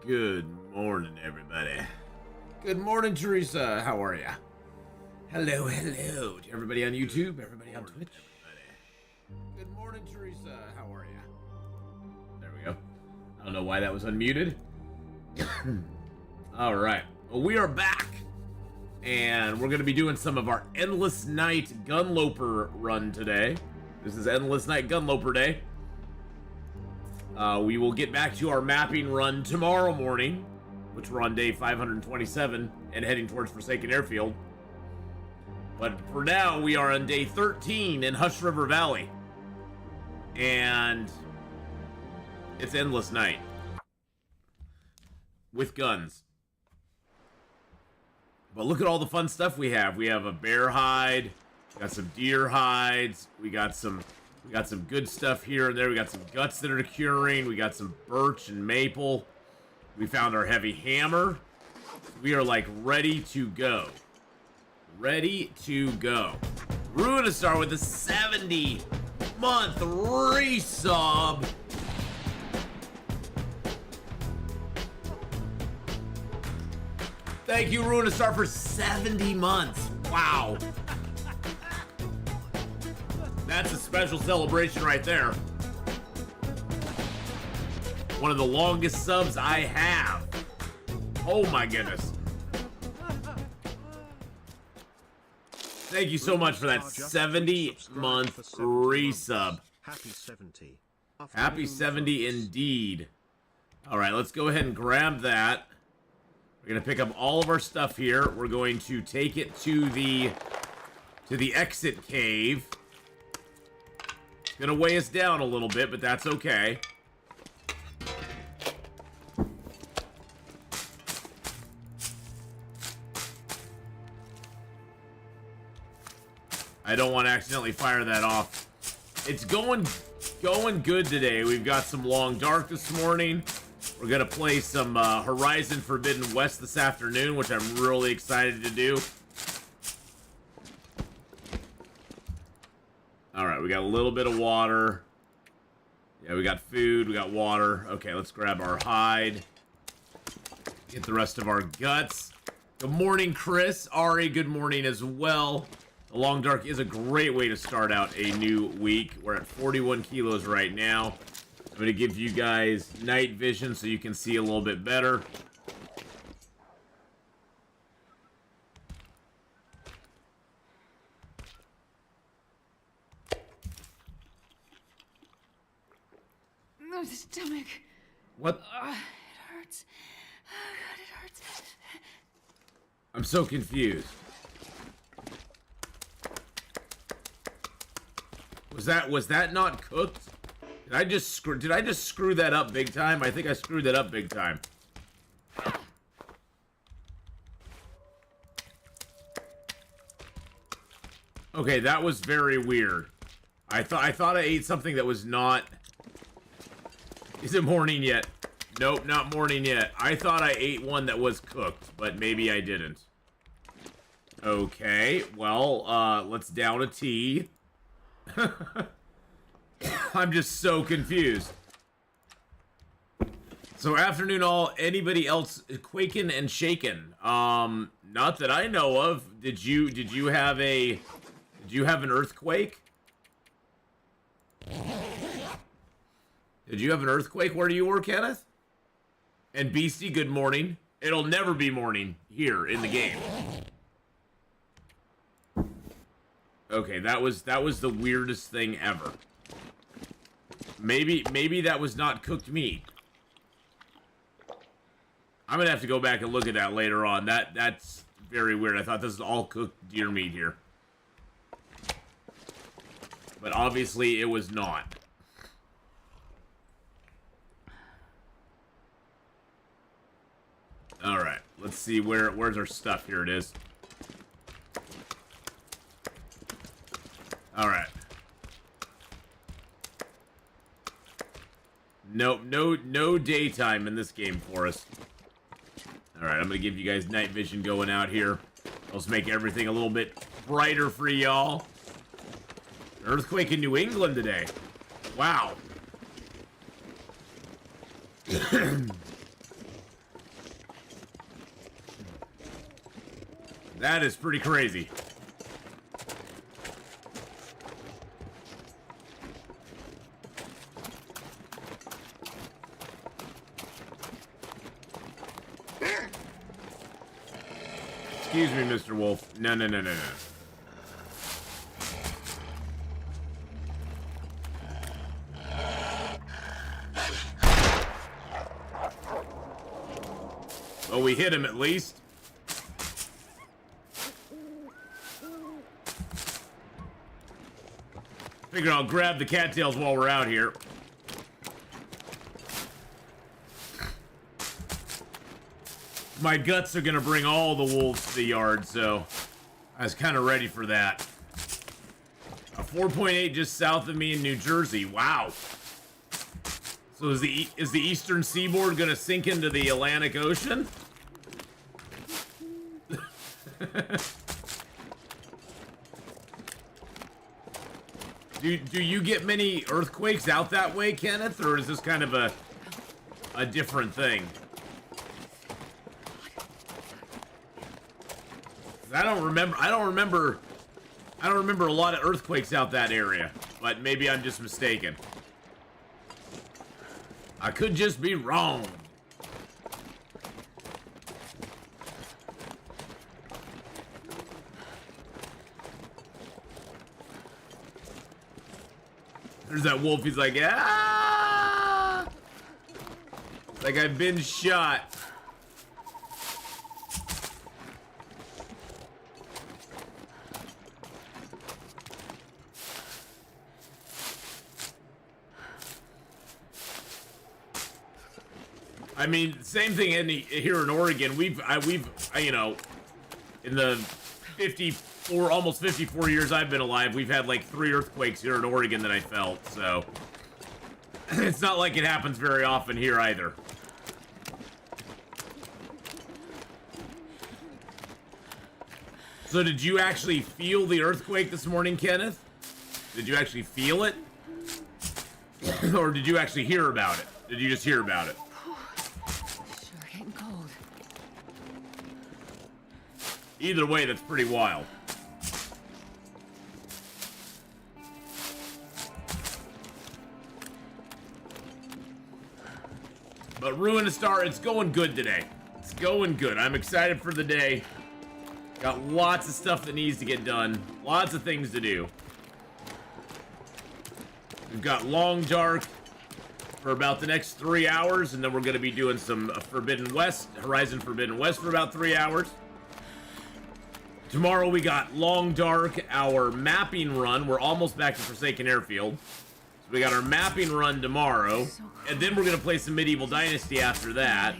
Good morning, everybody. Good morning, Teresa. How are ya? Hello, hello to everybody on YouTube, everybody on Twitch. Good morning, Teresa. How are ya? There we go. I don't know why that was unmuted. All right. Well, we are back, and we're going to be doing some of our Endless Night Gunloper run today. This is Endless Night Gunloper Day. We will get back to our mapping run tomorrow morning, which we're on day 527 and heading towards Forsaken Airfield. But for now, we are on day 13 in Hush River Valley. And it's Endless Night. With guns. But look at all the fun stuff we have. We have a bear hide, we got some deer hides, we got some good stuff here and there. We got some guts that are curing. We got some birch and maple. We found our heavy hammer. We are like ready to go. Ready to go. Ruinestar with a 70-month resub. Thank you, Ruinestar, for 70 months. Wow. That's a special celebration right there. One of the longest subs I have. Oh my goodness. Thank you so much for that 70-month resub. Happy 70. Happy 70 indeed. All right, let's go ahead and grab that. We're going to pick up all of our stuff here. We're going to take it to the exit cave. It's gonna weigh us down a little bit, but that's okay. I don't want to accidentally fire that off. It's going good today. We've got some Long Dark this morning. We're gonna play some Horizon Forbidden West this afternoon, which I'm really excited to do. Alright, we got a little bit of water. Yeah, we got food, we got water. Okay, let's grab our hide. Get the rest of our guts. Good morning, Chris. Ari, good morning as well. The Long Dark is a great way to start out a new week. We're at 41 kilos right now. I'm going to give you guys night vision so you can see a little bit better. The stomach. What? It hurts. Oh God, it hurts. I'm so confused. Was that not cooked? Did I just screw that up big time? I think I screwed that up big time. Okay, that was very weird. I thought I ate something that was not. Is it morning yet? Nope, not morning yet. I thought I ate one that was cooked, but maybe I didn't. Okay, well, let's down a tea. I'm just so confused. So afternoon all, anybody else quaking and shaking? Not that I know of. Did you have an earthquake? Did you have an earthquake where you were, Kenneth? And Beastie, good morning. It'll never be morning here in the game. Okay, that was the weirdest thing ever. Maybe that was not cooked meat. I'm gonna have to go back and look at that later on. That's very weird. I thought this was all cooked deer meat here. But obviously it was not. Alright, let's see where's our stuff. Here it is. Alright. Nope, no daytime in this game for us. Alright, I'm gonna give you guys night vision going out here. Let's make everything a little bit brighter for y'all. Earthquake in New England today. Wow. That is pretty crazy. Excuse me, Mr. Wolf. No, no, no, no, no. Well, we hit him at least. Figure I'll grab the cattails while we're out here. My guts are gonna bring all the wolves to the yard, so I was kind of ready for that. A 4.8 just south of me in New Jersey. Wow. So is the eastern seaboard gonna sink into the Atlantic Ocean? Do you get many earthquakes out that way, Kenneth, or is this kind of a different thing? I don't remember a lot of earthquakes out that area, but maybe I'm just mistaken. I could just be wrong. There's that wolf, he's like, ah! Like I've been shot. I mean, same thing here in Oregon. We've you know, in the 54, almost 54 years I've been alive, we've had like 3 earthquakes here in Oregon that I felt, so it's not like it happens very often here either. So did you actually feel the earthquake this morning, Kenneth? Did you actually feel it? Or did you actually hear about it? Did you just hear about it? Sure getting cold. Either way, that's pretty wild. But Ruinous Star, it's going good today. It's going good. I'm excited for the day. Got lots of stuff that needs to get done. Lots of things to do. We've got Long Dark for about the next 3 hours, and then we're going to be doing some Forbidden West, Horizon Forbidden West for about 3 hours. Tomorrow we got Long Dark, our mapping run. We're almost back to Forsaken Airfield. So we got our mapping run tomorrow, and then we're going to play some Medieval Dynasty after that.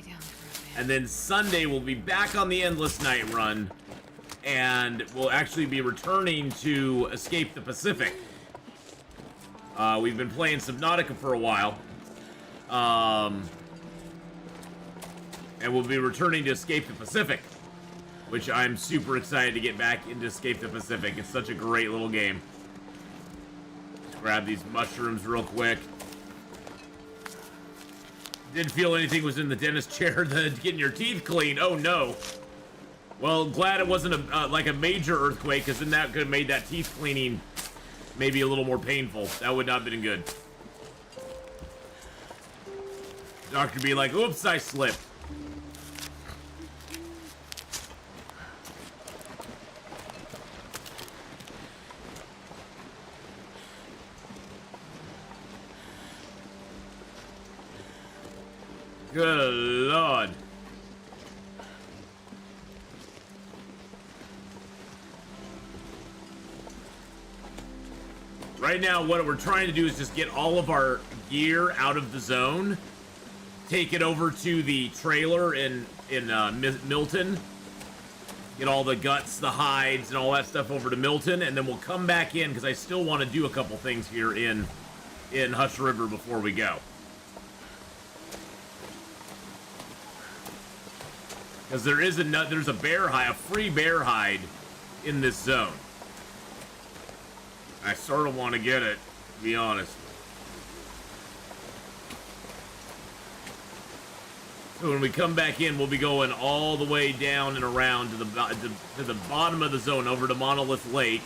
And then Sunday we'll be back on the Endless Night run, and we'll actually be returning to Escape the Pacific. We've been playing Subnautica for a while. And we'll be returning to Escape the Pacific, which I'm super excited to get back into Escape the Pacific. It's such a great little game. Let's grab these mushrooms real quick. Didn't feel anything was in the dentist chair. Getting your teeth cleaned. Oh no. Well, glad it wasn't like a major earthquake, because then that could have made that teeth cleaning maybe a little more painful. That would not have been good. Doctor be like, oops, I slipped. Good Lord. Right now, what we're trying to do is just get all of our gear out of the zone, take it over to the trailer in Milton, get all the guts, the hides, and all that stuff over to Milton, and then we'll come back in, because I still want to do a couple things here in Hush River before we go. Because there's a bear hide, a free bear hide in this zone. I sort of want to get it, to be honest. So when we come back in, we'll be going all the way down and around to the bottom of the zone, over to Monolith Lake.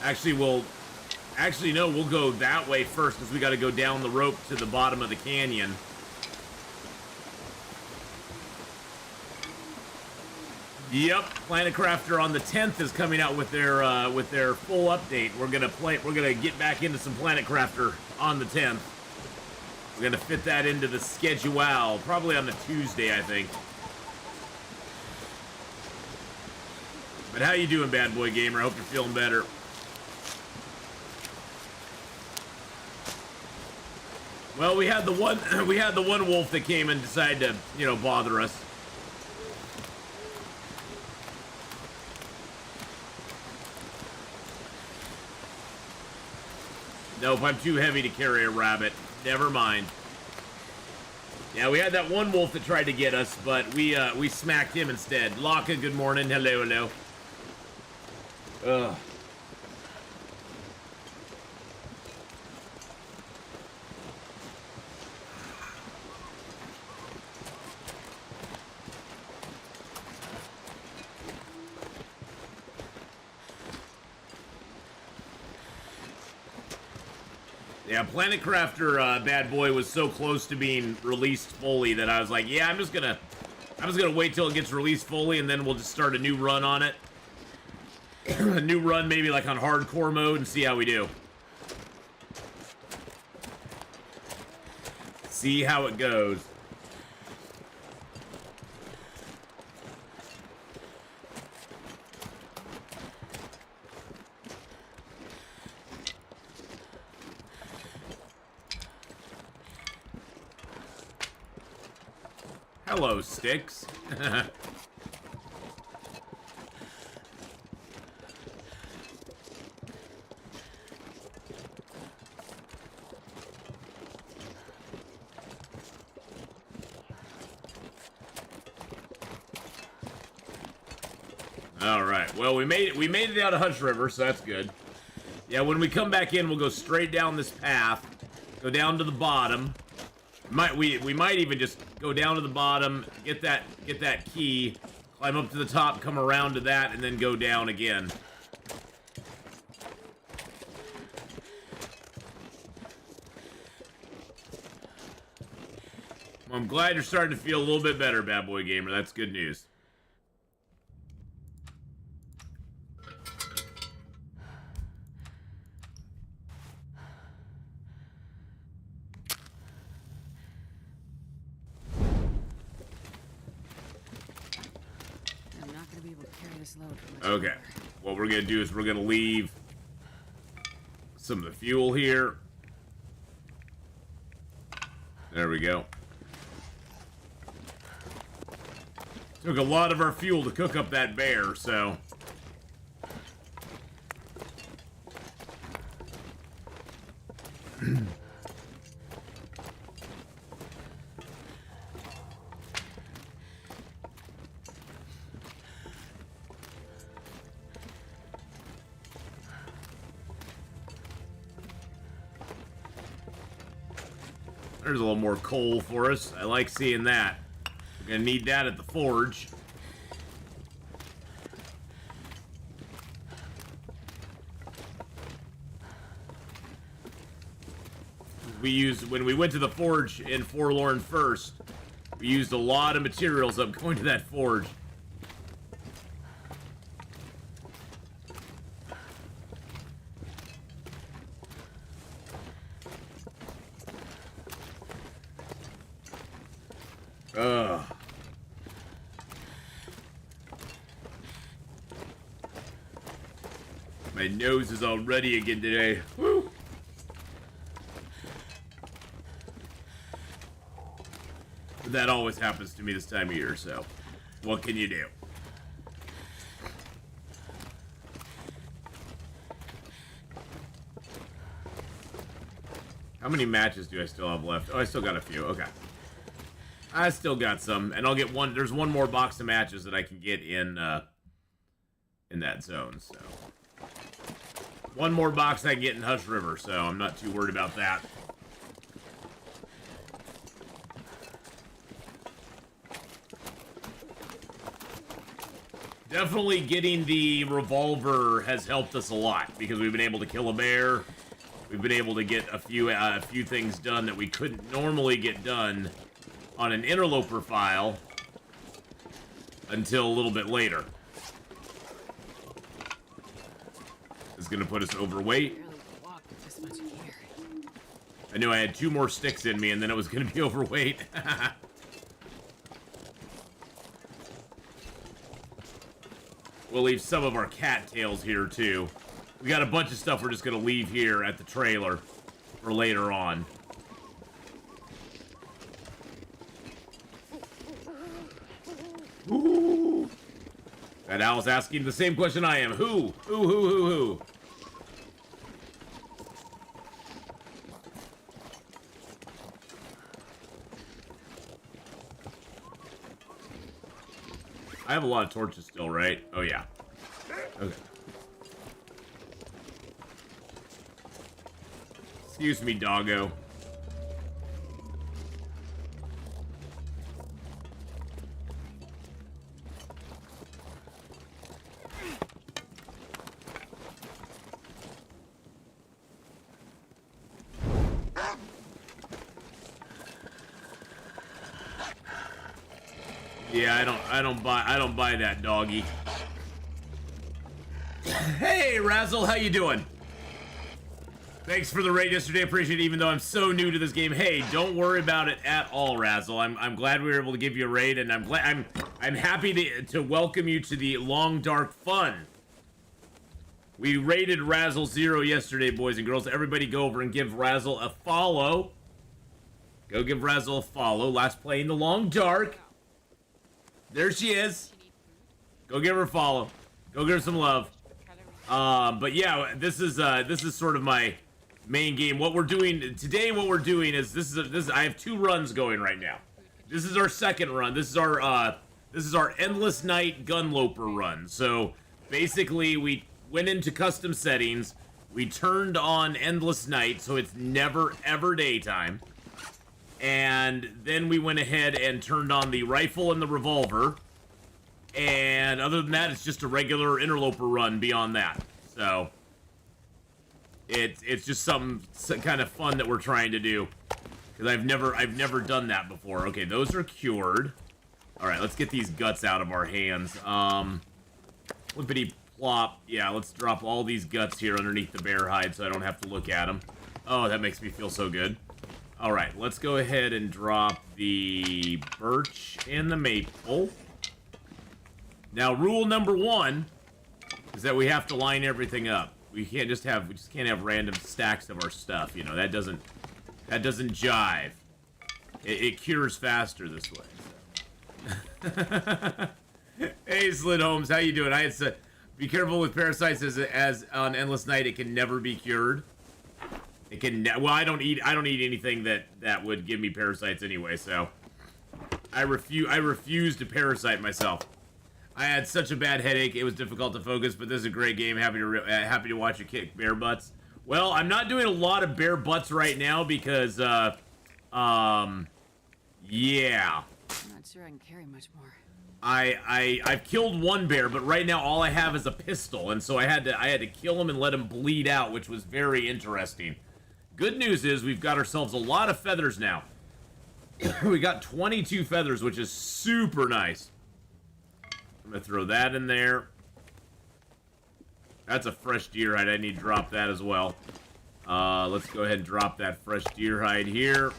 Actually, no, we'll go that way first, because we got to go down the rope to the bottom of the canyon. Yep, Planet Crafter on the 10th is coming out with their full update. We're gonna get back into some Planet Crafter on the 10th. We're gonna fit that into the schedule, probably on the Tuesday, I think. But how you doing, Bad Boy Gamer? I hope you're feeling better. Well, we had the one wolf that came and decided to, you know, bother us. Nope, I'm too heavy to carry a rabbit. Never mind. Yeah, we had that one wolf that tried to get us, but we smacked him instead. Laka, good morning. Hello, hello. Ugh. Yeah, Planet Crafter Bad Boy was so close to being released fully that I was like, yeah, I'm just gonna wait till it gets released fully, and then we'll just start a new run on it. A new run, maybe like on hardcore mode, and see how we do. See how it goes. Hello, Sticks. All right. Well, we made it out of Hush River, so that's good. Yeah, when we come back in, we'll go straight down this path, go down to the bottom. We might even just go down to the bottom, get that key, climb up to the top, come around to that, and then go down again. Well, I'm glad you're starting to feel a little bit better, Bad Boy Gamer. That's good news. Okay, what we're gonna do is we're gonna leave some of the fuel here. There we go. Took a lot of our fuel to cook up that bear, so. There's a little more coal for us. I like seeing that. We're gonna need that at the forge. When we went to the forge in Forlorn first, we used a lot of materials up going to that forge. Ugh. My nose is all ruddy again today. Woo! But that always happens to me this time of year, so what can you do? How many matches do I still have left? Oh, I still got a few. Okay. I still got some, and I'll get one. There's one more box of matches that I can get in that zone, so. One more box I can get in Hush River, so I'm not too worried about that. Definitely getting the revolver has helped us a lot because we've been able to kill a bear. We've been able to get a few things done that we couldn't normally get done on an interloper file until a little bit later. It's gonna put us overweight. I knew I had 2 more sticks in me and then it was gonna be overweight. We'll leave some of our cattails here too. We got a bunch of stuff we're just gonna leave here at the trailer for later on. Ooh. That owl's asking the same question I am. Who? Who? I have a lot of torches still, right? Oh, yeah. Okay. Excuse me, doggo. Yeah, I don't buy that, doggy. Hey, Razzle, how you doing? Thanks for the raid yesterday, appreciate it, even though I'm so new to this game. Hey, don't worry about it at all, Razzle. I'm glad we were able to give you a raid, and I'm happy to welcome you to the Long Dark Fun. We raided Razzle 0 yesterday, boys and girls. Everybody go over and give Razzle a follow. Go give Razzle a follow. Last play in the Long Dark. There she is. Go give her a follow. Go give her some love. But yeah, this is sort of my main game. What we're doing today, is I have 2 runs going right now. This is our second run. This is our Endless Night Gunloper run. So basically, we went into custom settings. We turned on Endless Night, so it's never ever daytime. And then we went ahead and turned on the rifle and the revolver. And other than that, it's just a regular interloper run beyond that. So it's just some kind of fun that we're trying to do. Because I've never done that before. Okay, those are cured. Alright, let's get these guts out of our hands. Flippity plop. Yeah, let's drop all these guts here underneath the bear hide so I don't have to look at them. Oh, that makes me feel so good. Alright, let's go ahead and drop the birch and the maple. Now, rule number 1 is that we have to line everything up. We just can't have random stacks of our stuff, you know. That doesn't jive. It cures faster this way. So. Hey, Slid Holmes, how you doing? I had said, be careful with parasites as on Endless Night, it can never be cured. It can. Well, I don't eat anything that would give me parasites anyway. So I refuse to parasite myself. I had such a bad headache; it was difficult to focus. But this is a great game. Happy to watch you kick bear butts. Well, I'm not doing a lot of bear butts right now because yeah. I'm not sure I can carry much more. I've killed 1 bear, but right now all I have is a pistol, and so I had to kill him and let him bleed out, which was very interesting. Good news is we've got ourselves a lot of feathers now. We got 22 feathers, which is super nice. I'm gonna throw that in there. That's a fresh deer hide. I need to drop that as well. Let's go ahead and drop that fresh deer hide here.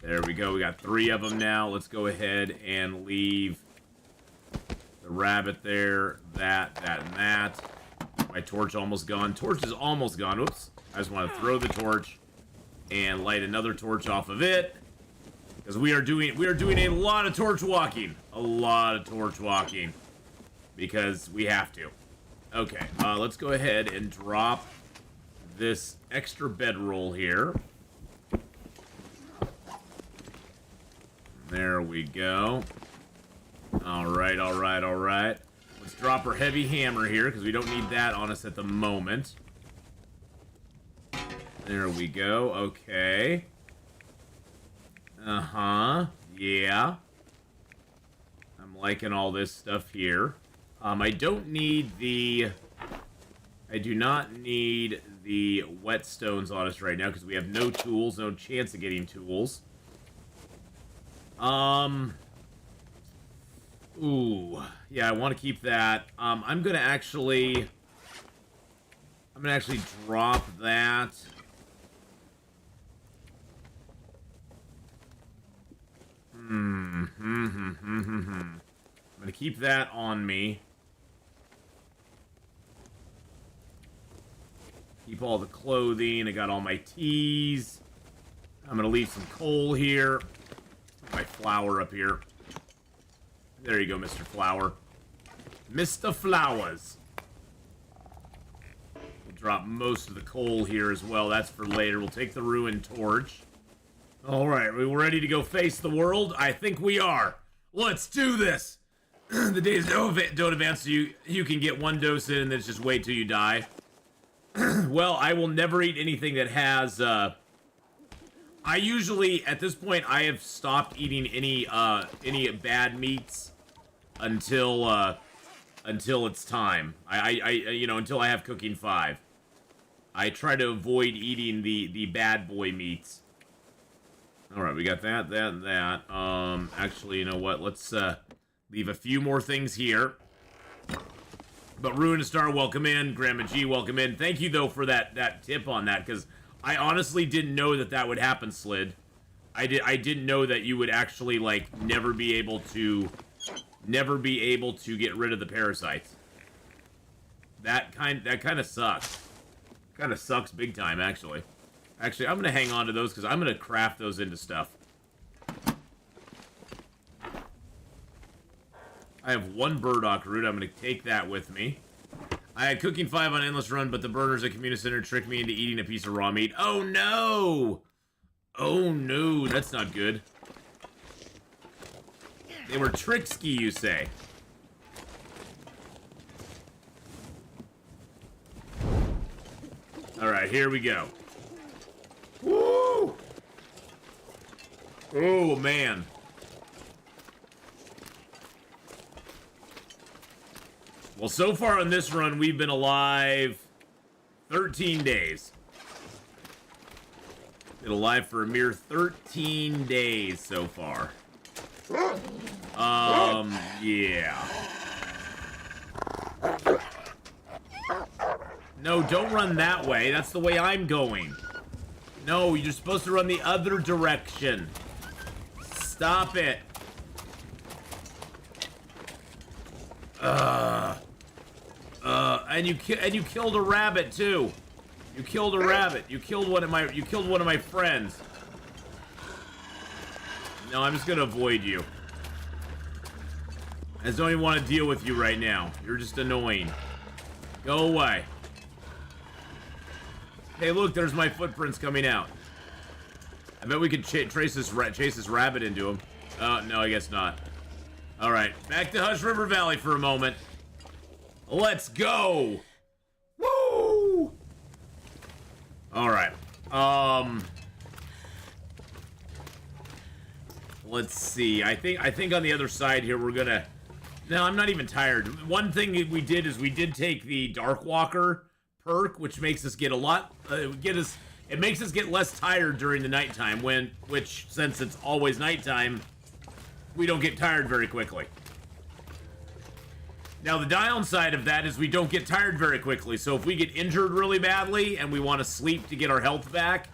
There we go. We got 3 of them now. Let's go ahead and leave the rabbit there. That, and that. My torch almost gone. Torch is almost gone. Oops. I just want to throw the torch and light another torch off of it. Because we are doing a lot of torch walking. A lot of torch walking. Because we have to. Okay, let's go ahead and drop this extra bedroll here. There we go. Alright. Let's drop our heavy hammer here, because we don't need that on us at the moment. There we go, okay. Yeah. I'm liking all this stuff here. I don't need the... I do not need the whetstones on us right now because we have no tools, no chance of getting tools. Ooh, yeah, I want to keep that. I'm gonna actually drop that. I'm gonna keep that on me. Keep all the clothing. I got all my teas. I'm gonna leave some coal here. My flour up here. There you go, Mr. Flower. Mr. Flowers. We'll drop most of the coal here as well. That's for later. We'll take the ruined torch. Alright, we ready to go face the world? I think we are. Let's do this! The days don't advance, so you can get one dose in and then just wait till you die. Well, I will never eat anything that has, I usually, at this point, I have stopped eating any bad meats until it's time. You know, until I have cooking 5. I try to avoid eating the bad boy meats. Alright, we got that, and that. Actually, you know what? Let's, leave a few more things here. But Ruined Star, welcome in. Grandma G, welcome in. Thank you, though, for that tip on that, because I honestly didn't know that would happen, Slid. I didn't know that you would actually, like, never be able to get rid of the parasites. That kind of sucks. Kind of sucks big time, actually. Actually, I'm gonna hang on to those because I'm gonna craft those into stuff. I have 1 burdock root. I'm gonna take that with me. I had cooking 5 on Endless Run, but the burners at Community Center tricked me into eating a piece of raw meat. Oh no! Oh no, that's not good. They were tricksky, you say? Alright, here we go. Woo! Oh, man. Well, so far on this run, we've been alive 13 days. Been alive for a mere 13 days so far. Yeah. No, don't run that way. That's the way I'm going. No, you're supposed to run the other direction. Stop it. And you killed a rabbit too. You killed a rabbit. You killed one of my friends. No, I'm just gonna avoid you. I just don't even want to deal with you right now. You're just annoying. Go away. Hey, look, there's my footprints coming out. I bet we could chase this rabbit into him. No, I guess not. Alright, back to Hush River Valley for a moment. Let's go! Woo! Alright. Let's see. I think on the other side here we're gonna... No, I'm not even tired. One thing we did is we did take the Darkwalker perk, which makes us get a lot... it makes us get less tired during the nighttime, which, since it's always nighttime, we don't get tired very quickly. Now, the downside of that is we don't get tired very quickly, so if we get injured really badly and we want to sleep to get our health back,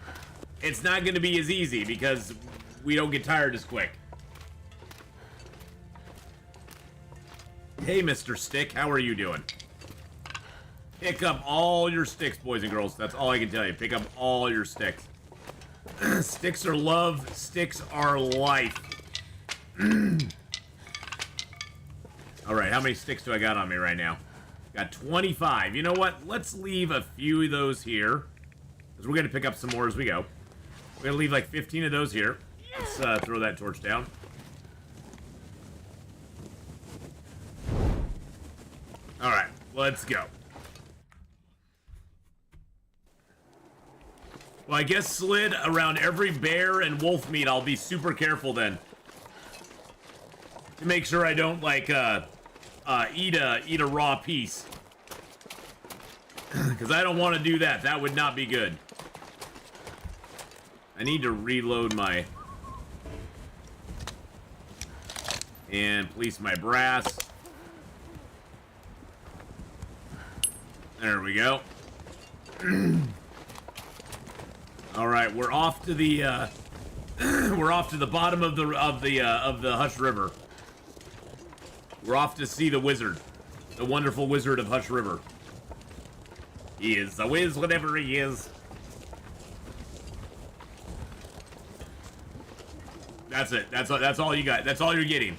it's not going to be as easy because we don't get tired as quick. Hey, Mr. Stick, how are you doing? Pick up all your sticks, boys and girls. That's all I can tell you. Pick up all your sticks. Sticks are love. Sticks are life. Alright, how many sticks do I got on me right now? Got 25. You know what? Let's leave a few of those here. Because we're going to pick up some more as we go. We're going to leave like 15 of those here. Let's throw that torch down. Alright, let's go. Well, I guess, Slid, around every bear and wolf meat, I'll be super careful then. To make sure I don't, like, eat a raw piece. Because I don't want to do that. That would not be good. I need to reload my... And police my brass. There we go. All right, we're off to the we're off to the bottom of the Hush River. We're off to see the wizard, the wonderful wizard of Hush River. He is a whiz, whatever he is. That's it. That's all you got. That's all you're getting.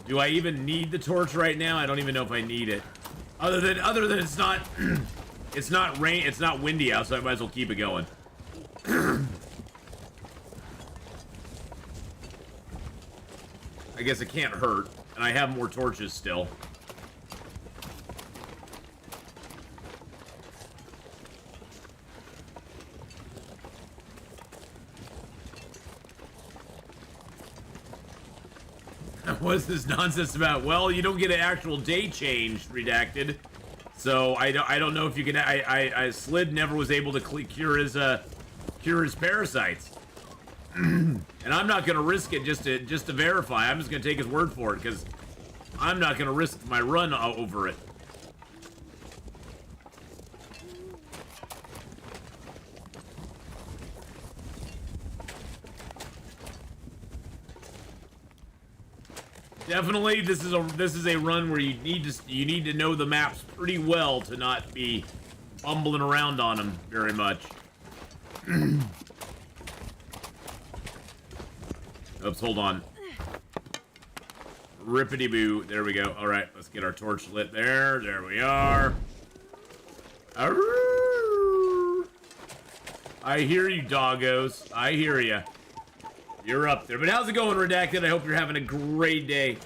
Do I even need the torch right now? I don't even know if I need it. Other than it's not it's not windy out, so I might as well keep it going. I guess it can't hurt, and I have more torches still. What's this nonsense about? Well, you don't get an actual day change, Redacted. So I don't know if you can. Slid never was able to cure his parasites, and I'm not gonna risk it just to verify. I'm just gonna take his word for it because I'm not gonna risk my run over it. Definitely, this is a run where you need to know the maps pretty well to not be bumbling around on them very much. Oops, hold on. Rippity boo. There we go. All right, let's get our torch lit there. There we are. Arrgh. I hear you, doggos. I hear you. You're up there. But how's it going, Redacted? I hope you're having a great day.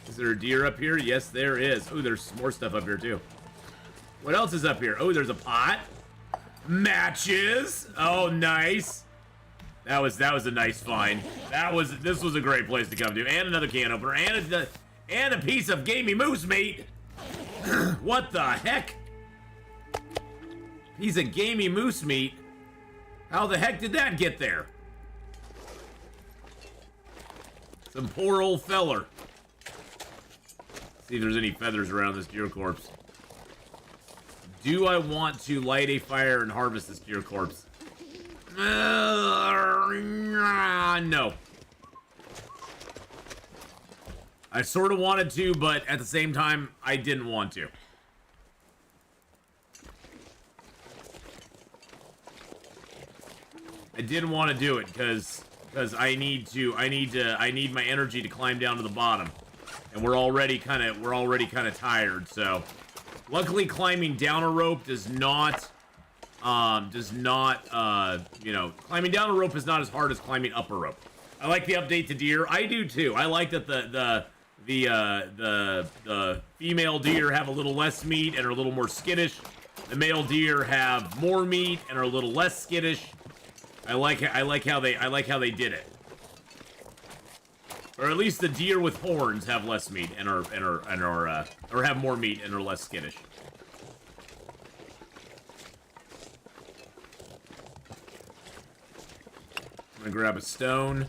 Is there a deer up here? Yes, there is. Oh, there's more stuff up here, too. What else is up here? Oh, there's a pot. Matches. Oh, nice. That was a nice find. This was a great place to come to. And another can opener. And a piece of gamey moose meat. What the heck? Piece of gamey moose meat. How the heck did that get there? Some poor old feller. See if there's any feathers around this deer corpse. Do I want to light a fire and harvest this deer corpse? No. I sort of wanted to, but at the same time, I didn't want to. I didn't want to do it because I need my energy to climb down to the bottom, and we're already kind of tired. So, luckily, climbing down a rope does not climbing down a rope is not as hard as climbing up a rope. I like the update to deer. I do too. I like that the female deer have a little less meat and are a little more skittish. The male deer have more meat and are a little less skittish. I like how they did it. Or at least the deer with horns have less meat and are have more meat and are less skittish. I'm gonna grab a stone.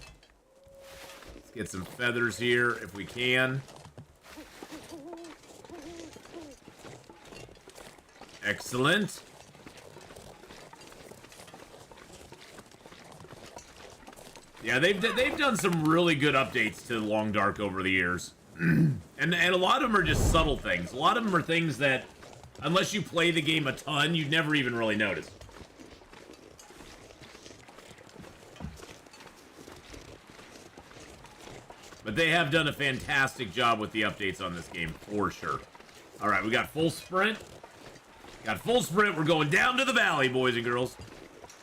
Let's get some feathers here if we can. Excellent. Yeah, they've done some really good updates to Long Dark over the years. and a lot of them are just subtle things. A lot of them are things that, unless you play the game a ton, you'd never even really notice. But they have done a fantastic job with the updates on this game, for sure. Alright, we got full sprint. We're going down to the valley, boys and girls.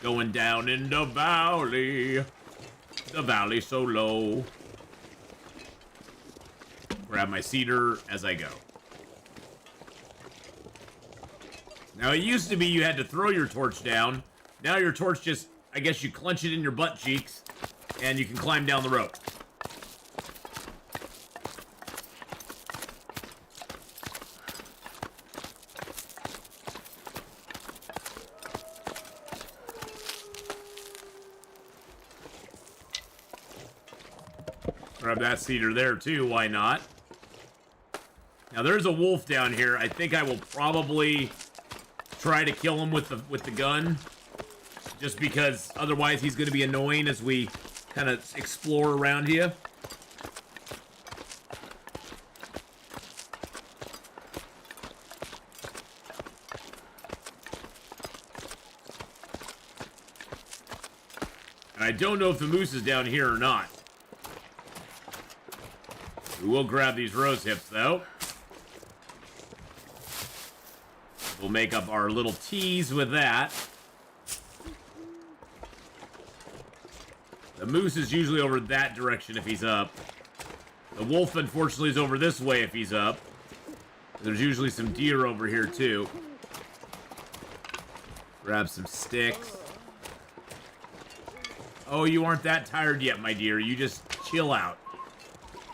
Going down in the valley. The valley so low. Grab my cedar as I go. Now, it used to be you had to throw your torch down. Now your torch just, I guess you clench it in your butt cheeks, and you can climb down the rope. Grab that cedar there, too. Why not? Now, there's a wolf down here. I think I will probably try to kill him with the gun. Just because otherwise he's going to be annoying as we kind of explore around here. And I don't know if the moose is down here or not. We will grab these rose hips, though. We'll make up our little teas with that. The moose is usually over that direction if he's up. The wolf, unfortunately, is over this way if he's up. There's usually some deer over here, too. Grab some sticks. Oh, you aren't that tired yet, my dear. You just chill out.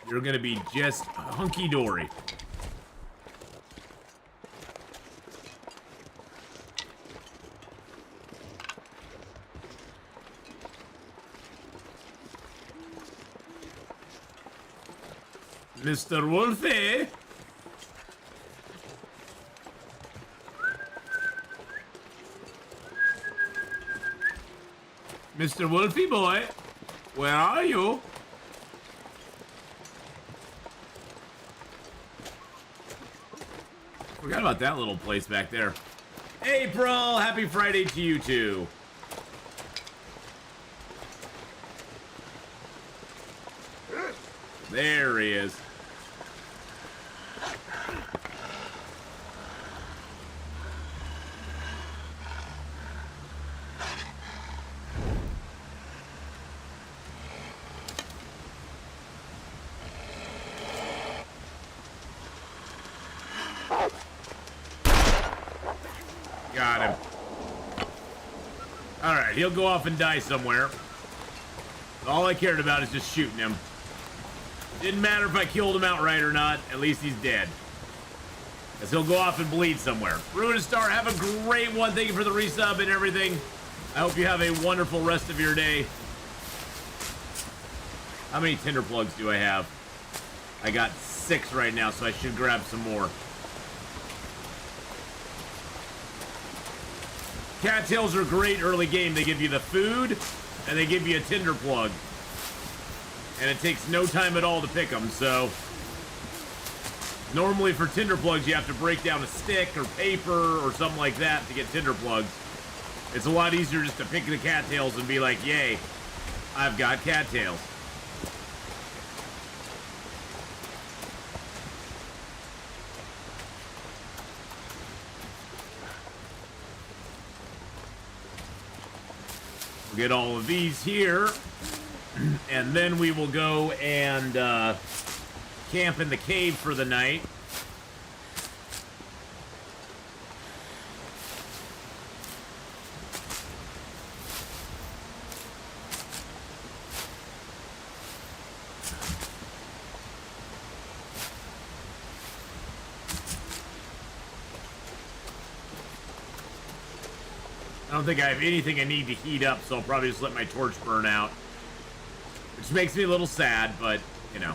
You're gonna be just hunky-dory. Mr. Wolfie! Mr. Wolfie boy, where are you? Forgot about that little place back there. April, happy Friday to you too. There he is. Got him. Alright, he'll go off and die somewhere. All I cared about is just shooting him. Didn't matter if I killed him outright or not. At least he's dead. Because he'll go off and bleed somewhere. Ruinous Star, have a great one. Thank you for the resub and everything. I hope you have a wonderful rest of your day. How many tinder plugs do I have? I got 6 right now, so I should grab some more. Cattails are great early game. They give you the food, and they give you a tinder plug. And it takes no time at all to pick them, so... Normally for tinder plugs, you have to break down a stick or paper or something like that to get tinder plugs. It's a lot easier just to pick the cattails and be like, yay, I've got cattails. We'll get all of these here, and then we will go and camp in the cave for the night. I don't think I have anything I need to heat up, so I'll probably just let my torch burn out. Which makes me a little sad, but, you know.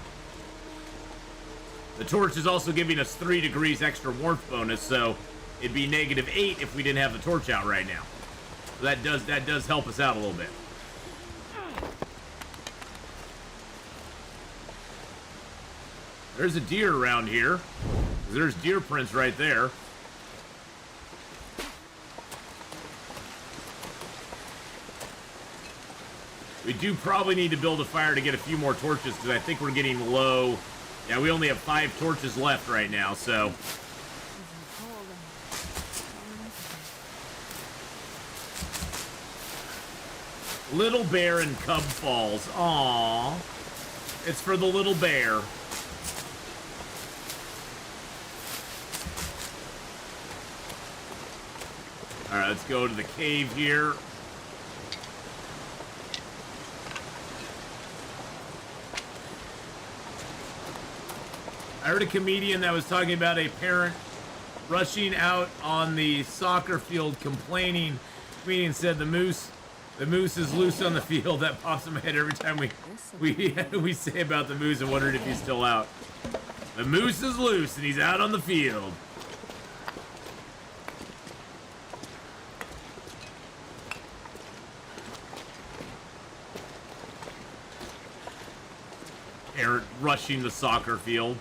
The torch is also giving us 3 degrees extra warmth bonus, so it'd be -8 if we didn't have the torch out right now. So that does help us out a little bit. There's a deer around here. There's deer prints right there. We do probably need to build a fire to get a few more torches, because I think we're getting low. Yeah, we only have 5 torches left right now, so... Little bear in Cub Falls. Aww. It's for the little bear. Alright, let's go to the cave here. I heard a comedian that was talking about a parent rushing out on the soccer field complaining. The comedian said the moose is loose on the field. That pops in my head every time we say about the moose and wondered if he's still out. The moose is loose and he's out on the field. Parent rushing the soccer field.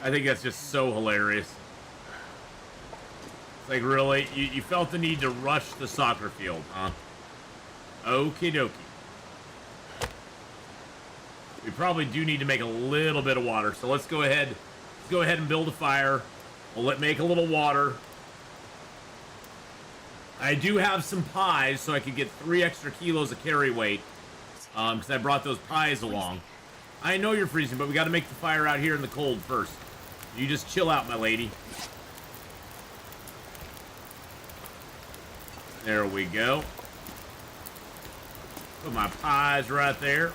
I think that's just so hilarious. It's like, really? You felt the need to rush the soccer field, huh? Okie dokie. We probably do need to make a little bit of water, so let's go ahead and build a fire. We'll make a little water. I do have some pies, so I could get 3 extra kilos of carry weight. Because I brought those pies along. I know you're freezing, but we got to make the fire out here in the cold first. You just chill out, my lady. There we go. Put my pies right there.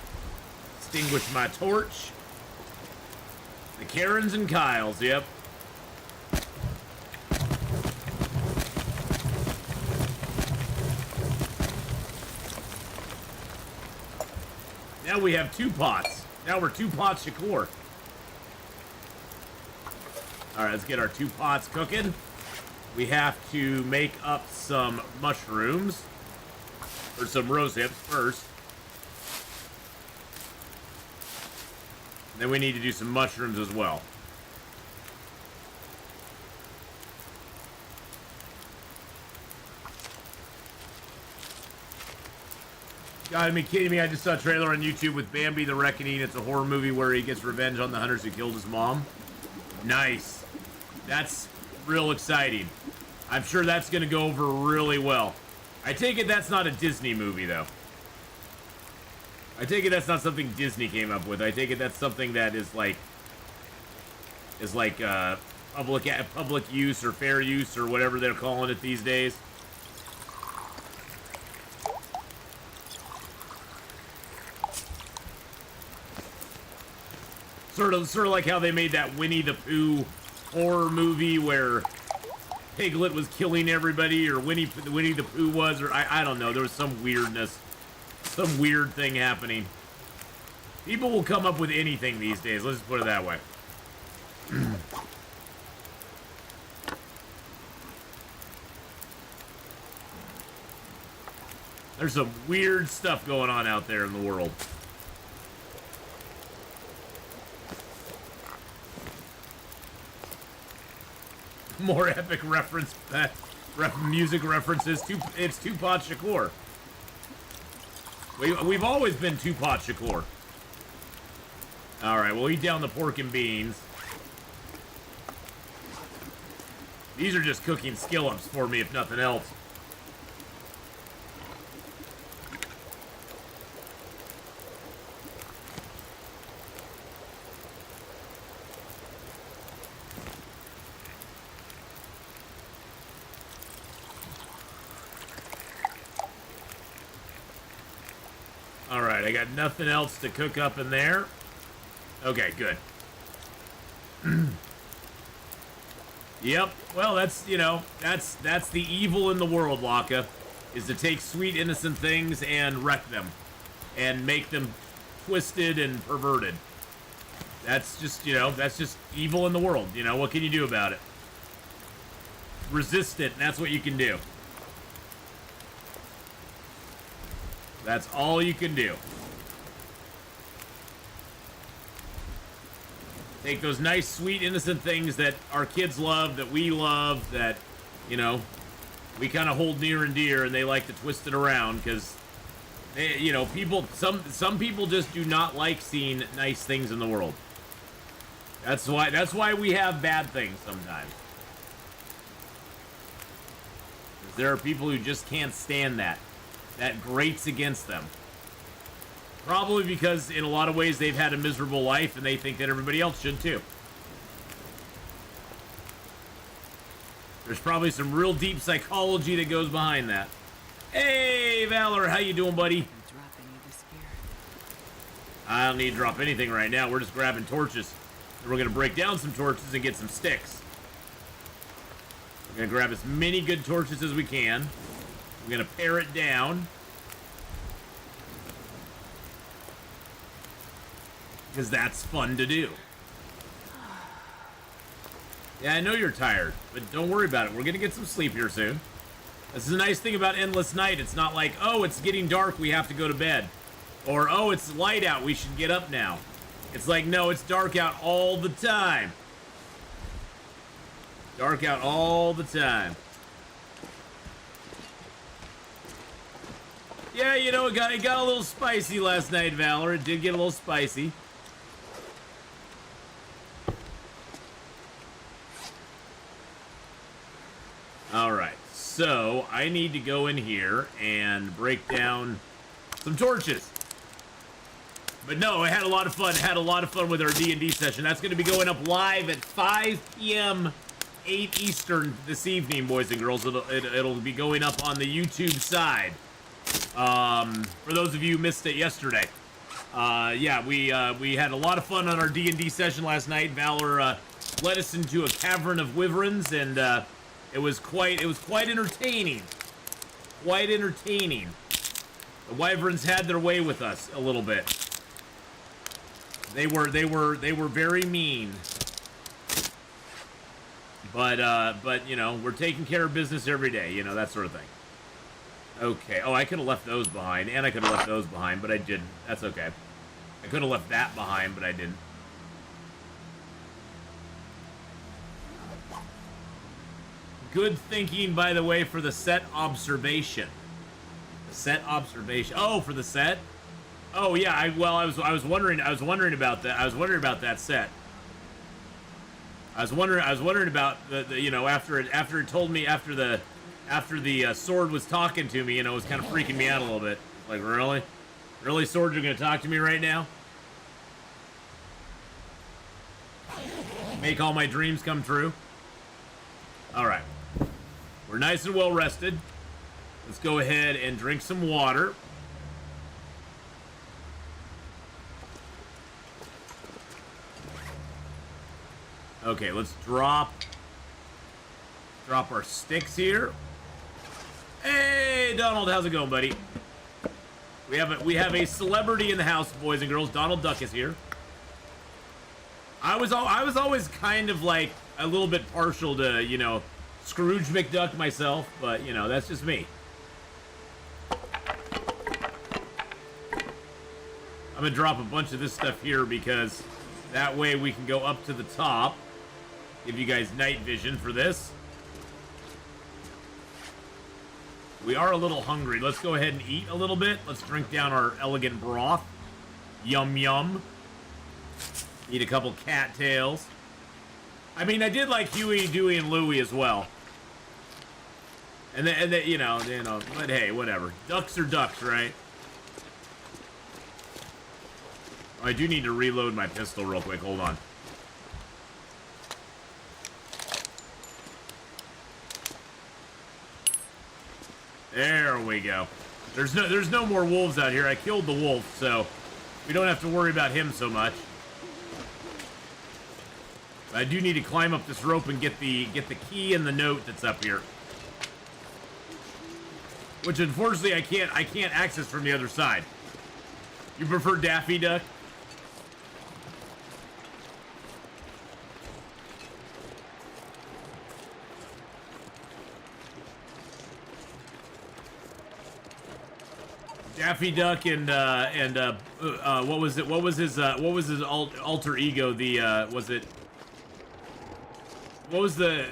Extinguish my torch. The Karens and Kyles, yep. Now we have 2 pots. Now we're 2 pots Shakur. Alright, let's get our 2 pots cooking. We have to make up some mushrooms. Or some rose hips first. Then we need to do some mushrooms as well. Gotta be kidding me, I just saw a trailer on YouTube with Bambi the Reckoning. It's a horror movie where he gets revenge on the hunters who killed his mom. Nice. That's real exciting. I'm sure that's gonna go over really well. I take it that's not a Disney movie, though. I take it that's not something Disney came up with. I take it that's something that is like public use or fair use or whatever they're calling it these days. Sort of like how they made that Winnie the Pooh horror movie where Piglet was killing everybody, or Winnie the Pooh was, or I don't know. There was some weirdness, some weird thing happening. People will come up with anything these days. Let's just put it that way. There's some weird stuff going on out there in the world. More epic reference, music references. It's Tupac Shakur. We've always been Tupac Shakur. All right, we'll eat down the pork and beans. These are just cooking skill-ups for me, if nothing else. Alright, I got nothing else to cook up in there. Okay, good. Yep, well, that's, you know, that's the evil in the world, Laka, is to take sweet, innocent things and wreck them. And make them twisted and perverted. That's just, you know, that's just evil in the world. You know, what can you do about it? Resist it, and that's what you can do. That's all you can do. Take those nice, sweet, innocent things that our kids love, that we love, that, you know, we kind of hold near and dear, and they like to twist it around, because, you know, some people just do not like seeing nice things in the world. That's why we have bad things sometimes. There are people who just can't stand that. That grates against them. Probably because in a lot of ways they've had a miserable life and they think that everybody else should too. There's probably some real deep psychology that goes behind that. Hey, Valor, how you doing, buddy? Drop any of this gear. I don't need to drop anything right now. We're just grabbing torches. And we're going to break down some torches and get some sticks. We're going to grab as many good torches as we can. We're going to pare it down. Because that's fun to do. Yeah, I know you're tired, but don't worry about it. We're going to get some sleep here soon. This is a nice thing about Endless Night. It's not like, oh, it's getting dark, we have to go to bed. Or, oh, it's light out, we should get up now. It's like, no, it's dark out all the time. Dark out all the time. Yeah, you know, it got a little spicy last night, Valor. It did get a little spicy. All right, so I need to go in here and break down some torches. But no, I had a lot of fun. Had a lot of fun with our D&D session. That's going to be going up live at 5 p.m. 8 Eastern this evening, boys and girls. It'll be going up on the YouTube side. For those of you who missed it yesterday. Yeah, we had a lot of fun on our D&D session last night. Valor led us into a cavern of wyverns, and it was quite entertaining. Quite entertaining. The wyverns had their way with us a little bit. They were very mean. But you know, we're taking care of business every day, you know, that sort of thing. Okay. Oh, I could have left those behind, and I could have left those behind, but I didn't. That's okay. I could have left that behind, but I didn't. Good thinking, by the way, for the set observation. The set observation. Oh, for the set? Oh yeah. I was wondering about that. I was wondering about that set. I was wondering about the you know, after it told me after the sword was talking to me, you know, it was kind of freaking me out a little bit. Like, really? Really, sword, you're gonna talk to me right now? Make all my dreams come true? Alright. We're nice and well rested. Let's go ahead and drink some water. Okay, let's drop our sticks here. Hey, Donald, how's it going, buddy? We have a celebrity in the house, boys and girls. Donald Duck is here. I was always kind of like a little bit partial to, you know, Scrooge McDuck myself, but you know, that's just me. I'm gonna drop a bunch of this stuff here because that way we can go up to the top. Give you guys night vision for this. We are a little hungry. Let's go ahead and eat a little bit. Let's drink down our elegant broth. Yum, yum. Eat a couple cattails. I mean, I did like Huey, Dewey, and Louie as well. And then you know, but hey, whatever. Ducks are ducks, right? Oh, I do need to reload my pistol real quick. Hold on. There we go. There's no more wolves out here. I killed the wolf, so we don't have to worry about him so much. But I do need to climb up this rope and get the key and the note that's up here. Which unfortunately I can't access from the other side. You prefer Daffy Duck? Daffy Duck and what was it? What was his alter ego? What was the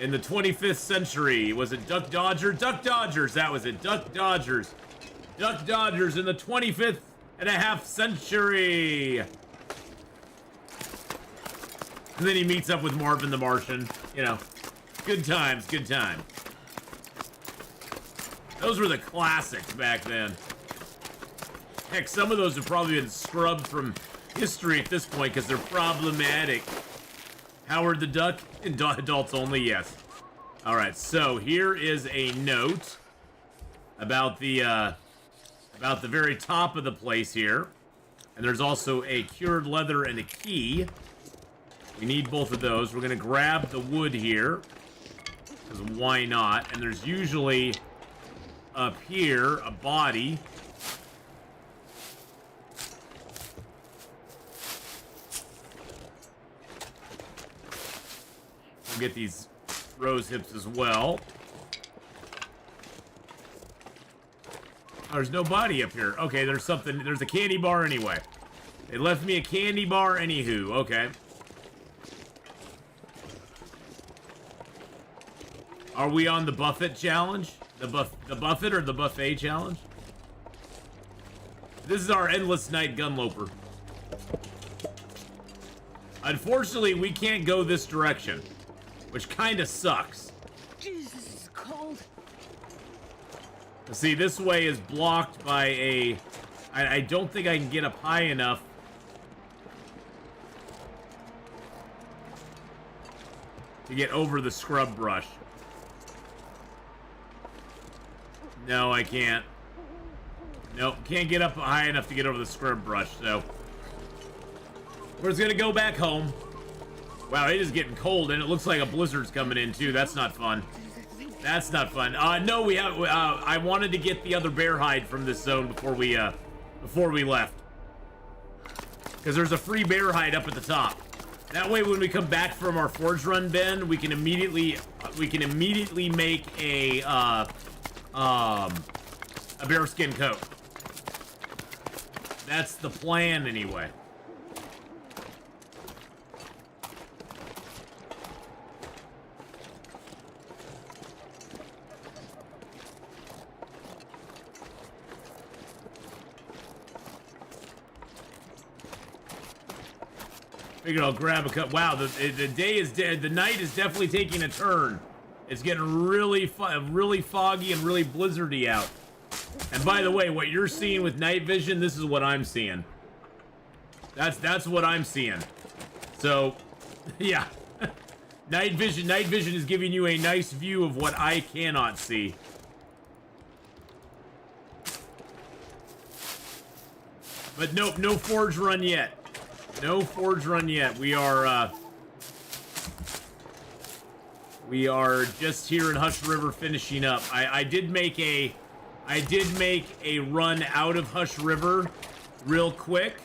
in the 25th century? Was it Duck Dodger? Duck Dodgers, that was it. Duck Dodgers. Duck Dodgers in the 25th and a half century. And then he meets up with Marvin the Martian. You know, good times, good times. Those were the classics back then. Heck, some of those have probably been scrubbed from history at this point because they're problematic. Howard the Duck, adults only, yes. All right, so here is a note about the very top of the place here. And there's also a cured leather and a key. We need both of those. We're gonna grab the wood here, because why not? And there's usually up here a body. We'll get these rose hips as well. Oh, there's no body up here. Okay, there's something. There's a candy bar anyway. They left me a candy bar anywho. Okay. Are we on the Buffett challenge? The Buffett or the buffet challenge? This is our endless night Gunloper. Unfortunately, we can't go this direction, which kind of sucks. Jesus, it's cold. See, this way is blocked by a... I don't think I can get up high enough. To get over the scrub brush. No, I can't. Nope, can't get up high enough to get over the scrub brush, so... We're just gonna go back home. Wow, it is getting cold, and it looks like a blizzard's coming in, too. That's not fun. That's not fun. No, we have... I wanted to get the other bear hide from this zone before we left. Because there's a free bear hide up at the top. That way, when we come back from our forge run, Ben, we can immediately make a bearskin coat. That's the plan, anyway. Figured I'll grab a cup. Wow, the day is dead. The night is definitely taking a turn. It's getting really foggy and really blizzardy out. And by the way, what you're seeing with night vision, this is what I'm seeing. That's what I'm seeing. So, yeah. Night vision is giving you a nice view of what I cannot see. But nope, no forge run yet. No forge run yet. We are just here in Hush River finishing up. I did make a run out of Hush River real quick.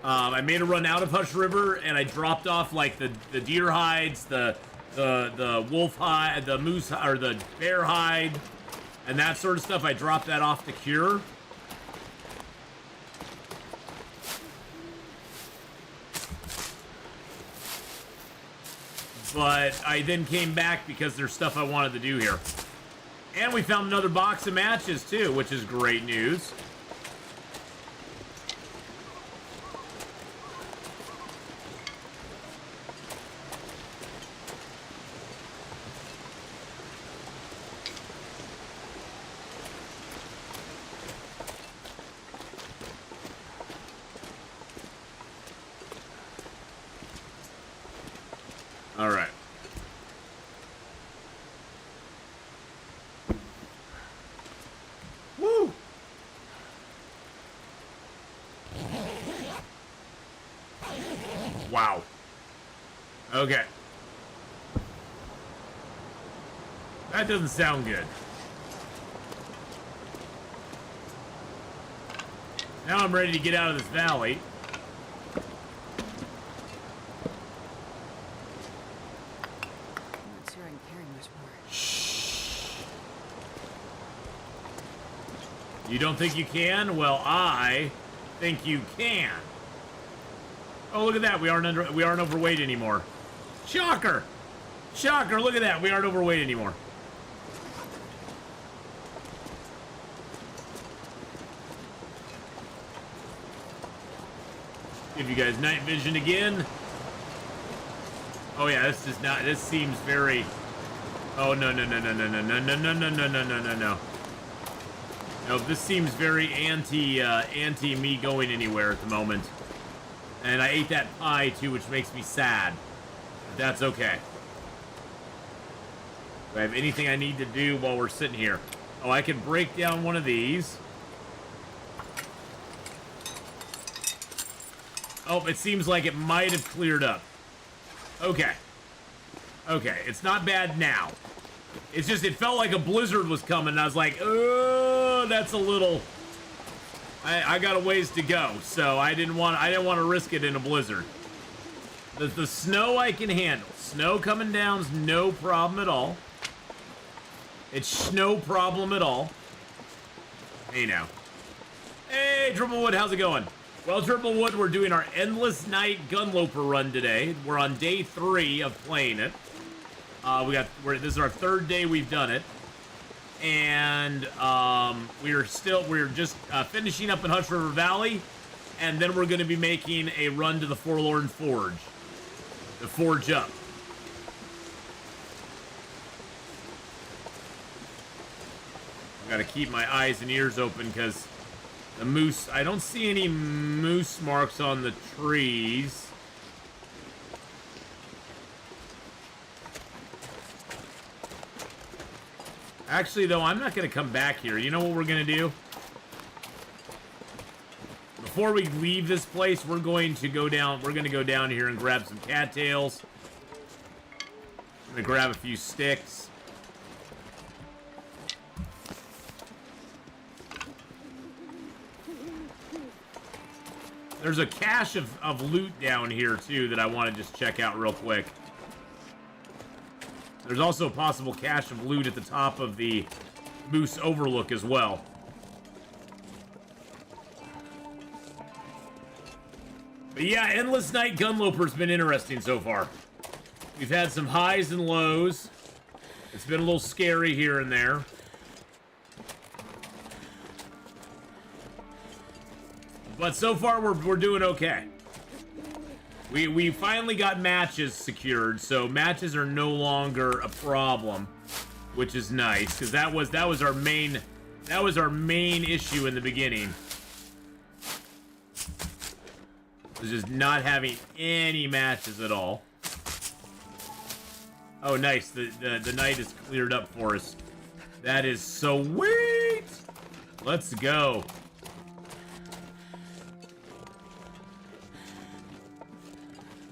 I made a run out of Hush River and I dropped off like the deer hides, the wolf hide, the moose or the bear hide, and that sort of stuff. I dropped that off to cure. But I then came back because there's stuff I wanted to do here. And we found another box of matches too, which is great news. All right. Woo! Wow. Okay. That doesn't sound good. Now I'm ready to get out of this valley. You don't think you can? Well, I think you can. Oh, look at that. We aren't overweight anymore. Shocker! Shocker, look at that. We aren't overweight anymore. Give you guys night vision again. Oh yeah, this seems very... Oh, no. No, this seems very anti me going anywhere at the moment. And I ate that pie, too, which makes me sad. But that's okay. Do I have anything I need to do while we're sitting here? Oh, I can break down one of these. Oh, it seems like it might have cleared up. Okay. Okay, it's not bad now. It's just, it felt like a blizzard was coming, and I was like, oh, that's a little... I got a ways to go, so I didn't want to risk it in a blizzard. The snow I can handle. Snow coming down's no problem at all. It's no problem at all. Hey now. Hey, Triple Wood, how's it going? Well, Triple Wood, we're doing our Endless Night Gunloper run today. We're on day 3 of playing it. This is our 3rd day we've done it. And we're just finishing up in Hush River Valley, and then we're going to be making a run to the Forlorn Forge. The Forge up. I've got to keep my eyes and ears open because the moose, I don't see any moose marks on the trees. Actually, though, I'm not going to come back here. You know what we're going to do? Before we leave this place, we're going to go down here and grab some cattails. I'm going to grab a few sticks. There's a cache of loot down here, too, that I want to just check out real quick. There's also a possible cache of loot at the top of the Moose Overlook as well. But yeah, Endless Night Gunloper's been interesting so far. We've had some highs and lows. It's been a little scary here and there. But so far, we're doing okay. We finally got matches secured, so matches are no longer a problem, which is nice because that was our main issue in the beginning. Was just not having any matches at all. Oh, nice. The night is cleared up for us. That is sweet. Let's go.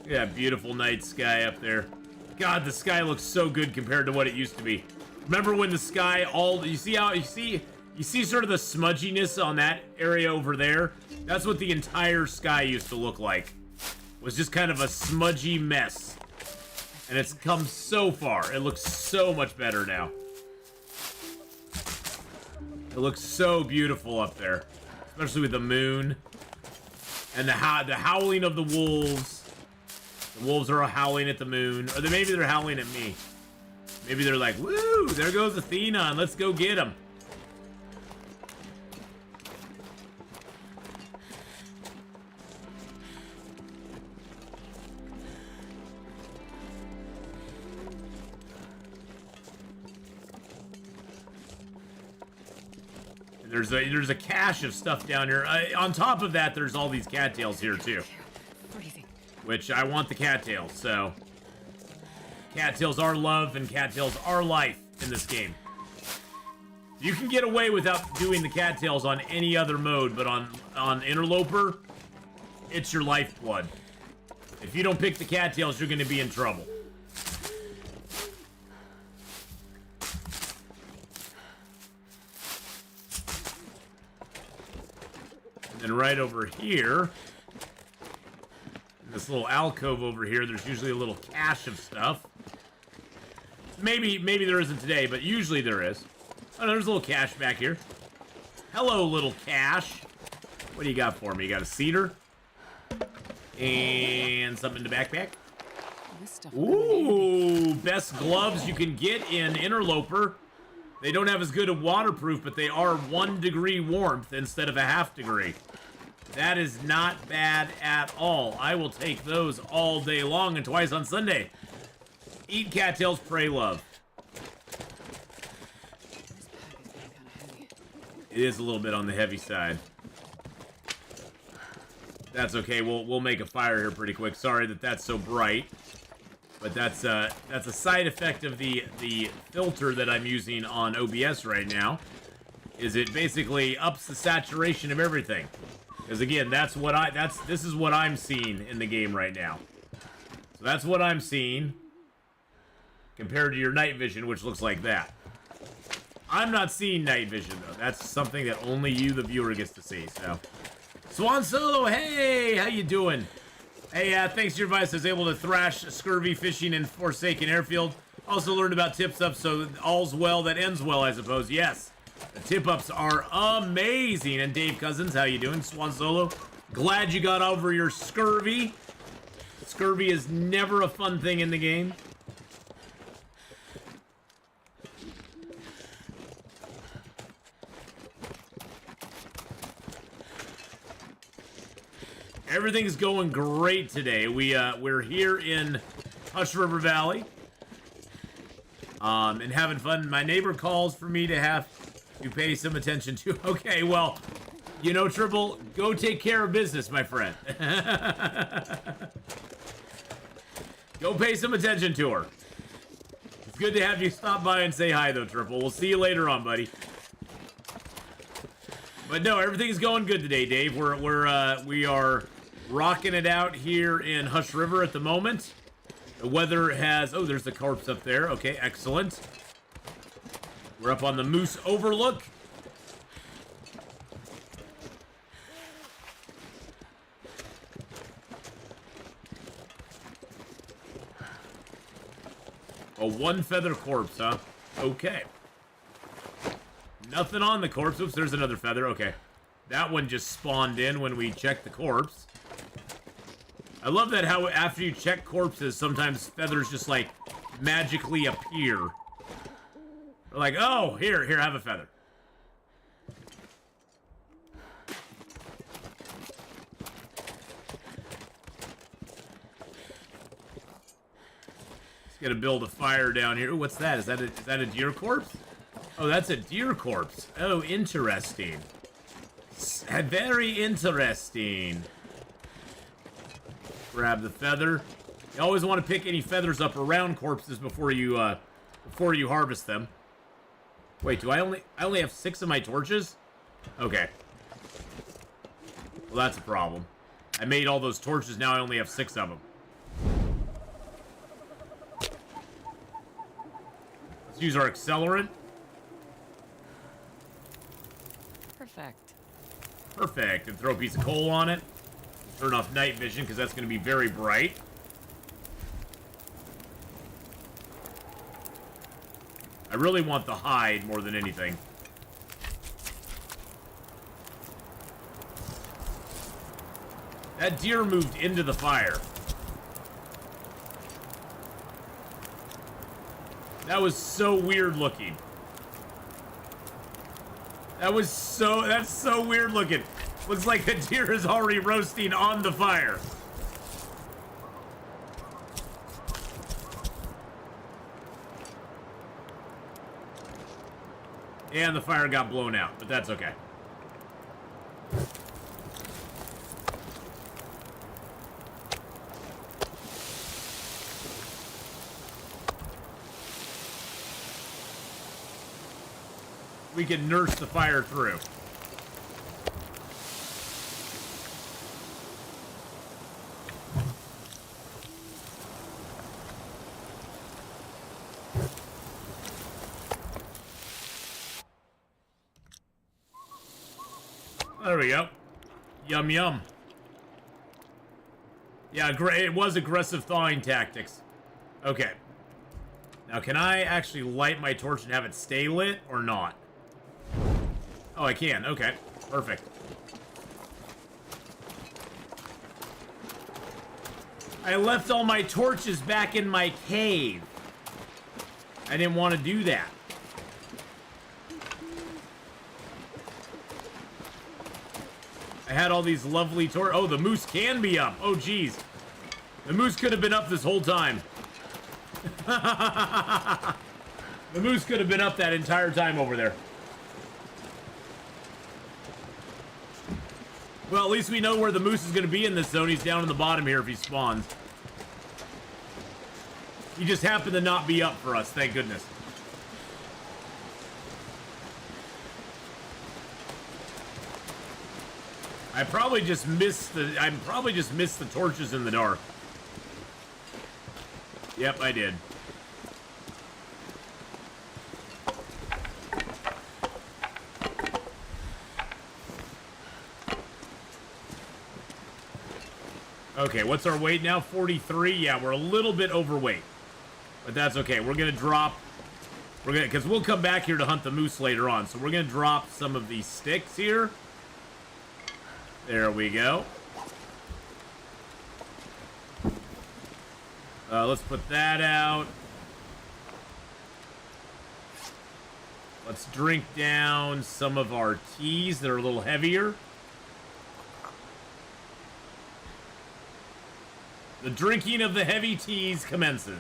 Yeah, beautiful night sky up there. God, the sky looks so good compared to what it used to be. Remember when the sky you see sort of the smudginess on that area over there? That's what the entire sky used to look like. It was just kind of a smudgy mess. And it's come so far. It looks so much better now. It looks so beautiful up there. Especially with the moon. And the howling of the wolves. The wolves are howling at the moon. Or maybe they're howling at me. Maybe they're like, woo, there goes Atheenon. Let's go get him. There's a cache of stuff down here. On top of that, there's all these cattails here, too. Which I want the cattails, so... Cattails are love and cattails are life in this game. You can get away without doing the cattails on any other mode, but on Interloper, it's your lifeblood. If you don't pick the cattails, you're going to be in trouble. And then right over here... this little alcove over here, there's usually a little cache of stuff. Maybe there isn't today, but usually there is. Oh, there's a little cache back here. Hello, little cache. What do you got for me? You got a cedar? And something in the backpack? Ooh, best gloves you can get in Interloper. They don't have as good a waterproof, but they are 1 degree warmth instead of a ½ degree. That is not bad at all. I will take those all day long and twice on Sunday. Eat cattails, pray love. It is a little bit on the heavy side. That's okay. We'll make a fire here pretty quick. Sorry that that's so bright, but that's a side effect of the filter that I'm using on OBS right now. Is it basically ups the saturation of everything? Because again, this is what I'm seeing in the game right now. So that's what I'm seeing compared to your night vision, which looks like that. I'm not seeing night vision though. That's something that only you, the viewer, gets to see. So, Swan Solo, hey, how you doing? Hey, thanks to your advice, I was able to thrash scurvy fishing in Forsaken Airfield. Also learned about tips up, so all's well that ends well, I suppose. Yes, the tip ups are amazing. And Dave Cousins, how you doing? Swan Solo, glad you got over your scurvy. Scurvy is never a fun thing in the game. Everything's going great today. We're here in Hush River Valley, and having fun. My neighbor calls for me to have to pay some attention to. Okay, well, you know, Triple, go take care of business, my friend. Go pay some attention to her. It's good to have you stop by and say hi, though, Triple. We'll see you later on, buddy. But no, everything's going good today, Dave. We are rocking it out here in Hush River at the moment. The weather has... Oh, there's the corpse up there. Okay, excellent. We're up on the Moose Overlook. A one-feather corpse, huh? Okay. Nothing on the corpse. Oops, there's another feather. Okay. That one just spawned in when we checked the corpse. I love that how after you check corpses, sometimes feathers just, like, magically appear. They're like, oh, here, have a feather. Just gotta build a fire down here. Ooh, what's that? Is that a deer corpse? Oh, that's a deer corpse. Oh, interesting. Very interesting. Grab the feather. You always want to pick any feathers up around corpses before you harvest them. Wait, do I only have 6 of my torches? Okay. Well, that's a problem. I made all those torches, now I only have 6 of them. Let's use our accelerant. Perfect. And throw a piece of coal on it. Turn off night vision, because that's going to be very bright. I really want the hide more than anything. That deer moved into the fire. That was so weird looking. That's so weird looking. Looks like the deer is already roasting on the fire. And the fire got blown out, but that's okay. We can nurse the fire through. There we go. Yum, yum. Yeah, it was aggressive thawing tactics. Okay. Now, can I actually light my torch and have it stay lit or not? Oh, I can. Okay. Perfect. I left all my torches back in my cave. I didn't want to do that. I had all these lovely torches. Oh, the moose can be up. Oh, geez. The moose could have been up this whole time. The moose could have been up that entire time over there. Well, at least we know where the moose is going to be in this zone. He's down in the bottom here if he spawns. He just happened to not be up for us, thank goodness. I probably just missed the torches in the dark. Yep, I did. Okay, what's our weight now? 43? Yeah, we're a little bit overweight. But that's okay. We're gonna drop... Because we'll come back here to hunt the moose later on. So we're gonna drop some of these sticks here. There we go. Let's put that out. Let's drink down some of our teas that are a little heavier. The drinking of the heavy teas commences.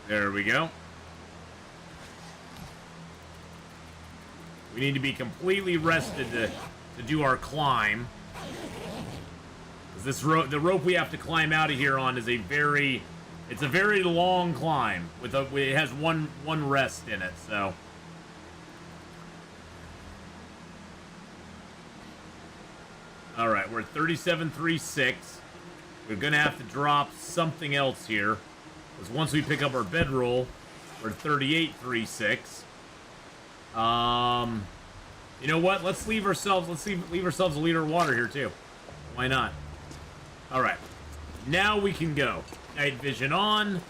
There we go. We need to be completely rested to do our climb. This the rope we have to climb out of here on is a very long climb it has one rest in it, so. All right, we're at 37.36. We're gonna have to drop something else here, because once we pick up our bedroll, we're at 38.36. You know what? Let's leave ourselves a liter of water here too. Why not? All right, now we can go. Night vision on.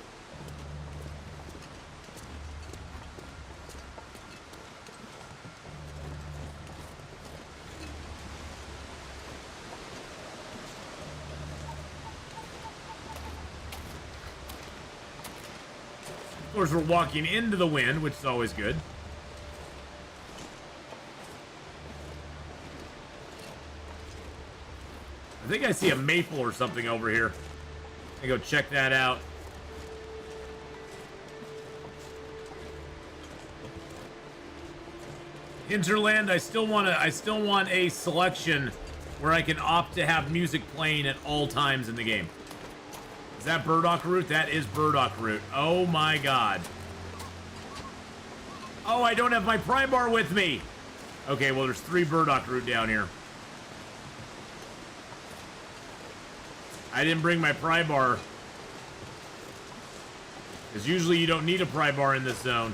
Of course, we're walking into the wind, which is always good. I think I see a maple or something over here. Let me go check that out. Hinterland, I still want a selection where I can opt to have music playing at all times in the game. Is that burdock root? That is burdock root. Oh my god. Oh, I don't have my pry bar with me. Okay, well, there's 3 burdock root down here. I didn't bring my pry bar. Because usually you don't need a pry bar in this zone.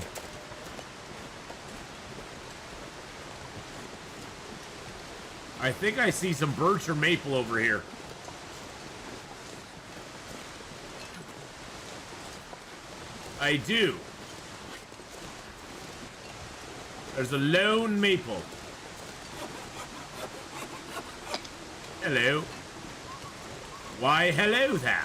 I think I see some birch or maple over here. I do. There's a lone maple. Hello. Why, hello there.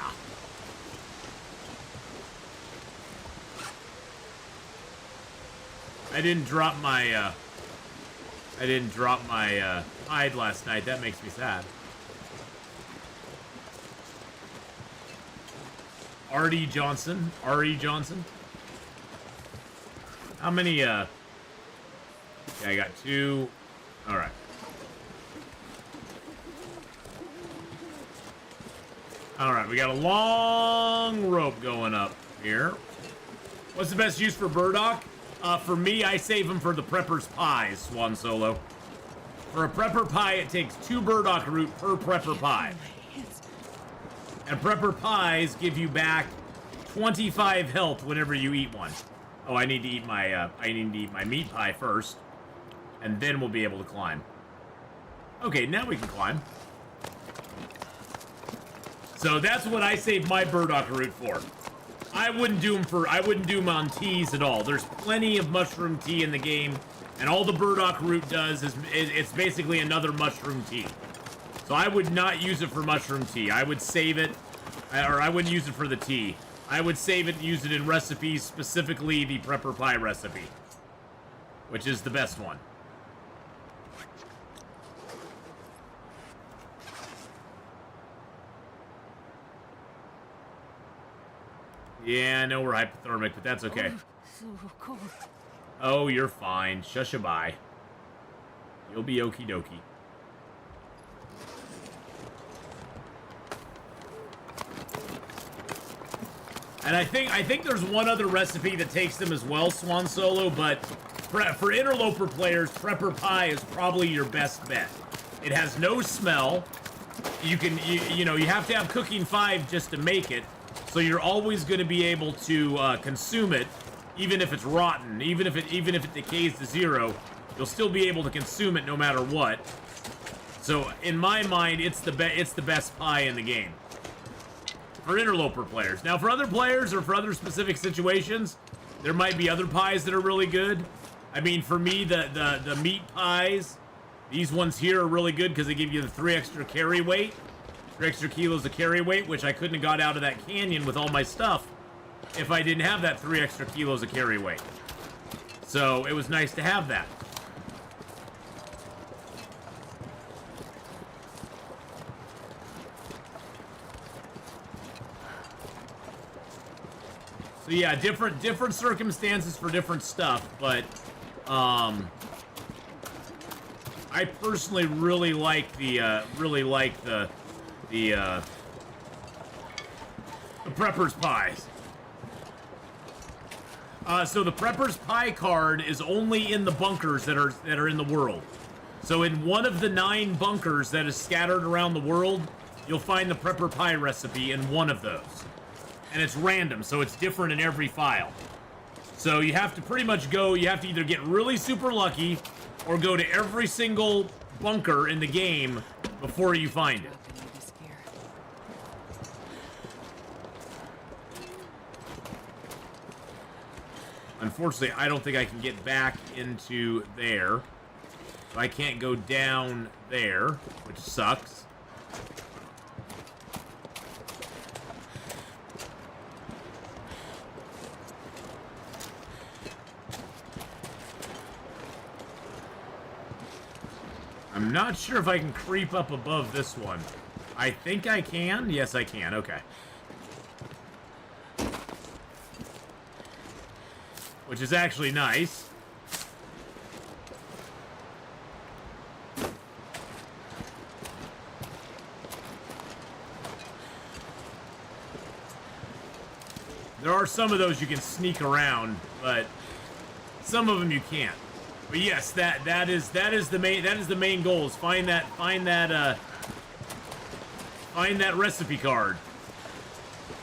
I didn't drop my hide last night. That makes me sad. R.D. Johnson. R.E. Johnson. How many, yeah, I got 2. All right. All right, we got a long rope going up here. What's the best use for burdock? For me, I save them for the prepper's pies, Swan Solo. For a prepper pie, it takes 2 burdock root per prepper pie. And prepper pies give you back 25 health whenever you eat one. Oh, I need to eat my meat pie first, and then we'll be able to climb. Okay, now we can climb. So that's what I save my burdock root for. I wouldn't do them on teas at all. There's plenty of mushroom tea in the game, and all the burdock root does is it's basically another mushroom tea. So I would not use it for mushroom tea. I would save it, or I wouldn't use it for the tea. I would save it and use it in recipes, specifically the prepper pie recipe, which is the best one. Yeah, I know we're hypothermic, but that's okay. So cold. Oh, you're fine. Shushabai. You'll be okie dokie. And I think there's one other recipe that takes them as well, Swan Solo, but for interloper players, Prepper Pie is probably your best bet. It has no smell. You have to have cooking 5 just to make it, so you're always going to be able to consume it, even if it's rotten, even if it decays to 0, you'll still be able to consume it no matter what. So in my mind, it's the best pie in the game for interloper players. Now, for other players or for other specific situations, there might be other pies that are really good. I mean, for me, the meat pies, these ones here are really good because they give you the 3 extra carry weight, 3 extra kilos of carry weight, which I couldn't have got out of that canyon with all my stuff if I didn't have that 3 extra kilos of carry weight. So it was nice to have that. So yeah, different circumstances for different stuff, but I personally really like the Prepper's Pies. So the Prepper's Pie card is only in the bunkers that are in the world. So in one of the 9 bunkers that is scattered around the world, you'll find the Prepper Pie recipe in one of those. And it's random, so it's different in every file. So you have to pretty much you have to either get really super lucky or go to every single bunker in the game before you find it. Unfortunately, I don't think I can get back into there. So I can't go down there, which sucks. I'm not sure if I can creep up above this one. I think I can. Yes, I can. Okay. Which is actually nice. There are some of those you can sneak around, but some of them you can't. But yes, that is the main goal, is find that recipe card.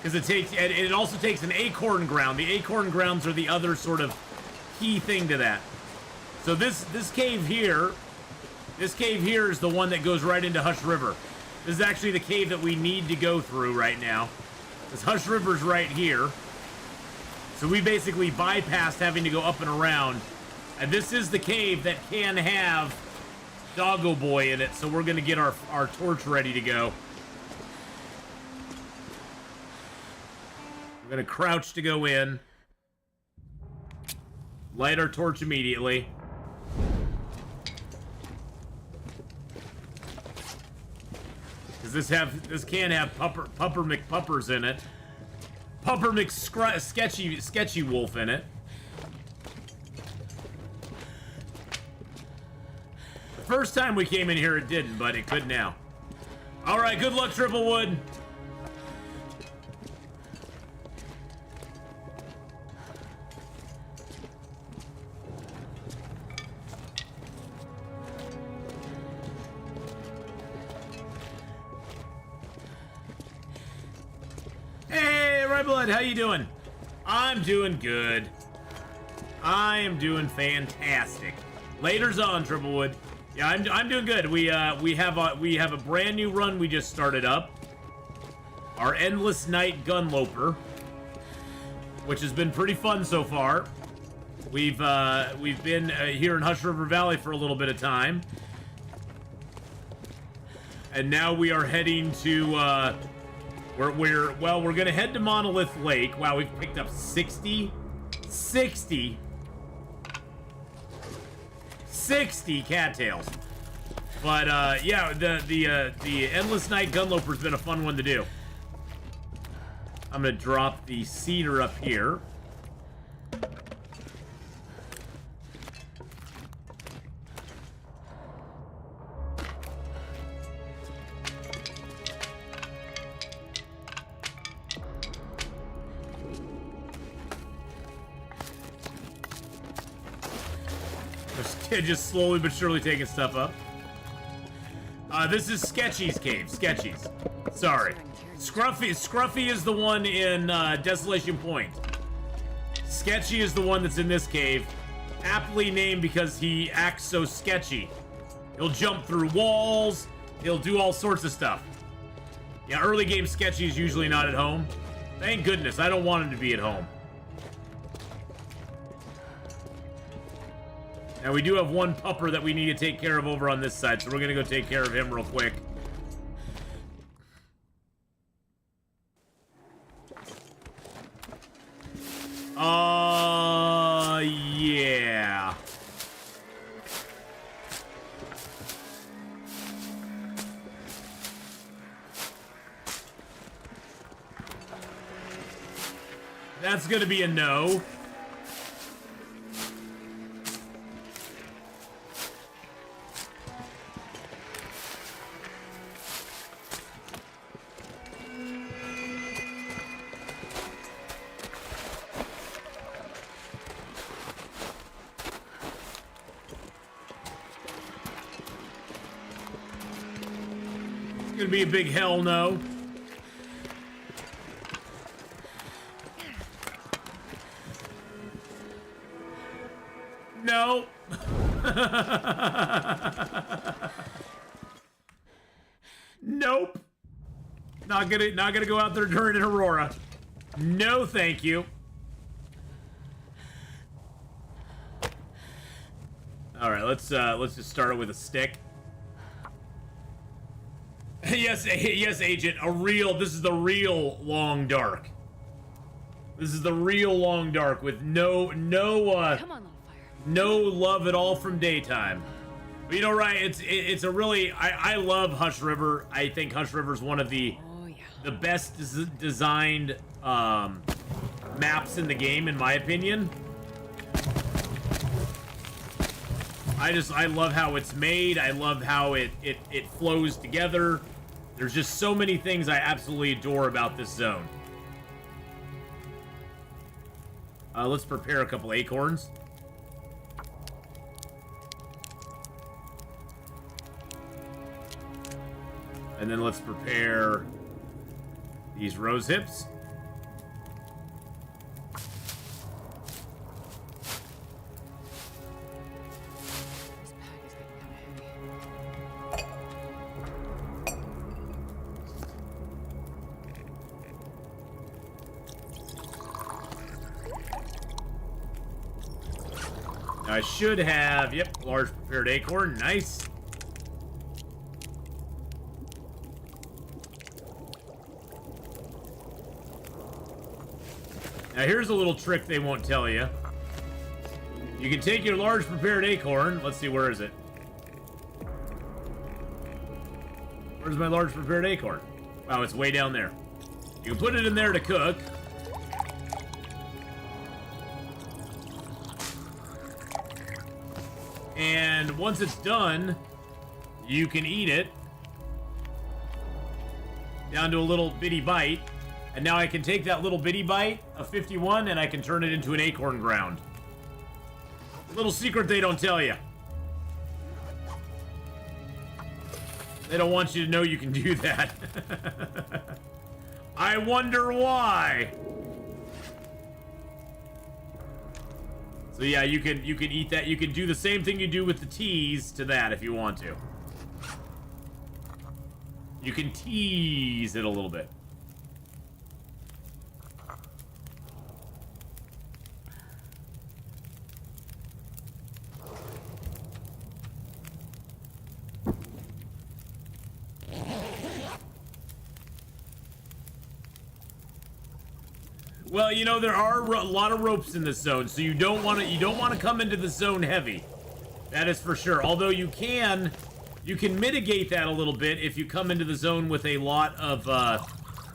Because it also takes an acorn ground. The acorn grounds are the other sort of key thing to that. So this cave here is the one that goes right into Hush River. This is actually the cave that we need to go through right now. This Hush River's right here. So we basically bypassed having to go up and around. And this is the cave that can have Doggo Boy in it, so we're going to get our torch ready to go. We're going to crouch to go in. Light our torch immediately. Because this can have Pupper McPuppers in it. Pupper Sketchy Wolf in it. First time we came in here, it didn't, but it could now. All right, good luck, Triplewood. Hey, Right Blood, how you doing? I'm doing good. I am doing fantastic. Later's on, Triplewood. Yeah, I'm doing good. We have a brand new run we just started up. Our Endless Night Gunloper, which has been pretty fun so far. We've been here in Hush River Valley for a little bit of time, and now we are heading to we're gonna head to Monolith Lake. Wow, we've picked up 60 cattails. But yeah, the Endless Night Gunloper's been a fun one to do. I'm gonna drop the cedar up here. Just slowly but surely taking stuff up. This is Sketchy's cave. Sketchy's. Sorry. Scruffy is the one in Desolation Point. Sketchy is the one that's in this cave. Aptly named because he acts so sketchy. He'll jump through walls. He'll do all sorts of stuff. Yeah, early game Sketchy is usually not at home. Thank goodness, I don't want him to be at home. Now, we do have one pupper that we need to take care of over on this side, so we're gonna go take care of him real quick. Yeah. That's gonna be a no. It's gonna be a big hell no. No. Nope. Not gonna go out there during an Aurora. No, thank you. All right, let's just start it with a stick. Yes, Agent. This is the real long dark. This is the real long dark with no Come on, little fire. no love at all from daytime. But you know, right? It's a really I love Hush River. I think Hush River is one of the best designed maps in the game, in my opinion. I love how it's made. I love how it flows together. There's just so many things I absolutely adore about this zone. Let's prepare a couple acorns. And then let's prepare these rose hips. This pack is getting kind of heavy. I should have, yep, large prepared acorn. Nice. Now here's a little trick they won't tell you. You can take your large prepared acorn. Let's see, where is it? Where's my large prepared acorn? Wow, it's way down there. You can put it in there to cook. And once it's done, you can eat it down to a little bitty bite. And now I can take that little bitty bite of 51 and I can turn it into an acorn ground. Little secret they don't tell you. They don't want you to know you can do that. I wonder why. So yeah, you can eat that. You can do the same thing you do with the teas to that if you want to. You can tease it a little bit. Well, you know, there are a lot of ropes in this zone, so you don't want to come into the zone heavy. That is for sure. Although you can mitigate that a little bit if you come into the zone with a lot of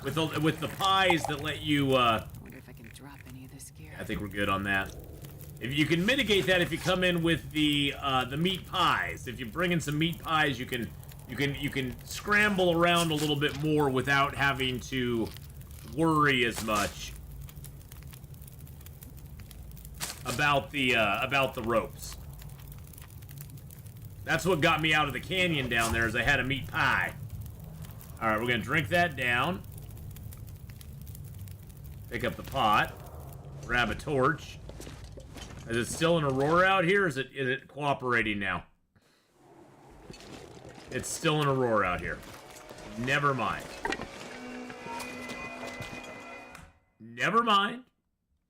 with the pies that let you I wonder if I can drop any of this gear. I think we're good on that. If you can mitigate that if you come in with the meat pies. If you bring in some meat pies, you can scramble around a little bit more without having to worry as much about the ropes. That's what got me out of the canyon down there, is I had a meat pie. Alright, we're gonna drink that down. Pick up the pot. Grab a torch. Is it still an aurora out here, or is it cooperating now? It's still an aurora out here. Never mind. Never mind.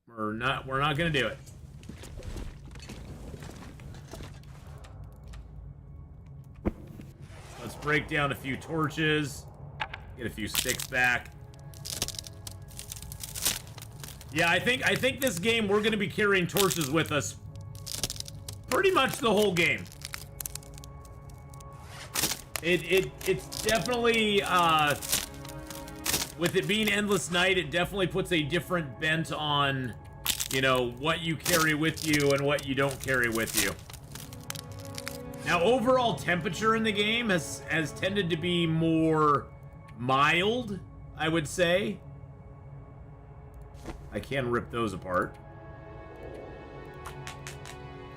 We're not gonna do it. Let's break down a few torches. Get a few sticks back. Yeah, I think this game we're gonna be carrying torches with us pretty much the whole game. It's definitely with it being Endless Night, it definitely puts a different bent on, you know, what you carry with you and what you don't carry with you. Now, overall temperature in the game has tended to be more mild, I would say. I can rip those apart.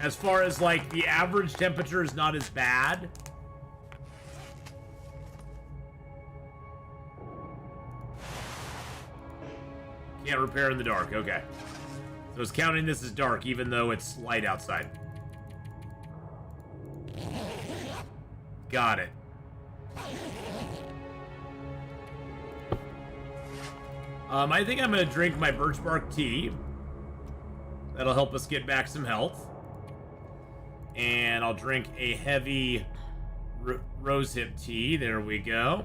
As far as, like, the average temperature is not as bad. Can't repair in the dark, okay. So it's counting this as dark, even though it's light outside. Got it. I think I'm gonna drink my birch bark tea. That'll help us get back some health. And I'll drink a heavy rosehip tea. There we go.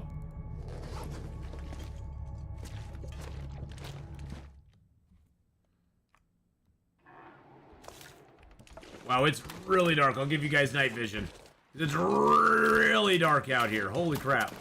Wow, it's really dark. I'll give you guys night vision. It's really dark out here. Holy crap.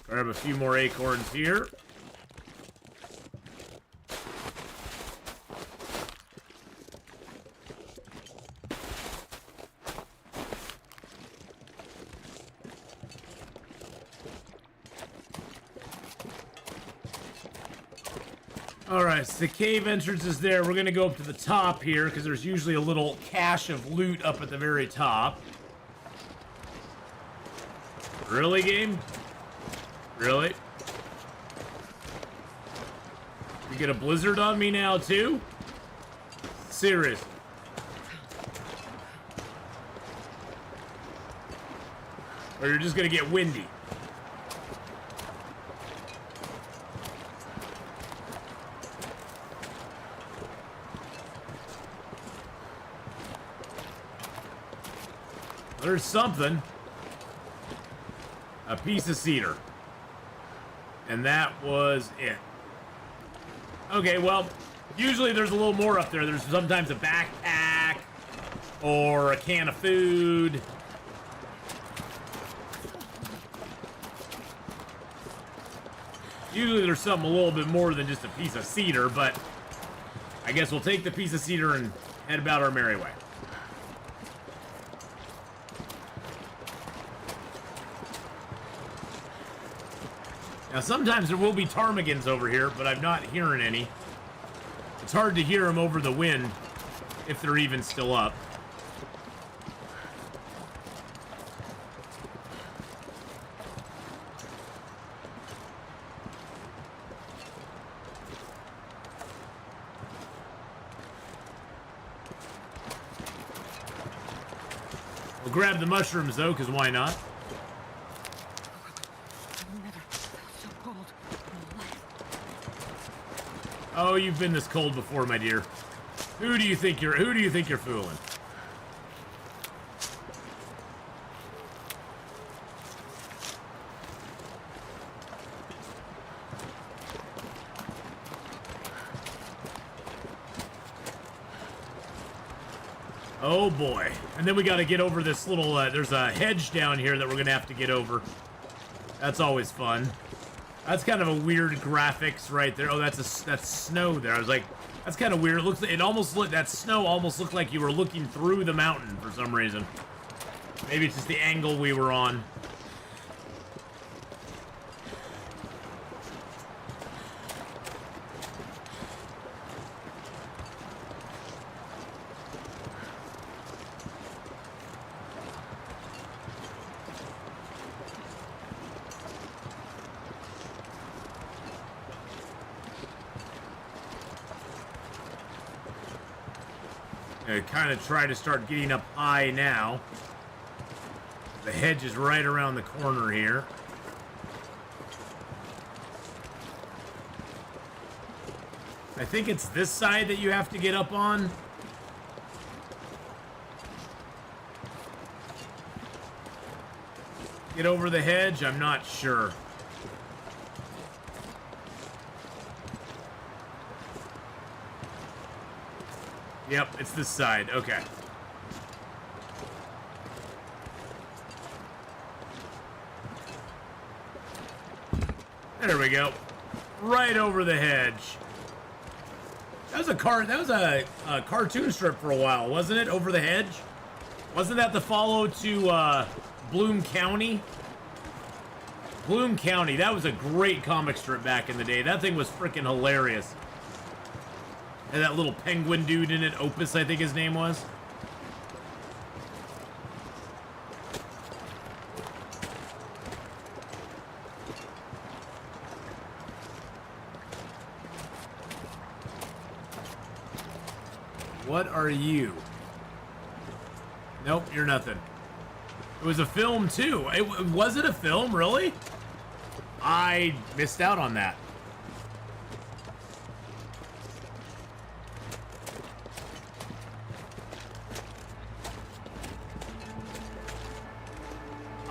Grab a few more acorns here. Alright, so the cave entrance is there. We're gonna go up to the top here, because there's usually a little cache of loot up at the very top. Really, game? Really? You get a blizzard on me now, too? Serious. Or you're just gonna get windy. There's something. A piece of cedar. And that was it. Okay, well, usually there's a little more up there. There's sometimes a backpack or a can of food. Usually there's something a little bit more than just a piece of cedar, but I guess we'll take the piece of cedar and head about our merry way. Now, sometimes there will be ptarmigans over here, but I'm not hearing any. It's hard to hear them over the wind, if they're even still up. We'll grab the mushrooms, though, because why not? Oh, you've been this cold before, my dear. Who do you think you're fooling? Oh boy. And then we got to get over this little there's a hedge down here that we're going to have to get over. That's always fun. That's kind of a weird graphics right there. Oh, that's snow there. I was like, that's kind of weird. It looks. It almost looked. That snow almost looked like you were looking through the mountain for some reason. Maybe it's just the angle we were on. I kind of try to start getting up high now. The hedge is right around the corner here. I think it's this side that you have to get up on. Get over the hedge? I'm not sure. Yep, it's this side. Okay. There we go. Right over the hedge. That was a cartoon strip for a while, wasn't it? Over the hedge? Wasn't that the follow to Bloom County? Bloom County. That was a great comic strip back in the day. That thing was freaking hilarious. And that little penguin dude in it, Opus, I think his name was. What are you? Nope, you're nothing. It was a film, too. Was it a film, really? I missed out on that.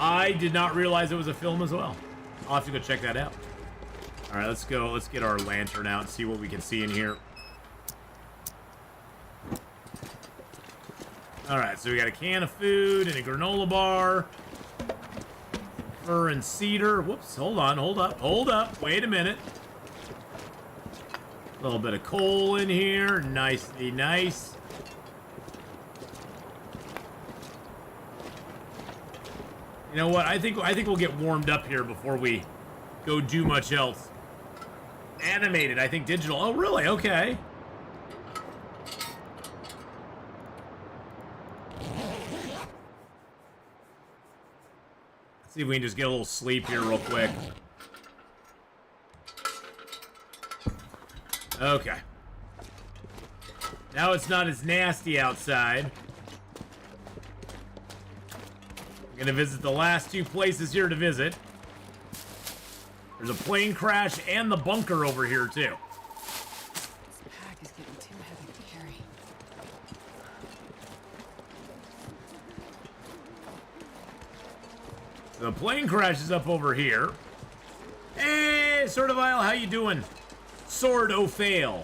I did not realize it was a film as well. I'll have to go check that out. All right, let's go. Let's get our lantern out and see what we can see in here. All right, so we got a can of food and a granola bar. Fir and cedar. Whoops, hold on, hold up. Wait a minute. A little bit of coal in here. Nicely nice. You know what? I think we'll get warmed up here before we go do much else. Animated, I think digital. Oh, really? Okay. Let's see if we can just get a little sleep here real quick. Okay. Now it's not as nasty outside. Gonna visit the last two places here to visit. There's a plane crash and the bunker over here too. This pack is getting too heavy to carry. The plane crash is up over here. Hey, Sword of Isle, how you doing? Sword o' fail.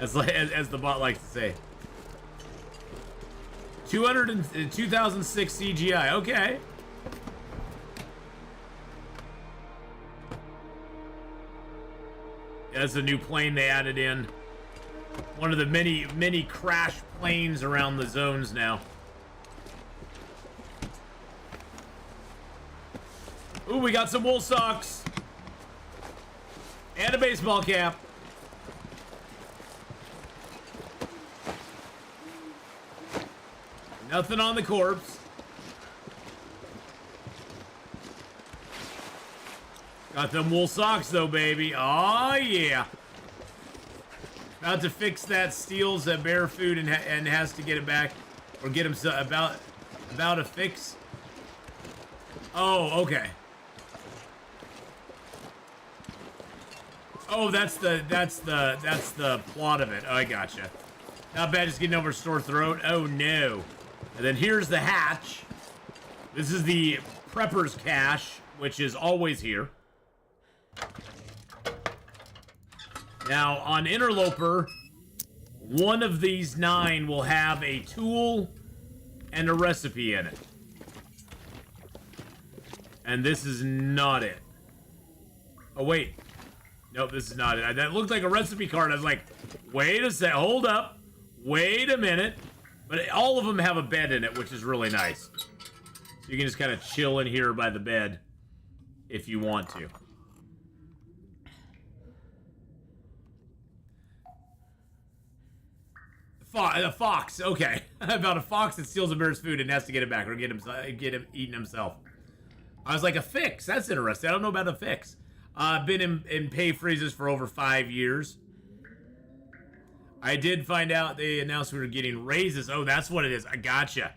as the bot likes to say. 2006 CGI. Okay. Yeah, that's a new plane they added in. One of the many crash planes around the zones now. Ooh, we got some wool socks. And a baseball cap. Nothing on the corpse. Got them wool socks though, baby. Oh yeah. About to fix that, steals that bear food and has to get it back, or get him about a fix. Oh, okay. Oh, that's the plot of it. Oh, I gotcha. Not bad, just getting over sore throat. Oh no. And then here's the hatch. This is the prepper's cache, which is always here. Now, on Interloper, one of these 9 will have a tool and a recipe in it. And this is not it. Oh, wait. Nope, this is not it. That looked like a recipe card. I was like, wait a sec. Hold up. Wait a minute. But all of them have a bed in it, which is really nice. So you can just kind of chill in here by the bed if you want to. A fox, okay. About a fox that steals a bear's food and has to get it back or get him eaten himself. I was like, a fix. That's interesting. I don't know about a fix. Been in pay freezes for over 5 years. I did find out they announced we were getting raises. Oh, that's what it is. I gotcha.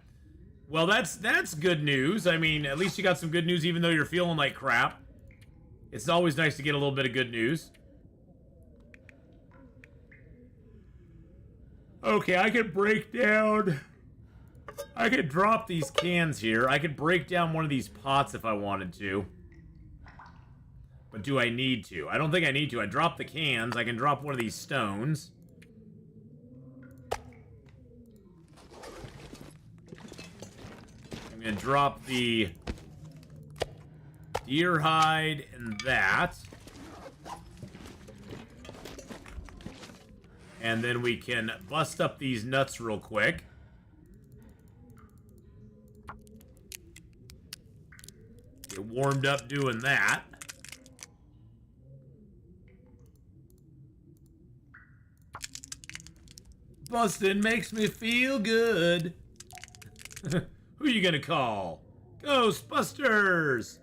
Well, that's good news. I mean, at least you got some good news even though you're feeling like crap. It's always nice to get a little bit of good news. Okay, I could break down... I could drop these cans here. I could break down one of these pots if I wanted to. But do I need to? I don't think I need to. I dropped the cans. I can drop one of these stones. I'm going to drop the deer hide and that. And then we can bust up these nuts real quick. Get warmed up doing that. Bustin' makes me feel good. Who you gonna call? Ghostbusters!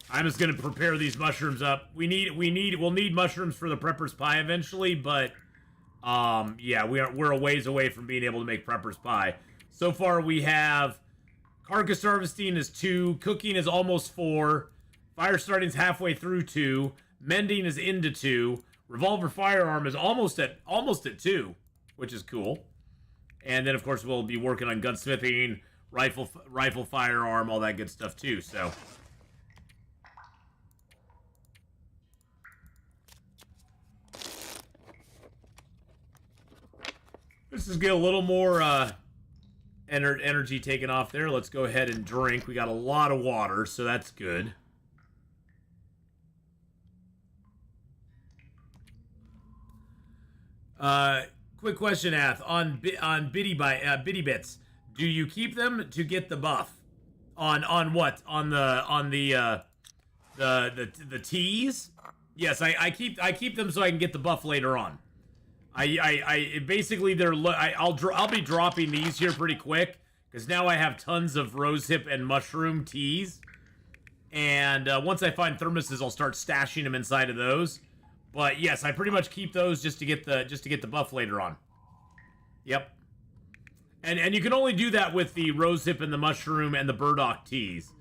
I'm just gonna prepare these mushrooms up. We'll need mushrooms for the prepper's pie eventually, but yeah, we're a ways away from being able to make prepper's pie. So far we have carcass harvesting is 2, cooking is almost 4, fire starting is halfway through 2, mending is into 2, revolver firearm is almost at 2, which is cool. And then of course we'll be working on gunsmithing, rifle firearm, all that good stuff too. So let's just get a little more energy taken off there. Let's go ahead and drink. We got a lot of water, so that's good. Quick question, Ath. On Biddy Bits, do you keep them to get the buff? On what? On the teas? Yes, I keep them so I can get the buff later on. I basically I'll be dropping these here pretty quick because now I have tons of rosehip and mushroom teas, and once I find thermoses, I'll start stashing them inside of those. But yes, I pretty much keep those just to get the buff later on. Yep. And you can only do that with the rosehip and the mushroom and the burdock teas.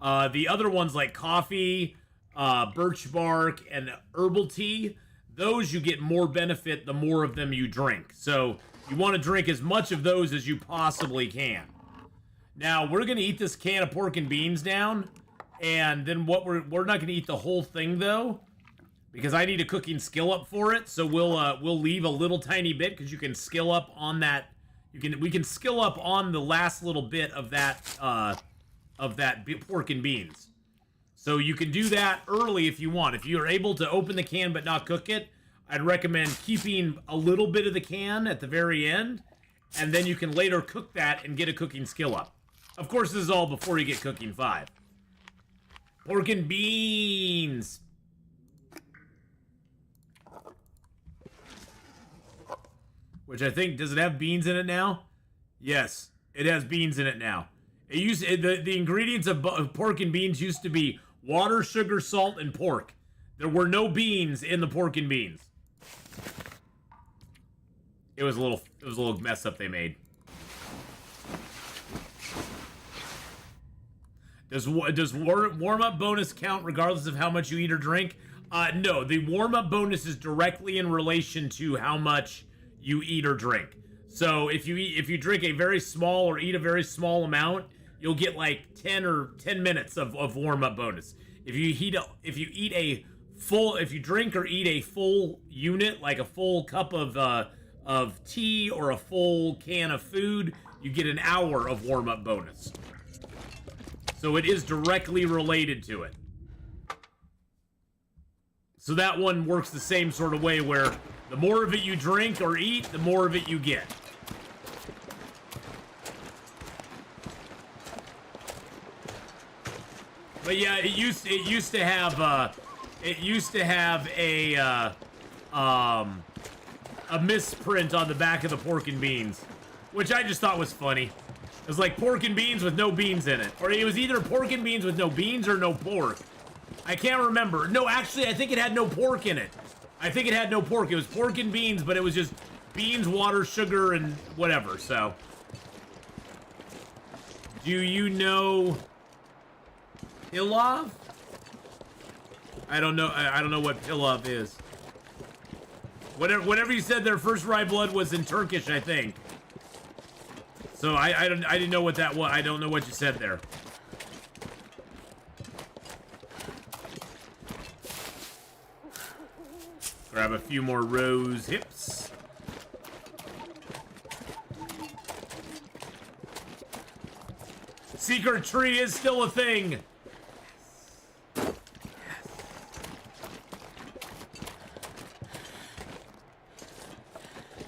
The other ones like coffee, birch bark, and herbal tea, those you get more benefit the more of them you drink. So you want to drink as much of those as you possibly can. Now we're gonna eat this can of pork and beans down, and then we're not gonna eat the whole thing though, because I need a cooking skill up for it. So we'll leave a little tiny bit because you can skill up on that. We can skill up on the last little bit of that pork and beans. So you can do that early if you want. If you're able to open the can but not cook it, I'd recommend keeping a little bit of the can at the very end, and then you can later cook that and get a cooking skill up. Of course, this is all before you get cooking 5. Pork and beans. Which I think, does it have beans in it now? Yes, it has beans in it now. The ingredients of pork and beans used to be water, sugar, salt, and pork. There were no beans in the pork and beans. It was a little mess up they made. Does warm-up bonus count regardless of how much you eat or drink? No, the warm-up bonus is directly in relation to how much you eat or drink. So if you drink a very small or eat a very small amount, you'll get like 10 minutes of warm-up bonus. If you drink or eat a full unit, like a full cup of of tea or a full can of food, you get an hour of warm-up bonus. So it is directly related to it. So that one works the same sort of way where the more of it you drink or eat, the more of it you get. But yeah, it used to have a misprint on the back of the pork and beans, which I just thought was funny. It was like pork and beans with no beans in it, or it was either pork and beans with no beans or no pork. I can't remember. No, actually, I think it had no pork in it. I think it had no pork. It was pork and beans, but it was just beans, water, sugar, and whatever. So, do you know Pilaf? I don't know. I don't know what Pilaf is. Whatever you said, their first rye blood was in Turkish, I think. So I didn't know what that was. I don't know what you said there. Grab a few more rose hips. Secret tree is still a thing. Yes.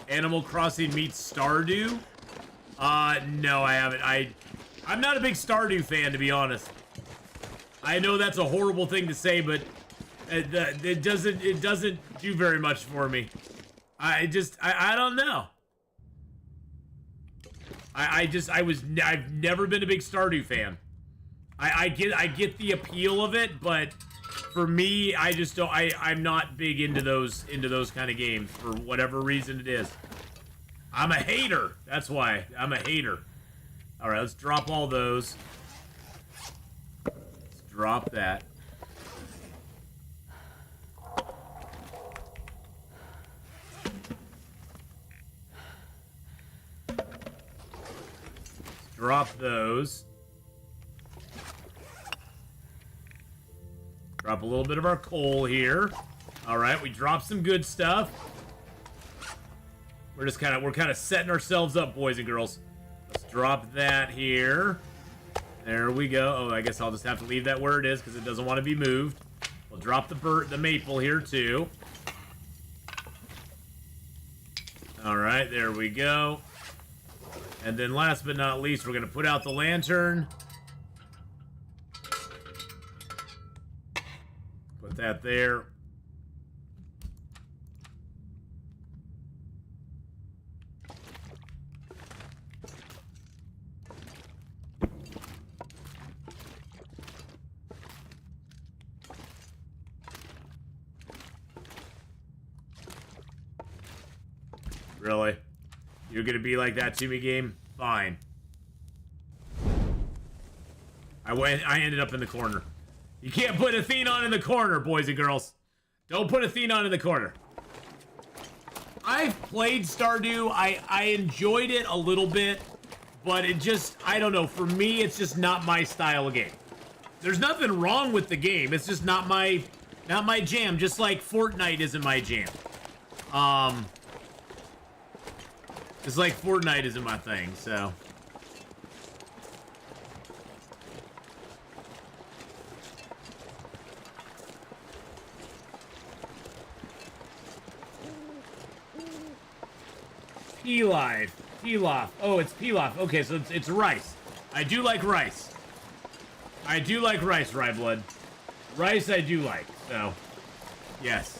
Animal Crossing meets Stardew? No, I haven't. I'm not a big Stardew fan, to be honest. I know that's a horrible thing to say, but it doesn't do very much for me. I don't know. I've never been a big Stardew fan. I get the appeal of it, but for me, I just don't. I'm not big into those kind of games for whatever reason it is. I'm a hater. That's why I'm a hater. All right, let's drop all those. Let's drop that. Drop those. Drop a little bit of our coal here. All right, we dropped some good stuff. We're kind of setting ourselves up, boys and girls. Let's drop that here. There we go. Oh, I guess I'll just have to leave that where it is because it doesn't want to be moved. We'll drop the maple here too. All right, there we go. And then last but not least, we're going to put out the lantern. Put that there. Really? You're gonna be like that to me, game? Fine. I ended up in the corner. You can't put Atheenon in the corner, boys and girls. Don't put Atheenon in the corner. I've played Stardew. I enjoyed it a little bit, but it just, I don't know. For me, it's just not my style of game. There's nothing wrong with the game. It's just not my jam. Just like Fortnite isn't my jam. It's like Fortnite isn't my thing, so. Pilaf. Oh, it's pilaf. Okay, so it's rice. I do like rice. I do like rice, Ryblood. Rice I do like, so. Yes.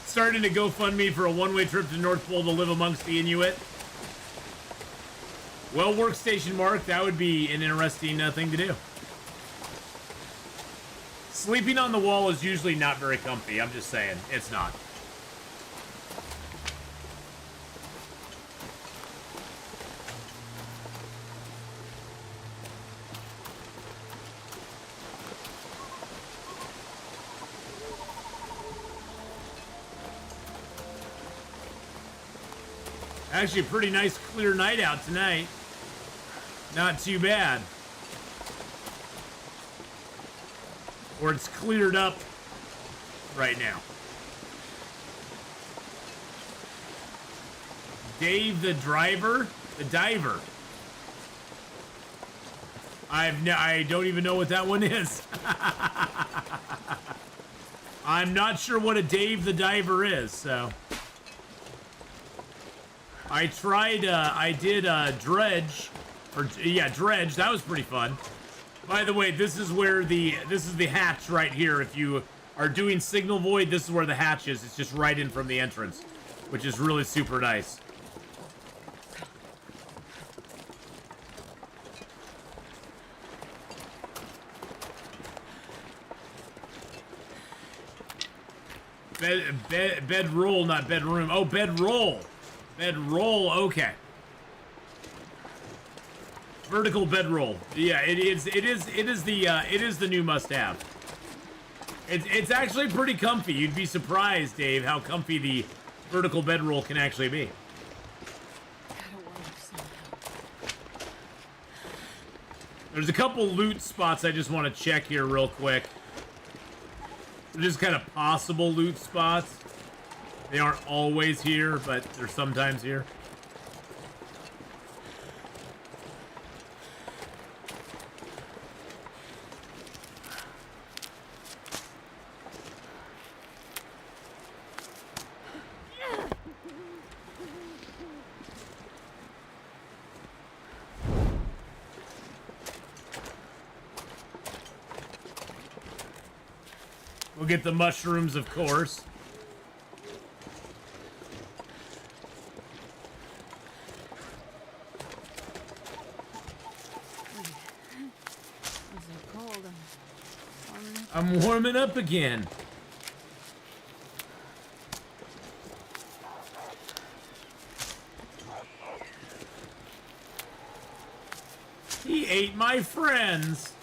Starting to GoFundMe for a one-way trip to North Pole to live amongst the Inuit. Well, workstation Mark, that would be an interesting thing to do. Sleeping on the wall is usually not very comfy. I'm just saying, it's not. Actually, a pretty nice clear night out tonight. Not too bad. or it's cleared up right now. Dave the driver? The diver. I don't even know what that one is. I'm not sure what a Dave the diver is, so. I tried, I did, dredge. Yeah, dredge. That was pretty fun. By the way, this is where this is the hatch right here. If you are doing signal void, this is where the hatch is. It's just right in from the entrance, which is really super nice. Bedroll, not bedroom. Oh, bedroll. Bedroll, okay. Vertical bedroll. Yeah, it is the new must-have. It's actually pretty comfy. You'd be surprised, Dave, how comfy the vertical bedroll can actually be. There's a couple loot spots I just want to check here real quick. They're just kind of possible loot spots. They aren't always here, but they're sometimes here. We'll get the mushrooms, of course. I'm warming up again. He ate my friends.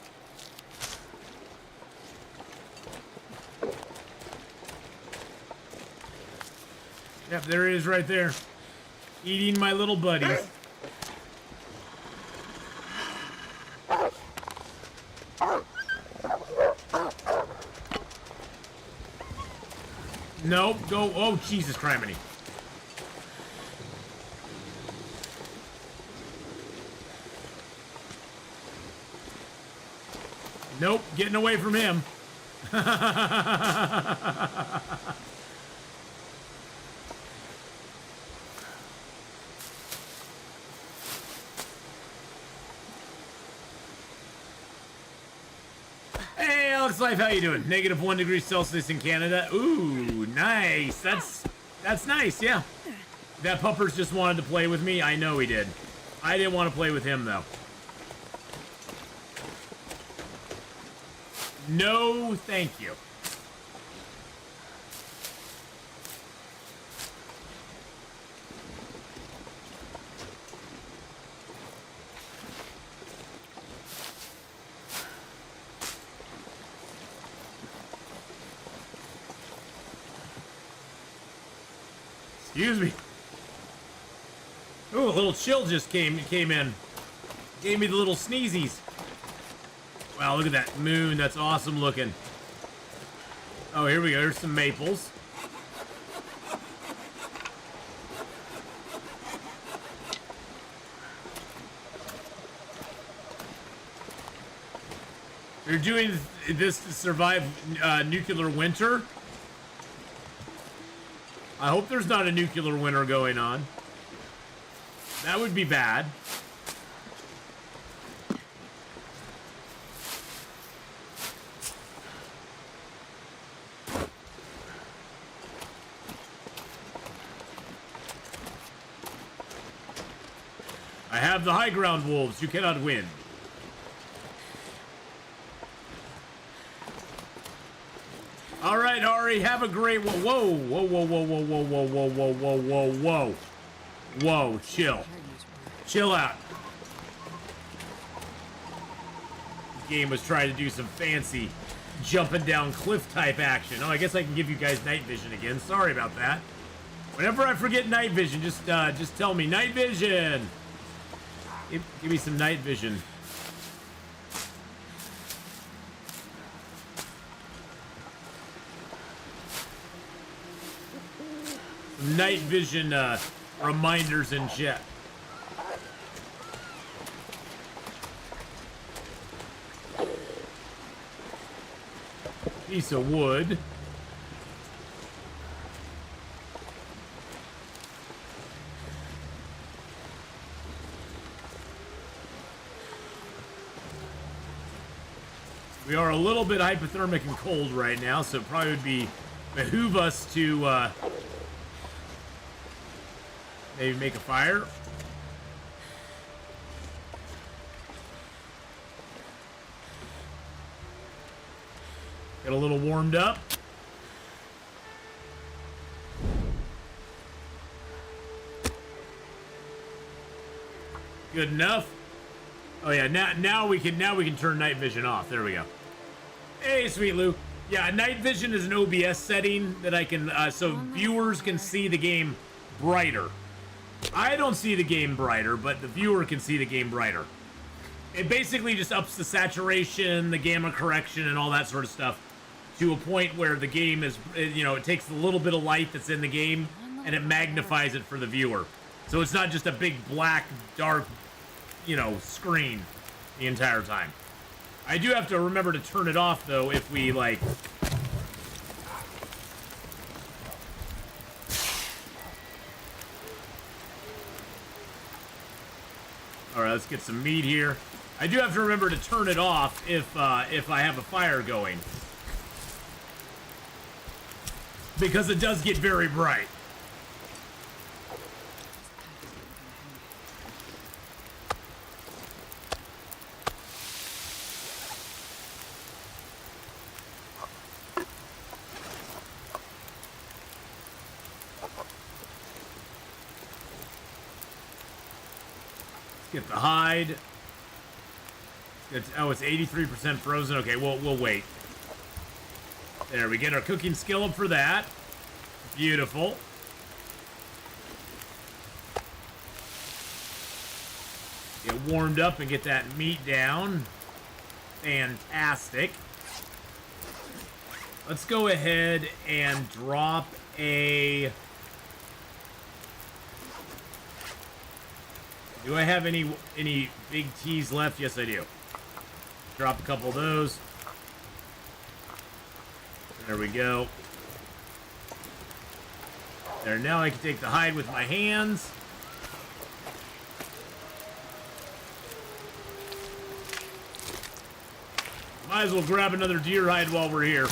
Yep, there he is right there. Eating my little buddies. Nope, go. Oh, Jesus criminy. Nope, getting away from him. Hey, Alex Life, how you doing? -1 degree Celsius in Canada. Ooh, nice. That's nice, yeah. That puppers just wanted to play with me. I know he did. I didn't want to play with him, though. No, thank you. Excuse me. Ooh, a little chill just came in. Gave me the little sneezies. Wow, look at that moon. That's awesome looking. Oh, here we go. There's some maples. You're doing this to survive nuclear winter? I hope there's not a nuclear winter going on. That would be bad. I have the high ground, wolves. You cannot win. All right, Ari, have a great one. Whoa, whoa, whoa, whoa, whoa, whoa, whoa, whoa, whoa, whoa, whoa, whoa. Whoa, chill. Chill out. This game was trying to do some fancy jumping down cliff type action. Oh, I guess I can give you guys night vision again. Sorry about that. Whenever I forget night vision, just tell me night vision. Give me some night vision. night vision reminders in chat. Piece of wood. We are a little bit hypothermic and cold right now, so it probably would behoove us to maybe make a fire. Get a little warmed up. Good enough. Oh yeah, now we can turn night vision off. There we go. Hey, Sweet Lou. Yeah, night vision is an OBS setting that I can so viewers can see the game brighter. I don't see the game brighter, but the viewer can see the game brighter. It basically just ups the saturation, the gamma correction, and all that sort of stuff to a point where the game is, you know, it takes the little bit of light that's in the game and it magnifies it for the viewer. So it's not just a big black, dark, you know, screen the entire time. I do have to remember to turn it off, though, if we, like... Alright, let's get some meat here. I do have to remember to turn it off if I have a fire going. Because it does get very bright. Get the hide. Oh, it's 83% frozen. Okay, we'll wait. There, we get our cooking skill up for that. Beautiful. Get warmed up and get that meat down. Fantastic. Let's go ahead and drop a... Do I have any big teas left? Yes, I do. Drop a couple of those. There we go. There, now I can take the hide with my hands. Might as well grab another deer hide while we're here.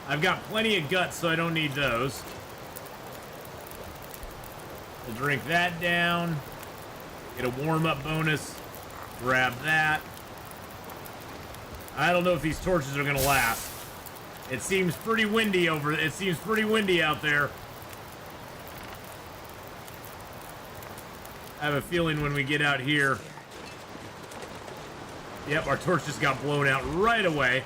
I've got plenty of guts, so I don't need those. We'll drink that down. Get a warm-up bonus. Grab that. I don't know if these torches are gonna last. It seems pretty windy out there. I have a feeling when we get out here... Yep, our torch just got blown out right away.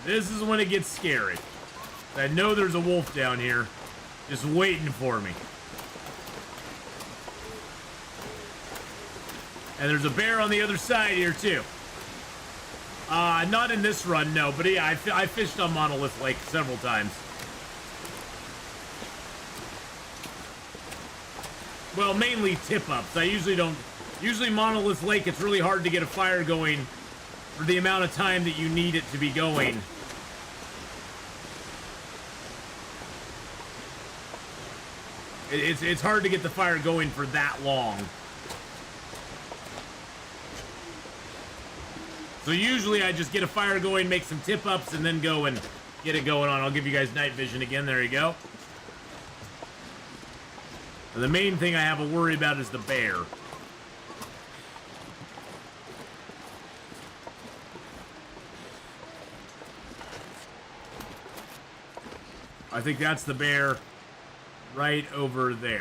This is when it gets scary. I know there's a wolf down here, just waiting for me. And there's a bear on the other side here, too. Not in this run, no, but yeah, I fished on Monolith Lake several times. Well, mainly tip-ups. Usually Monolith Lake, it's really hard to get a fire going for the amount of time that you need it to be going. It's hard to get the fire going for that long. So usually I just get a fire going, make some tip-ups, and then go and get it going on. I'll give you guys night vision again. There you go. And the main thing I have a worry about is the bear. I think that's the bear right over there.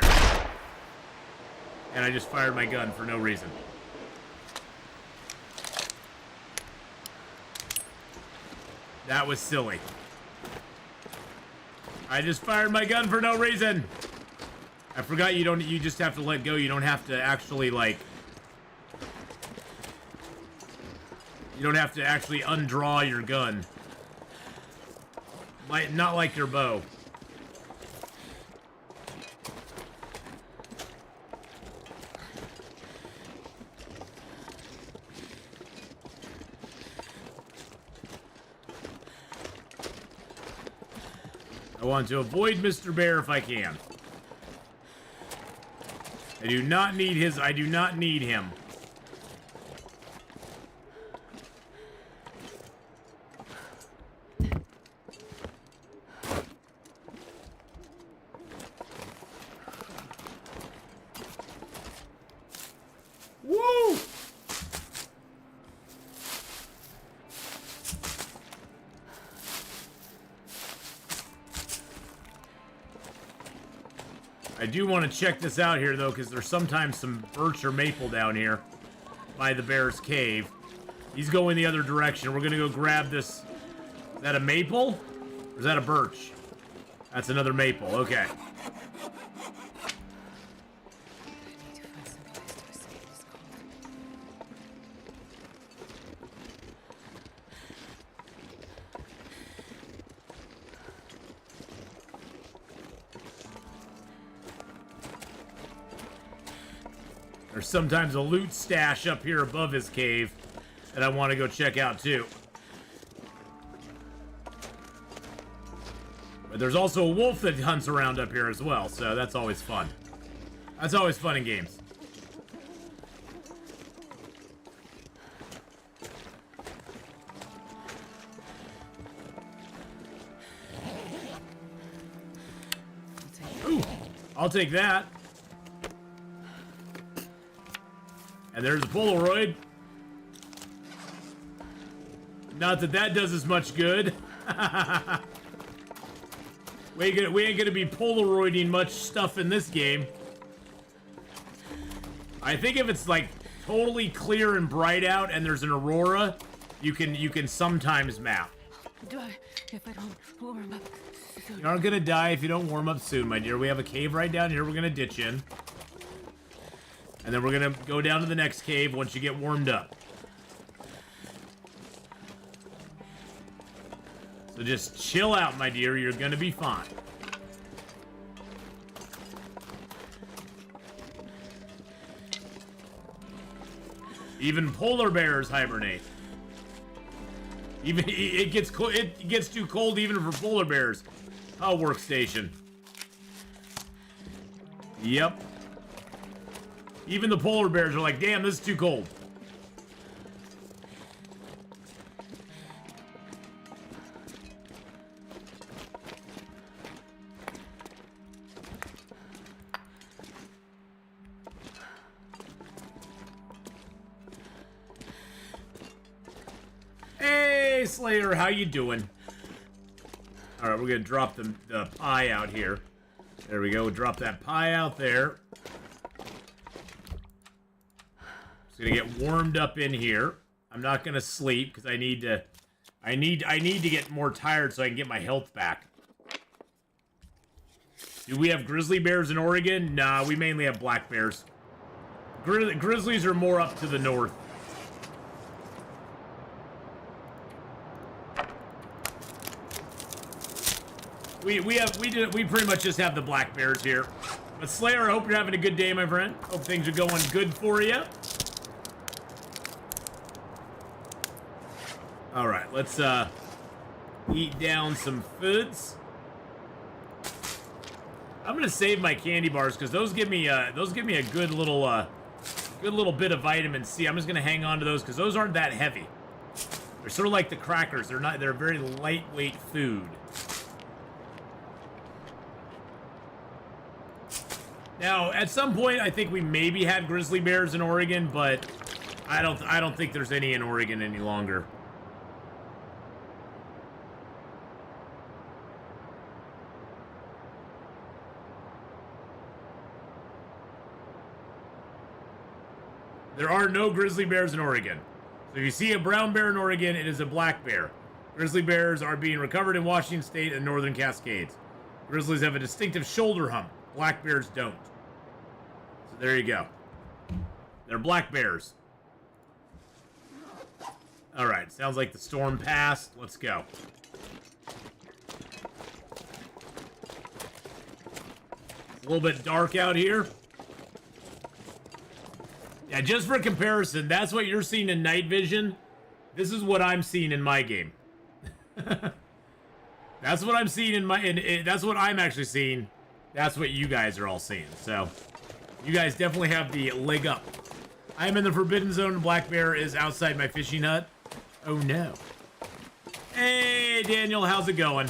And I just fired my gun for no reason. That was silly. I just fired my gun for no reason. I forgot you just have to let go. You don't have to actually, like... You don't have to actually undraw your gun. Not like your bow. I want to avoid Mr. Bear if I can. I do not need him. Woo! I do want to check this out here, though, because there's sometimes some birch or maple down here by the bear's cave. He's going the other direction. We're going to go grab this. Is that a maple? Or is that a birch? That's another maple. Okay. There's sometimes a loot stash up here above his cave that I want to go check out too. But there's also a wolf that hunts around up here as well, so that's always fun. That's always fun in games. Ooh, I'll take that. And there's a Polaroid. Not that that does as much good. we ain't gonna be Polaroiding much stuff in this game. I think if it's like totally clear and bright out and there's an aurora, you can sometimes map. Die if I don't warm up soon. You aren't gonna die if you don't warm up soon, my dear. We have a cave right down here we're gonna ditch in. And then we're gonna go down to the next cave once you get warmed up. So just chill out, my dear. You're gonna be fine. Even polar bears hibernate. Even it gets too cold even for polar bears. Oh, workstation. Yep. Even the polar bears are like, damn, this is too cold. Hey, Slayer, how you doing? All right, we're gonna drop the pie out here. There we go. We'll drop that pie out there. Just gonna get warmed up in here. I'm not gonna sleep because I need to get more tired so I can get my health back. Do we have grizzly bears in Oregon? Nah, we mainly have black bears. Grizzlies are more up to the north. We pretty much just have the black bears here. But Slayer, I hope you're having a good day, my friend. Hope things are going good for you. All right, let's eat down some foods. I'm gonna save my candy bars because those give me a good little bit of vitamin C. I'm just gonna hang on to those because those aren't that heavy. They're sort of like the crackers. They're very lightweight food. Now, at some point, I think we maybe had grizzly bears in Oregon, but I don't think there's any in Oregon any longer. There are no grizzly bears in Oregon. So if you see a brown bear in Oregon, it is a black bear. Grizzly bears are being recovered in Washington State and Northern Cascades. Grizzlies have a distinctive shoulder hump. Black bears don't. So there you go. They're black bears. Alright, sounds like the storm passed. Let's go. It's a little bit dark out here. Yeah, just for comparison, that's what you're seeing in night vision. This is what I'm seeing in my game. That's what I'm seeing in my... that's what I'm actually seeing. That's what you guys are all seeing. So, you guys definitely have the leg up. I am in the Forbidden Zone, and Black Bear is outside my fishing hut. Oh, no. Hey, Daniel, how's it going?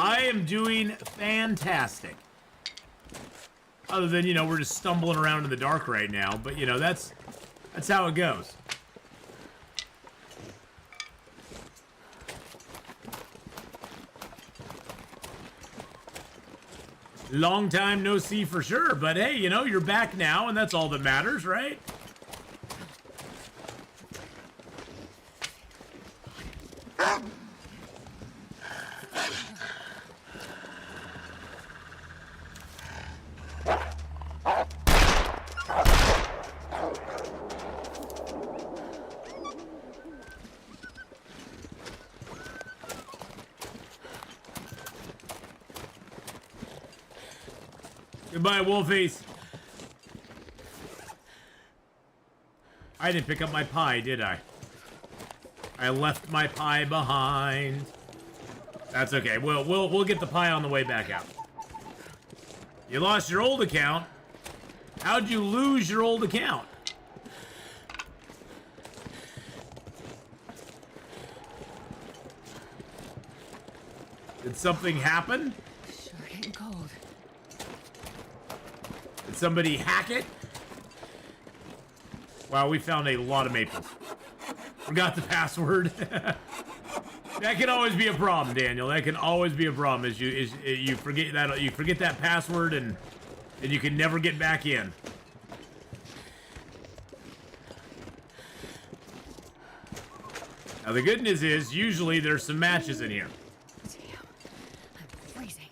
I am doing fantastic. Other than, you know, we're just stumbling around in the dark right now. But, you know, that's how it goes. Long time no see for sure. But, hey, you know, you're back now, and that's all that matters, right? Goodbye, Wolfies. I didn't pick up my pie, did I? I left my pie behind. That's okay. We'll get the pie on the way back out. You lost your old account. How'd you lose your old account? Did something happen? Sure getting cold. Did somebody hack it? Wow, we found a lot of maples. Forgot the password. That can always be a problem, Daniel. That can always be a problem. Is you forget that password and you can never get back in. Now the good news is usually there's some matches in here. Damn, I'm freezing.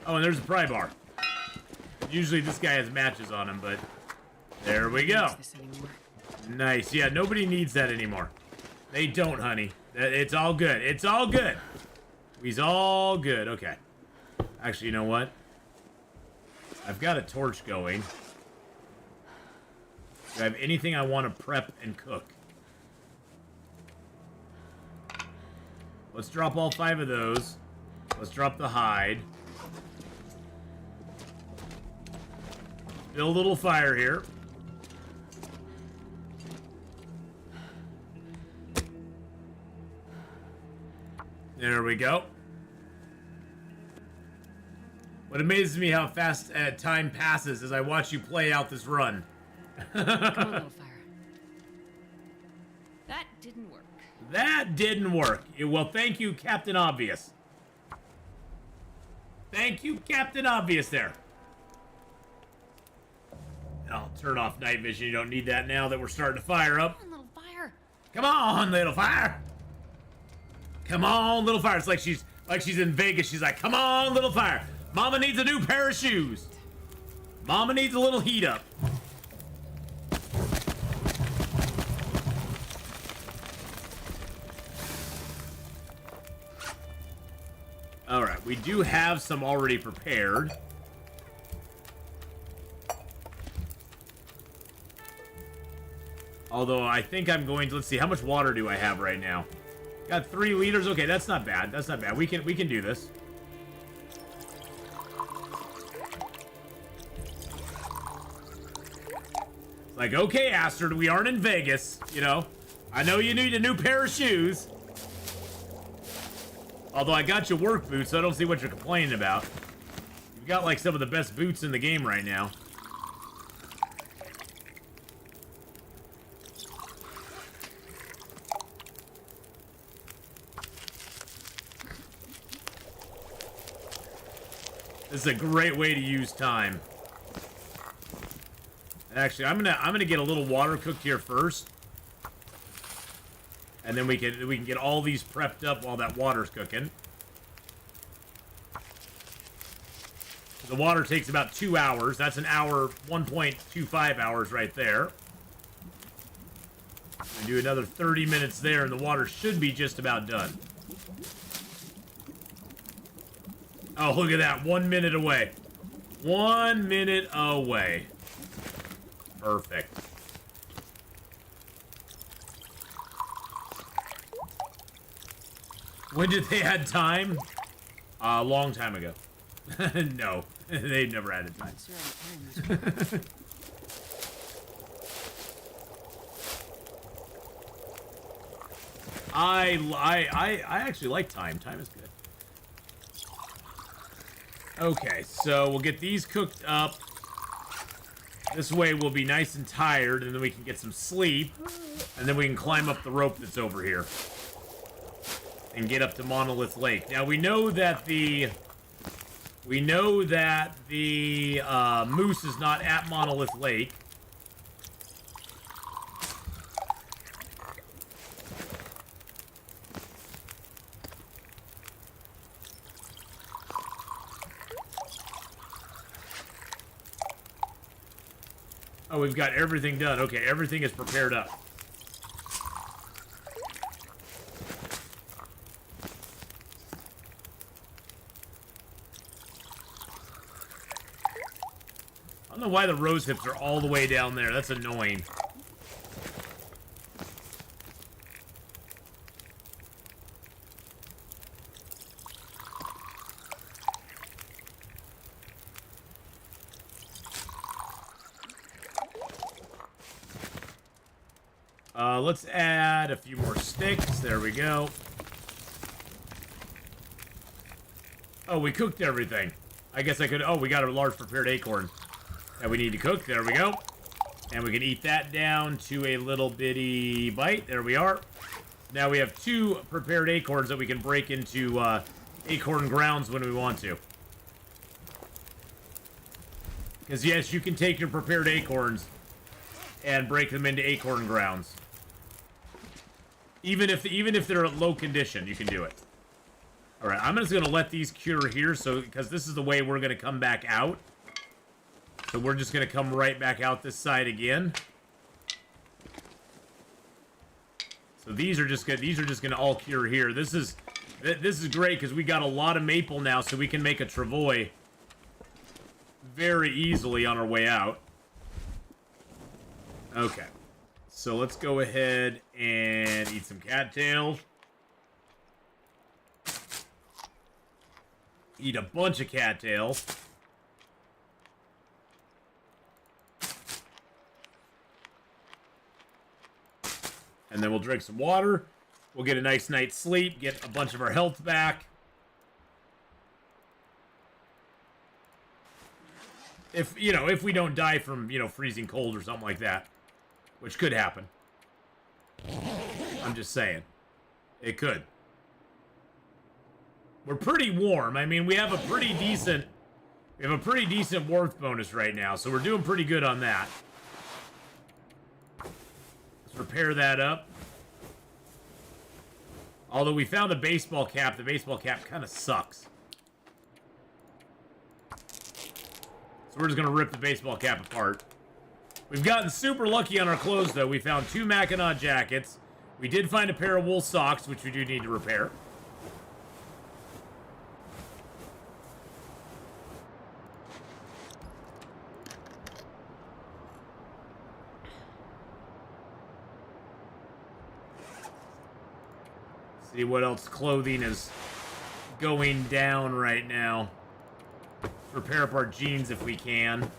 Oh, and there's a pry bar. Usually this guy has matches on him, but there we go. This anymore. Nice. Yeah, nobody needs that anymore. They don't, honey. It's all good. It's all good. He's all good. Okay. Actually, you know what? I've got a torch going. Do I have anything I want to prep and cook? Let's drop all 5 of those. Let's drop the hide. Build a little fire here. There we go. What amazes me how fast time passes as I watch you play out this run. Come on, little fire. That didn't work. That didn't work. Well, thank you, Captain Obvious. Thank you, Captain Obvious there. I'll turn off night vision. You don't need that now that we're starting to fire up. Come on, little fire. Come on, little fire. Come on, little fire. It's like she's in Vegas. She's like, come on, little fire. Mama needs a new pair of shoes. Mama needs a little heat up. All right, we do have some already prepared. Although I think I'm going to, let's see, how much water do I have right now? Got 3 liters. Okay, that's not bad. That's not bad. We can do this. Like, okay, Astrid, we aren't in Vegas, you know. I know you need a new pair of shoes. Although I got you work boots, so I don't see what you're complaining about. You've got like some of the best boots in the game right now. This is a great way to use time. Actually, I'm gonna get a little water cooked here first, and then we can get all these prepped up while that water's cooking. The water takes about 2 hours. That's an hour, 1.25 hours right there. We do another 30 minutes there, and the water should be just about done. Oh, look at that. 1 minute away. 1 minute away. Perfect. When did they add time? A long time ago. No, they've never added time. I actually like time. Time is good. Okay, so we'll get these cooked up. This way we'll be nice and tired, and then we can get some sleep, and then we can climb up the rope that's over here and get up to Monolith Lake. Now we know that the moose is not at Monolith Lake. Oh, we've got everything done. Okay, everything is prepared up. I don't know why the rose hips are all the way down there. That's annoying. Let's add a few more sticks. There we go. Oh, we cooked everything. I guess I could... Oh, we got a large prepared acorn that we need to cook. There we go. And we can eat that down to a little bitty bite. There we are. Now we have 2 prepared acorns that we can break into acorn grounds when we want to. Because, yes, you can take your prepared acorns and break them into acorn grounds. Even if they're at low condition, you can do it. All right, I'm just gonna let these cure here, so because this is the way we're gonna come back out. So we're just gonna come right back out this side again. So these are just gonna all cure here. This is great because we got a lot of maple now, so we can make a travois very easily on our way out. Okay. So let's go ahead and eat some cattails. Eat a bunch of cattails. And then we'll drink some water. We'll get a nice night's sleep, get a bunch of our health back. If we don't die from, freezing cold or something like that. Which could happen. I'm just saying. It could. We're pretty warm. I mean, we have a pretty decent warmth bonus right now, so we're doing pretty good on that. Let's repair that up. Although we found the baseball cap kind of sucks. So we're just gonna rip the baseball cap apart. We've gotten super lucky on our clothes, though. We found 2 Mackinac jackets. We did find a pair of wool socks, which we do need to repair. See what else clothing is going down right now. Repair up our jeans if we can.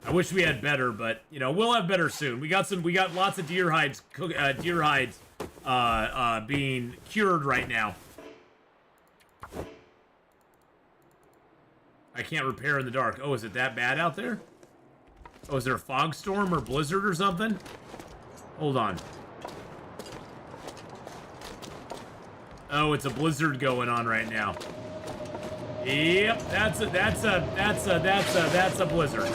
I wish we had better, but we'll have better soon. We got lots of deer hides being cured right now. I can't repair in the dark. Oh, is it that bad out there? Oh, is there a fog storm or blizzard or something? Hold on. Oh, it's a blizzard going on right now. Yep, that's a blizzard.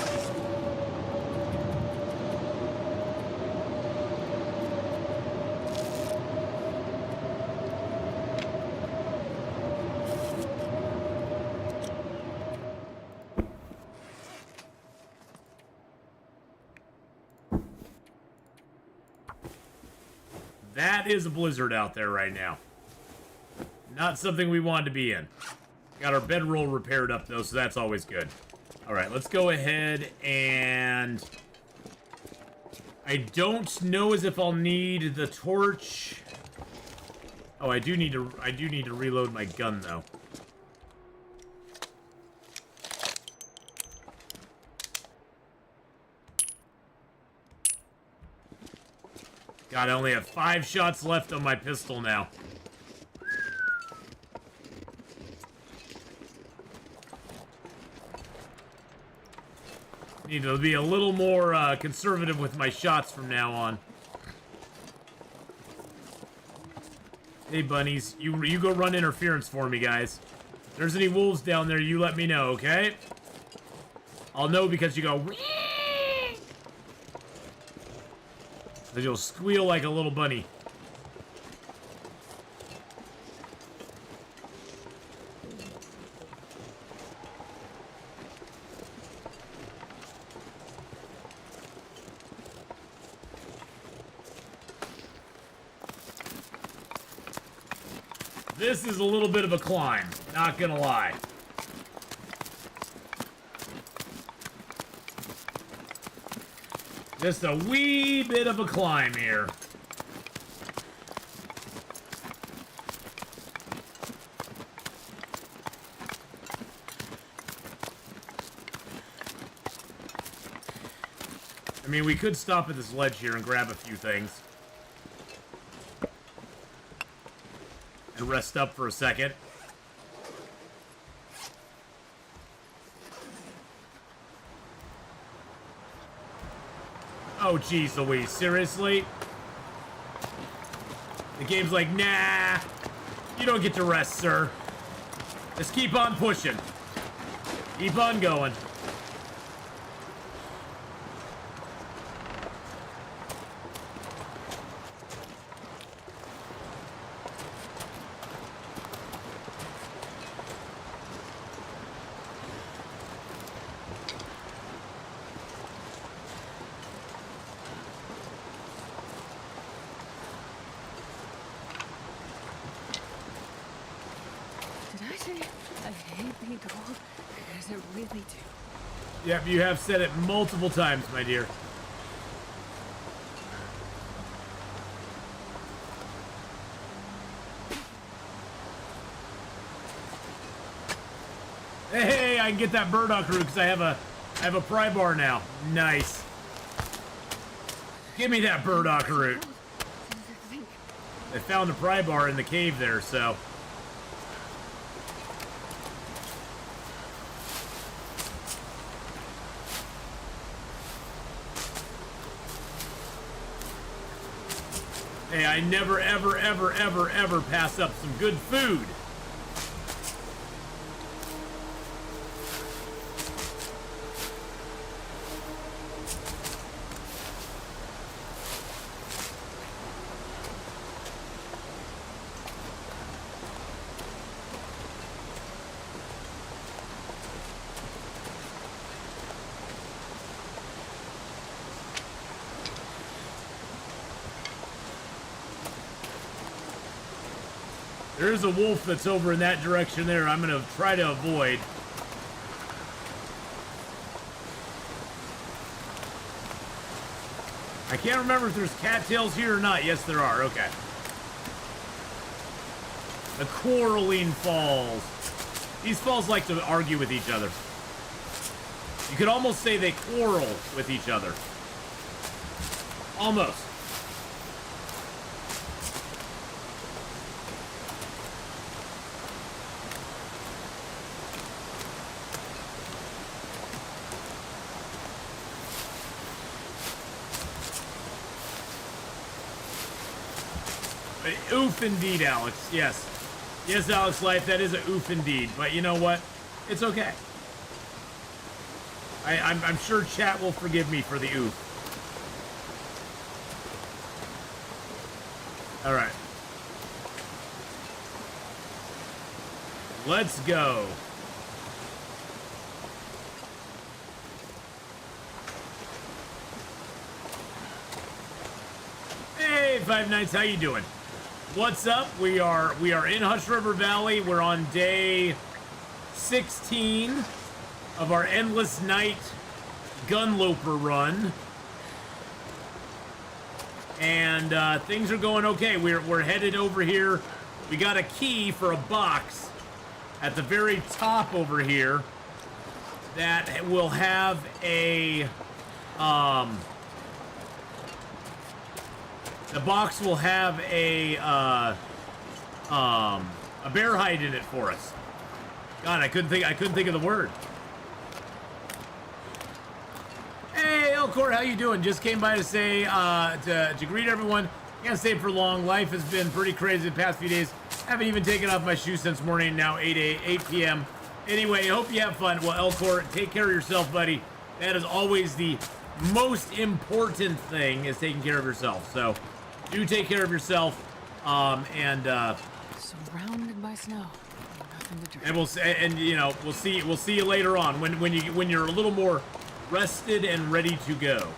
That is a blizzard out there right now. Not something we wanted to be in. Got our bedroll repaired up, though, so that's always good. Alright, let's go ahead and... I don't know as if I'll need the torch. Oh, I do need to reload my gun, though. God, I only have 5 shots left on my pistol now. Need to be a little more conservative with my shots from now on. Hey, bunnies. You go run interference for me, guys. If there's any wolves down there, you let me know, okay? I'll know because you go... Because you'll squeal like a little bunny. This is a little bit of a climb, not gonna lie. Just a wee bit of a climb here. I mean, we could stop at this ledge here and grab a few things. And rest up for a second. Oh, geez Louise, seriously? The game's like, nah, you don't get to rest, sir. Just keep on pushing. Keep on going. Yep, you have said it multiple times, my dear. Hey, I can get that burdock root because I have a pry bar now. Nice. Give me that burdock root. I found a pry bar in the cave there, so. Hey, I never, ever, ever, ever, ever pass up some good food. There's a wolf that's over in that direction there. I'm going to try to avoid. I can't remember if there's cattails here or not. Yes, there are. Okay. The Quarreling Falls. These falls like to argue with each other. You could almost say they quarrel with each other. Almost. Oof indeed, Alex. Yes. Yes, Alex Life, that is a oof indeed. But you know what? It's okay. I'm sure chat will forgive me for the oof. All right. Let's go. Hey, Five Nights, how you doing? What's up? We are in Hush River Valley. We're on day 16 of our Endless Night Gunloper run. And things are going okay. We're headed over here. We got a key for a box at the very top over here that will have a the box will have a bear hide in it for us. God, I couldn't think of the word. Hey, Elcor, how you doing? Just came by to say to greet everyone. Can't stay for long. Life has been pretty crazy the past few days. Haven't even taken off my shoes since morning. Now 8 p.m. Anyway, hope you have fun. Well, Elcor, take care of yourself, buddy. That is always the most important thing, is taking care of yourself. So do take care of yourself. Surrounded by snow. Nothing to drink. And we'll see you later on when you're a little more rested and ready to go.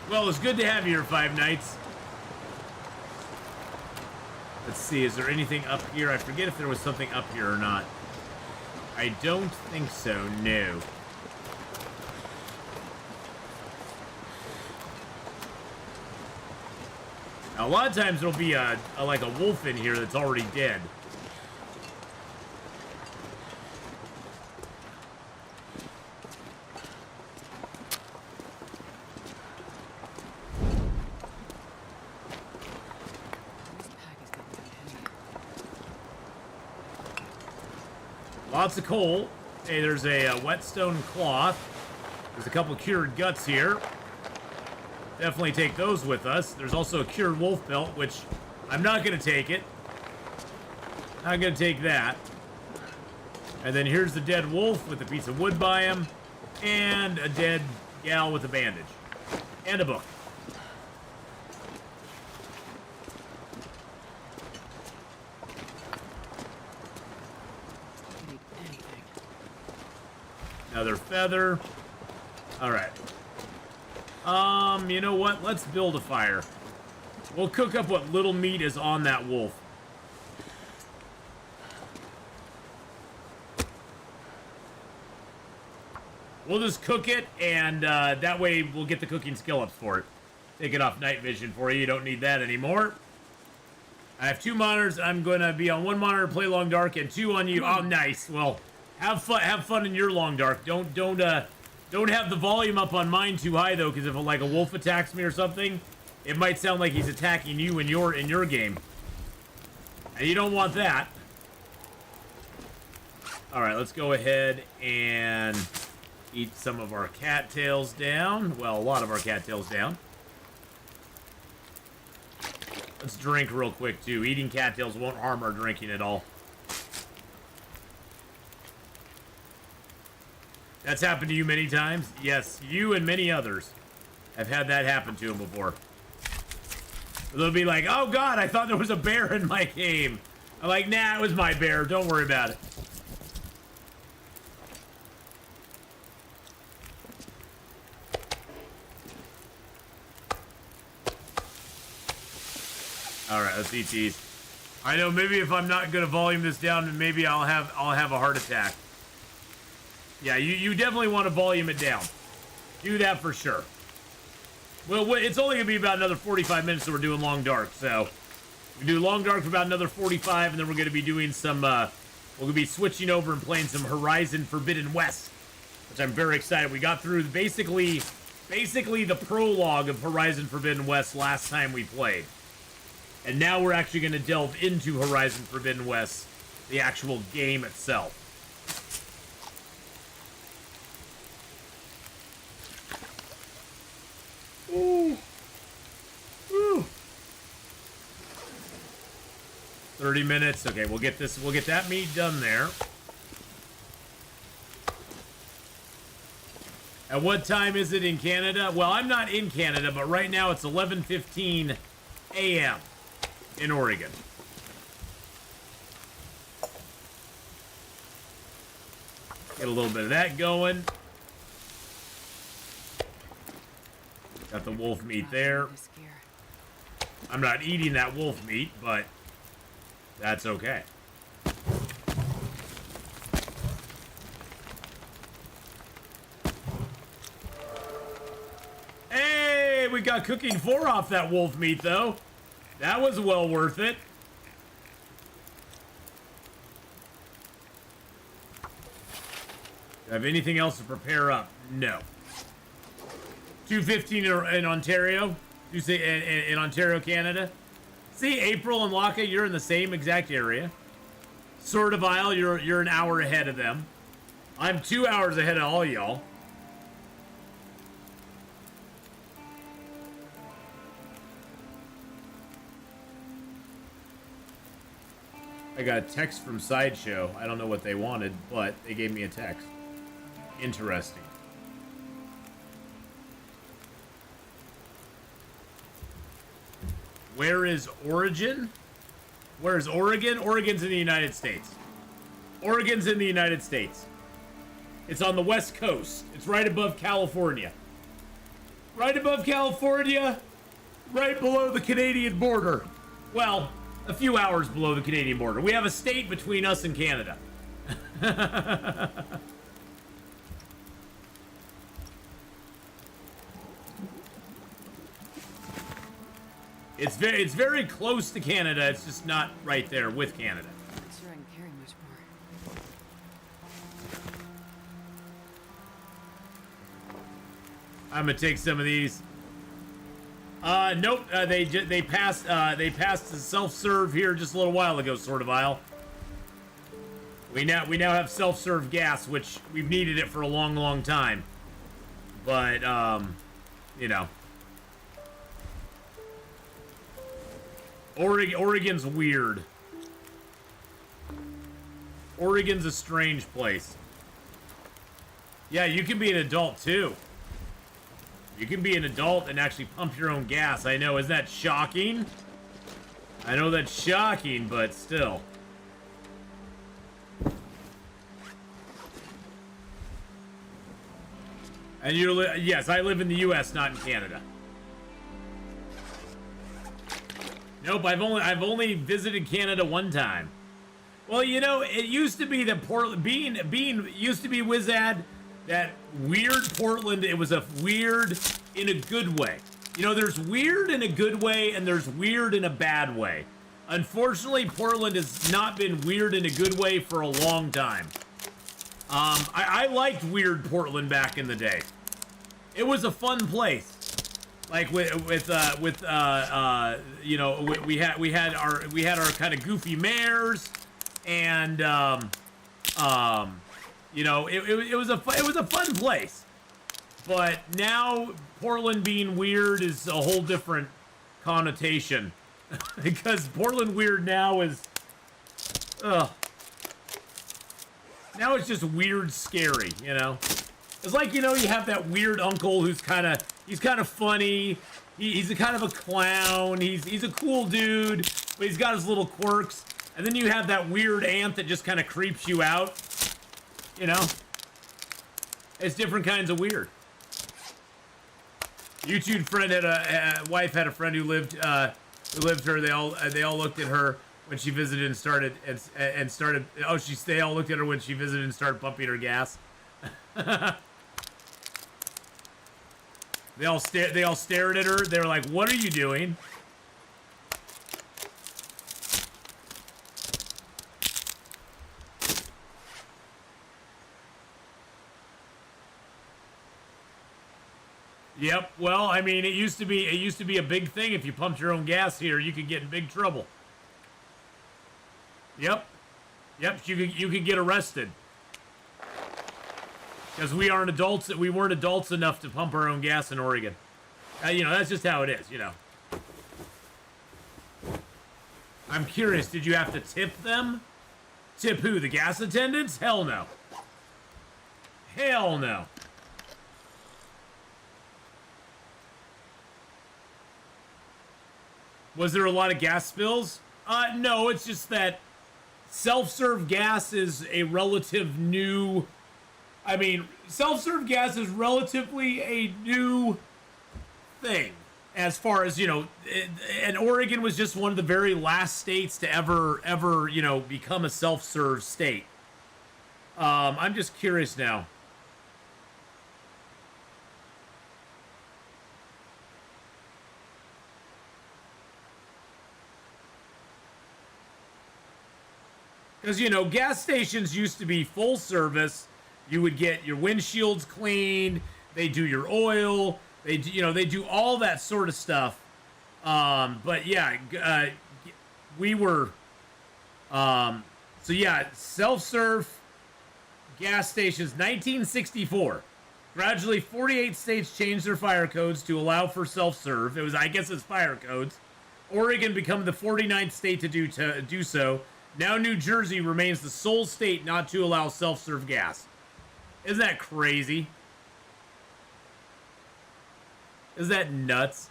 Well, it's good to have you here, Five Nights. Let's see, is there anything up here? I forget if there was something up here or not. I don't think so, no. Now, a lot of times there'll be like a wolf in here that's already dead. Lots of coal. Hey, there's a whetstone cloth. There's a couple cured guts here. Definitely take those with us. There's also a cured wolf pelt, which I'm not going to take it. Not going to take that. And then here's the dead wolf with a piece of wood by him. And a dead gal with a bandage. And a book. Another feather. All right. You know what? Let's build a fire. We'll cook up what little meat is on that wolf. We'll just cook it, and that way we'll get the cooking skill ups for it. Take it off night vision for you. You don't need that anymore. I have 2 monitors. I'm going to be on 1 monitor, play long dark, and 2 on you. Oh, nice. Well, have fun in your long dark. Don't have the volume up on mine too high though, because if like a wolf attacks me or something, it might sound like he's attacking you in your game, and you don't want that. All right, let's go ahead and eat some of our cattails down. Well, a lot of our cattails down. Let's drink real quick too. Eating cattails won't harm our drinking at all. That's happened to you many times? Yes, you and many others have had that happen to them before. They'll be like, oh god, I thought there was a bear in my game. I'm like, nah, it was my bear. Don't worry about it. Alright, let's eat these. I know, maybe if I'm not gonna volume this down, maybe I'll have a heart attack. Yeah, you definitely want to volume it down. Do that for sure. Well, it's only going to be about another 45 minutes that we're doing Long Dark, so we do Long Dark for about another 45, and then we're going to be doing some, we're going to be switching over and playing some Horizon Forbidden West, which I'm very excited. We got through basically the prologue of Horizon Forbidden West last time we played. And now we're actually going to delve into Horizon Forbidden West, the actual game itself. 30 minutes. Okay, we'll get that meat done there. At what time is it in Canada? Well, I'm not in Canada, but right now it's 11:15 a.m. in Oregon. Get a little bit of that going. Got the wolf meat there. I'm not eating that wolf meat, but that's okay. Hey, we got cooking 4 off that wolf meat, though. That was well worth it. Do I have anything else to prepare up? No. 2:15 in Ontario. You say in Ontario, Canada. See, April and Laka, you're in the same exact area. Sword of Isle, you're an hour ahead of them. I'm 2 hours ahead of all y'all. I got a text from Sideshow. I don't know what they wanted, but they gave me a text. Interesting. Where is Origin? Where is Oregon? Oregon's in the United States. Oregon's in the United States. It's on the West Coast. It's right above California. Right above California. Right below the Canadian border. Well, a few hours below the Canadian border. We have a state between us and Canada. It's very close to Canada. It's just not right there with Canada. Not sure I can carry much more. I'm gonna take some of these. Nope. They passed the self-serve here just a little while ago, Sword of Isle. We now have self-serve gas, which we've needed it for a long time. But you know, Oregon's weird. Oregon's a strange place. Yeah, you can be an adult too. You can be an adult and actually pump your own gas. I know, isn't that shocking? I know that's shocking, but still. And yes, I live in the U.S., not in Canada. Nope, I've only visited Canada one time. Well, you know, it used to be that Portland, being used to be Wizard, that weird Portland. It was a weird in a good way. You know, there's weird in a good way, and there's weird in a bad way. Unfortunately, Portland has not been weird in a good way for a long time. I liked weird Portland back in the day. It was a fun place. Like you know, we had our kind of goofy mayors, and you know, it was a fun place. But now Portland being weird is a whole different connotation. Because Portland weird now is now it's just weird scary, you know. It's like, you know, you have that weird uncle who's kind of funny. He's a kind of a clown. He's a cool dude, but he's got his little quirks. And then you have that weird aunt that just kind of creeps you out. You know, it's different kinds of weird. YouTube friend had a wife had a friend who lived her. They all looked at her when she visited and started. Oh, they all looked at her when she visited and started pumping her gas. They all stared at her. They were like, "What are you doing?" Yep. Well, I mean, it used to be a big thing. If you pumped your own gas here, you could get in big trouble. Yep. You could get arrested. Because we aren't adults. We weren't adults enough to pump our own gas in Oregon. You know, that's just how it is. You know. I'm curious, did you have to tip them? Tip who? The gas attendants? Hell no. Hell no. Was there a lot of gas spills? No, it's just that self-serve gas is a relative new... I mean, self-serve gas is relatively a new thing. As far as, you know, and Oregon was just one of the very last states to ever, you know, become a self-serve state. I'm just curious now. Because, you know, gas stations used to be full service. You would get your windshields cleaned. They do your oil. They do, you know, they do all that sort of stuff. But yeah, we were, so yeah, self-serve gas stations, 1964. Gradually, 48 states changed their fire codes to allow for self-serve. It was, I guess it's fire codes. Oregon became the 49th state to do so. Now New Jersey remains the sole state not to allow self-serve gas. Isn't that crazy? Is that nuts?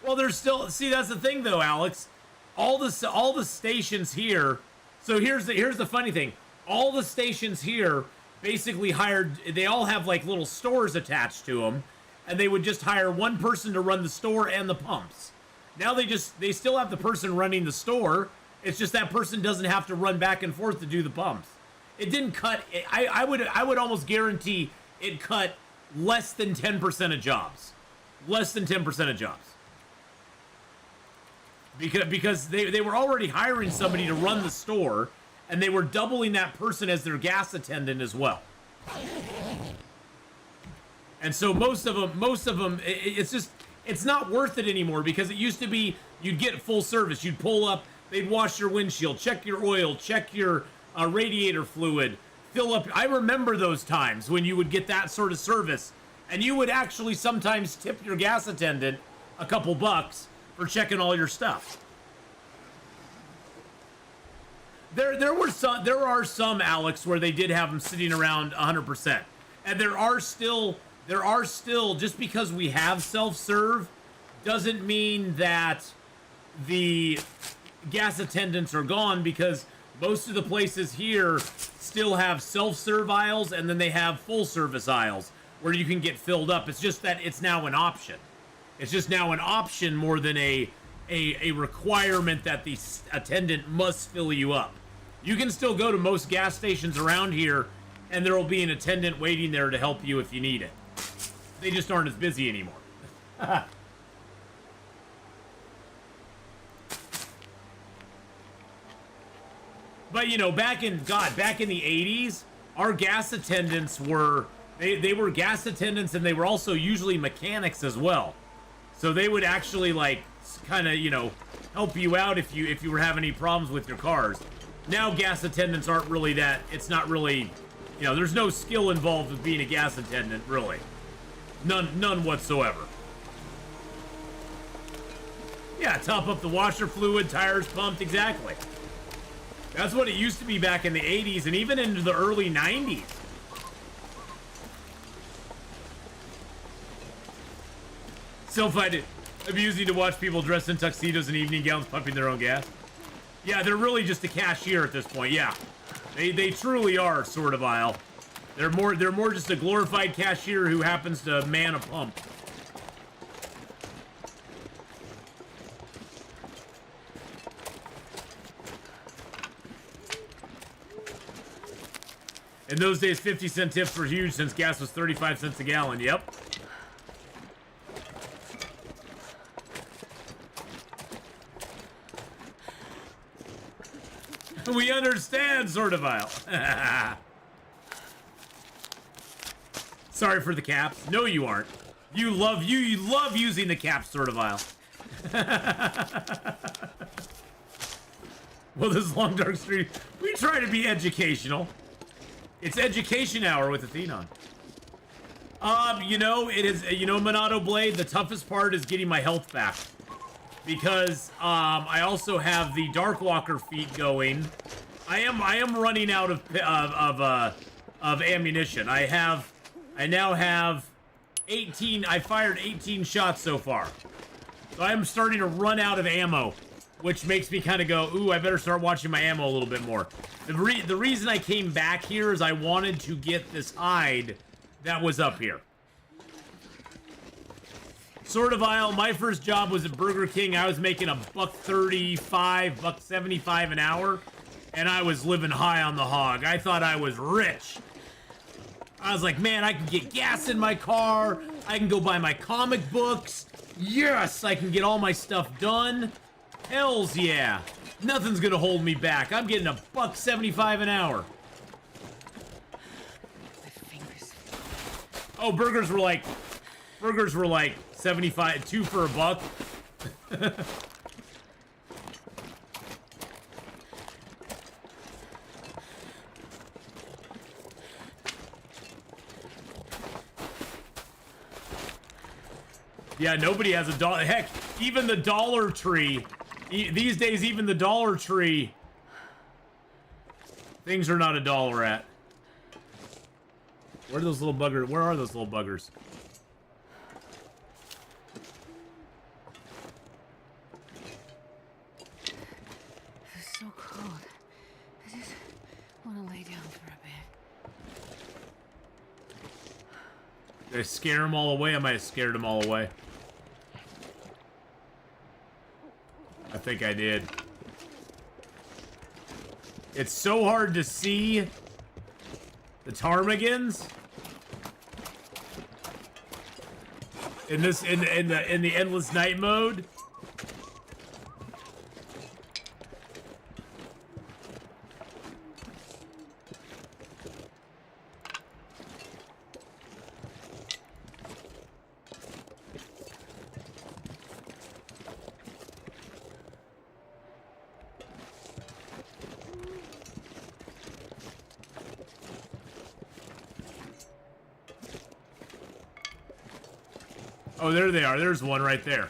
Well, there's still... See, that's the thing, though, Alex. All the stations here... So here's the funny thing. All the stations here basically hired... They all have, like, little stores attached to them. And they would just hire one person to run the store and the pumps. Now they still have the person running the store. It's just that person doesn't have to run back and forth to do the pumps. It didn't cut... I would almost guarantee... It cut less than 10% of jobs. Less than 10% of jobs. Because they were already hiring somebody to run the store, and they were doubling that person as their gas attendant as well. And so most of them, it's not worth it anymore, because it used to be you'd get full service. You'd pull up, they'd wash your windshield, check your oil, check your radiator fluid, fill up. I remember those times when you would get that sort of service, and you would actually sometimes tip your gas attendant a couple bucks for checking all your stuff. There are some, Alex, where they did have them sitting around 100%, and there are still, just because we have self-serve doesn't mean that the gas attendants are gone, because most of the places here still have self-serve aisles, and then they have full-service aisles where you can get filled up. It's just that it's now an option. It's just now an option more than a requirement that the attendant must fill you up. You can still go to most gas stations around here, and there will be an attendant waiting there to help you if you need it. They just aren't as busy anymore. But, you know, back in the 80s, our gas attendants were, they were gas attendants, and they were also usually mechanics as well. So they would actually, like, kind of, you know, help you out if you were having any problems with your cars. Now gas attendants aren't really that, it's not really, you know, there's no skill involved with being a gas attendant, really. None whatsoever. Yeah, top up the washer fluid, tires pumped, exactly. That's what it used to be back in the 80s and even into the early 90s. So amusing to watch people dressed in tuxedos and evening gowns pumping their own gas. Yeah, they're really just a cashier at this point, yeah. They truly are, sort of, aisle. They're more just a glorified cashier who happens to man a pump. In those days, 50-cent tips were huge since gas was 35 cents a gallon. Yep. We understand, sort of aisle. Sorry for the caps. No, you aren't. You love using the caps, sort of aisle. Well, this long dark street. We try to be educational. It's education hour with Atheenon. You know, it is, you know, Monado Blade, the toughest part is getting my health back. Because, I also have the Darkwalker feat going. I am running out of ammunition. I now have 18, I fired 18 shots so far. So I'm starting to run out of ammo, which makes me kind of go, ooh, I better start watching my ammo a little bit more. The reason I came back here is I wanted to get this hide that was up here. Sort of aisle, my first job was at Burger King. I was making $1.35, $1.75 an hour, and I was living high on the hog. I thought I was rich. I was like, man, I can get gas in my car. I can go buy my comic books. Yes, I can get all my stuff done. Hells yeah. Nothing's gonna hold me back. I'm getting $1.75 an hour. My fingers. Oh, burgers were like 75, 2 for $1. Yeah, nobody has a dollar. Heck, even the Dollar Tree. These days, even the Dollar Tree. Things are not $1 at. Where are those little buggers? Where are those little buggers? It's so cold. I just want to lay down for a bit. Did I scare them all away? I might have scared them all away. I think I did. It's so hard to see the ptarmigans in this in the endless night mode. Oh, there they are. There's one right there.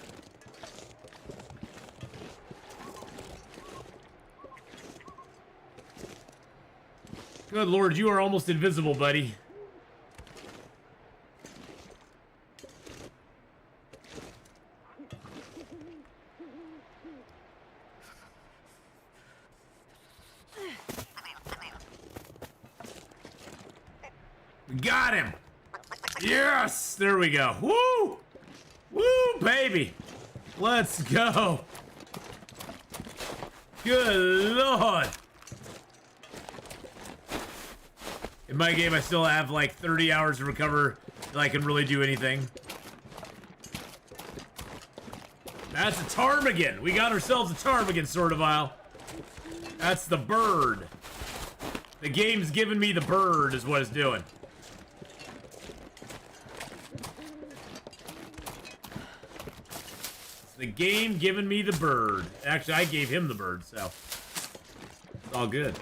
Good Lord, you are almost invisible, buddy. We got him! Yes! There we go. Woo! Woo, baby! Let's go! Good Lord! In my game, I still have like 30 hours to recover till I can really do anything. That's a ptarmigan! We got ourselves a ptarmigan, sort of aisle. That's the bird. The game's giving me the bird, is what it's doing. The game giving me the bird. Actually, I gave him the bird, so it's all good.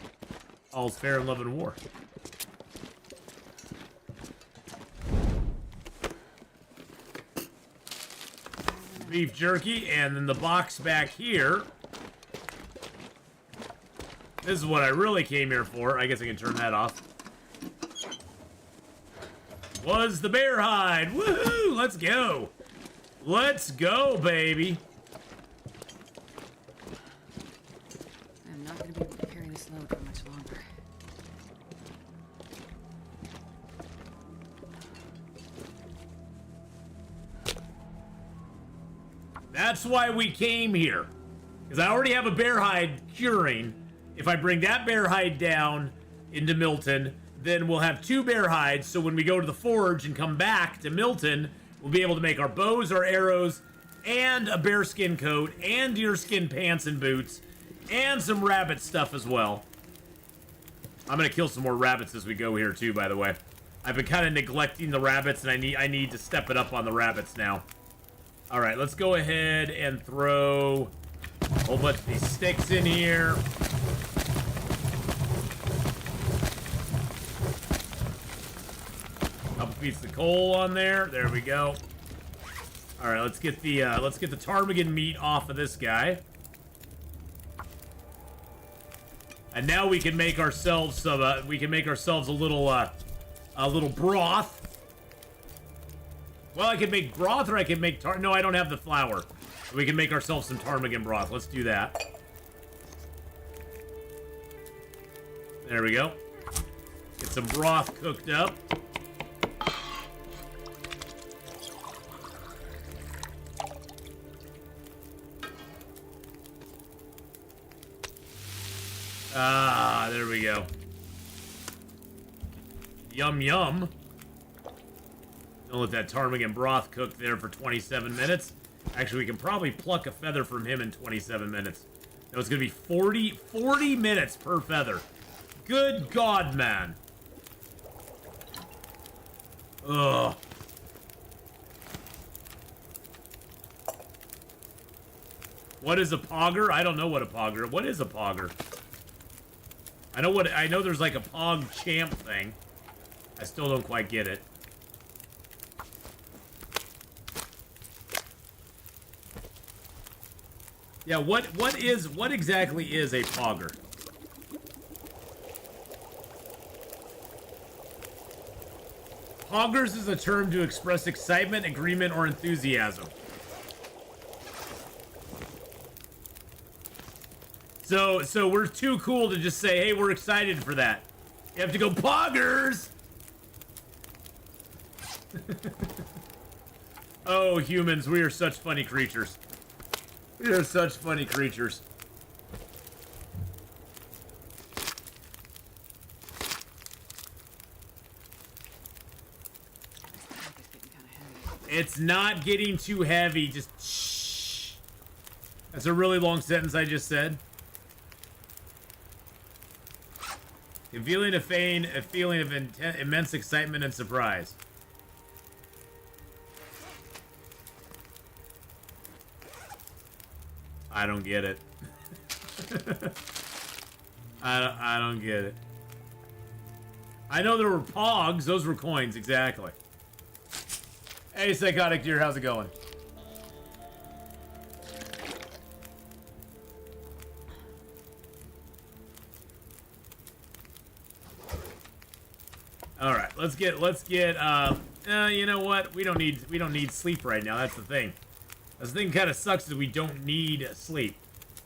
All's fair in love and war. Beef jerky, and then the box back here. This is what I really came here for. I guess I can turn that off. Was the bear hide. Woohoo! Let's go. Let's go, baby. I'm not going to be able to carry this load for much longer. That's why we came here. Because I already have a bear hide curing. If I bring that bear hide down into Milton, then we'll have 2 bear hides. So when we go to the forge and come back to Milton, we'll be able to make our bows, our arrows, and a bearskin coat, and deerskin pants and boots, and some rabbit stuff as well. I'm gonna kill some more rabbits as we go here too, by the way. I've been kind of neglecting the rabbits, and I need to step it up on the rabbits now. All right, let's go ahead and throw a whole bunch of these sticks in here. beats the coal on there. There we go. All right, let's get the ptarmigan meat off of this guy. And now we can make ourselves some. We can make ourselves a little broth. Well, I can make broth, or I can make no, I don't have the flour. We can make ourselves some ptarmigan broth. Let's do that. There we go. Get some broth cooked up. Ah, there we go. Yum, yum. Don't let that ptarmigan broth cook there for 27 minutes. Actually, we can probably pluck a feather from him in 27 minutes. That was going to be 40 minutes per feather. Good God, man. Ugh. What is a pogger? I don't know what a pogger. What is a pogger? I know there's like a pog champ thing. I still don't quite get it. Yeah, what exactly is a pogger? Poggers is a term to express excitement, agreement, or enthusiasm. So we're too cool to just say, hey, we're excited for that. You have to go, poggers! Oh, humans, we are such funny creatures. We are such funny creatures. It's not getting too heavy, just shh. That's a really long sentence I just said. A feeling of immense excitement and surprise. I don't get it. I don't get it. I know there were pogs. Those were coins, exactly. Hey, Psychotic Deer, how's it going? All right, let's get. You know what? We don't need sleep right now. That's the thing. The thing kind of sucks is we don't need sleep.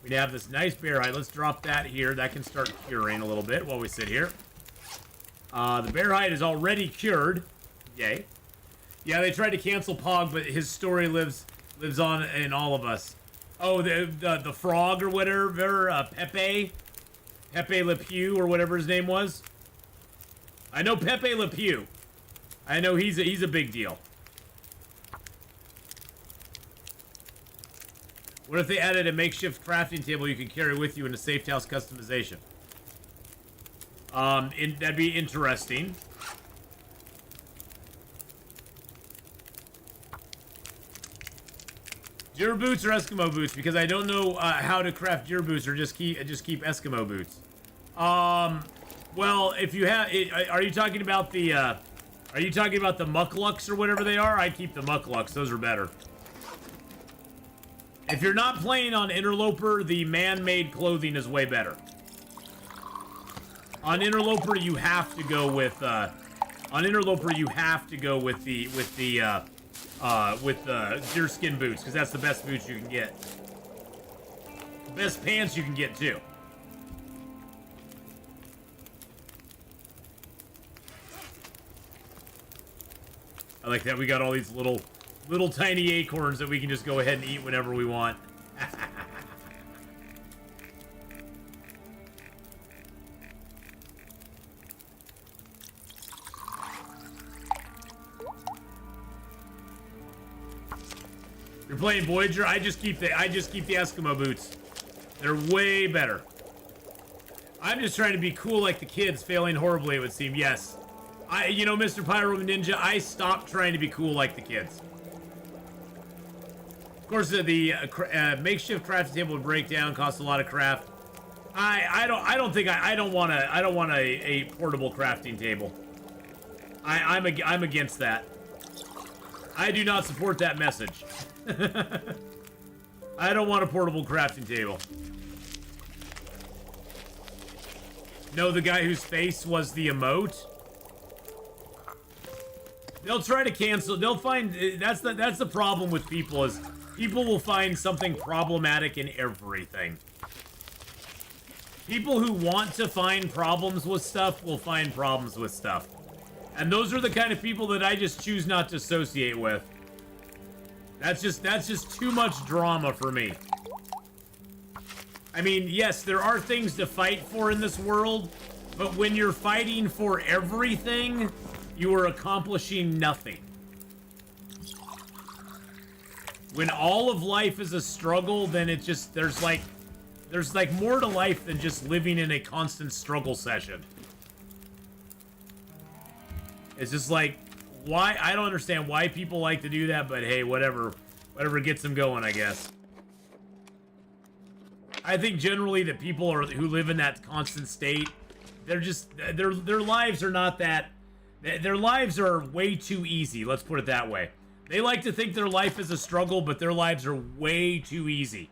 We have this nice bear hide. Let's drop that here. That can start curing a little bit while we sit here. The bear hide is already cured. Yay. Yeah, they tried to cancel Pog, but his story lives on in all of us. Oh, the frog or whatever, Pepe Le Pew or whatever his name was. I know Pepe Le Pew. I know he's a big deal. What if they added a makeshift crafting table you can carry with you in a safe house customization? That'd be interesting. Deer boots or Eskimo boots? Because I don't know how to craft deer boots or just keep Eskimo boots. Well, if you have, are you talking about the mucklucks or whatever they are? I keep the mucklucks. Those are better. If you're not playing on Interloper, the man-made clothing is way better. On Interloper, you have to go with the deerskin boots, because that's the best boots you can get. Best pants you can get too. I like that we got all these little tiny acorns that we can just go ahead and eat whenever we want. You're playing Voyager? I just keep the Eskimo boots. They're way better. I'm just trying to be cool like the kids, failing horribly, it would seem. Yes. Mr. Pyro Ninja, I stopped trying to be cool like the kids. Of course, the makeshift crafting table would break down, cost a lot of craft. I don't want a portable crafting table. I'm against that. I do not support that message. I don't want a portable crafting table. No, the guy whose face was the emote. They'll try to cancel. They'll find that's the problem with people is people will find something problematic in everything. People who want to find problems with stuff will find problems with stuff. And those are the kind of people that I just choose not to associate with. That's just too much drama for me. I mean, yes, there are things to fight for in this world, but when you're fighting for everything, you are accomplishing nothing. When all of life is a struggle, then it just, there's like more to life than just living in a constant struggle session. It's just like, why? I don't understand why people like to do that, but hey, whatever gets them going, I guess. I think generally that people who live in that constant state, they're just, their lives are not that, their lives are way too easy, let's put it that way. They like to think their life is a struggle, but their lives are way too easy.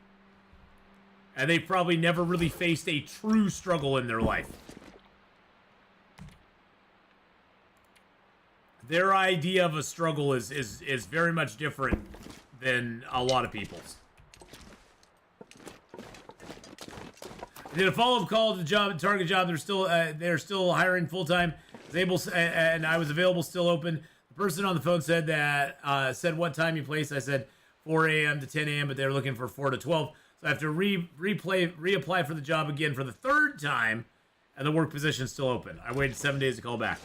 And they've probably never really faced a true struggle in their life. Their idea of a struggle is very much different than a lot of people's. I did a follow-up call to the target job. They're still hiring full-time. And I was available, still open. The person on the phone said that said what time you placed. I said 4 a.m. to 10 a.m., but they were looking for 4 to 12. So I have to reapply for the job again for the third time, and the work position's still open. I waited 7 days to call back.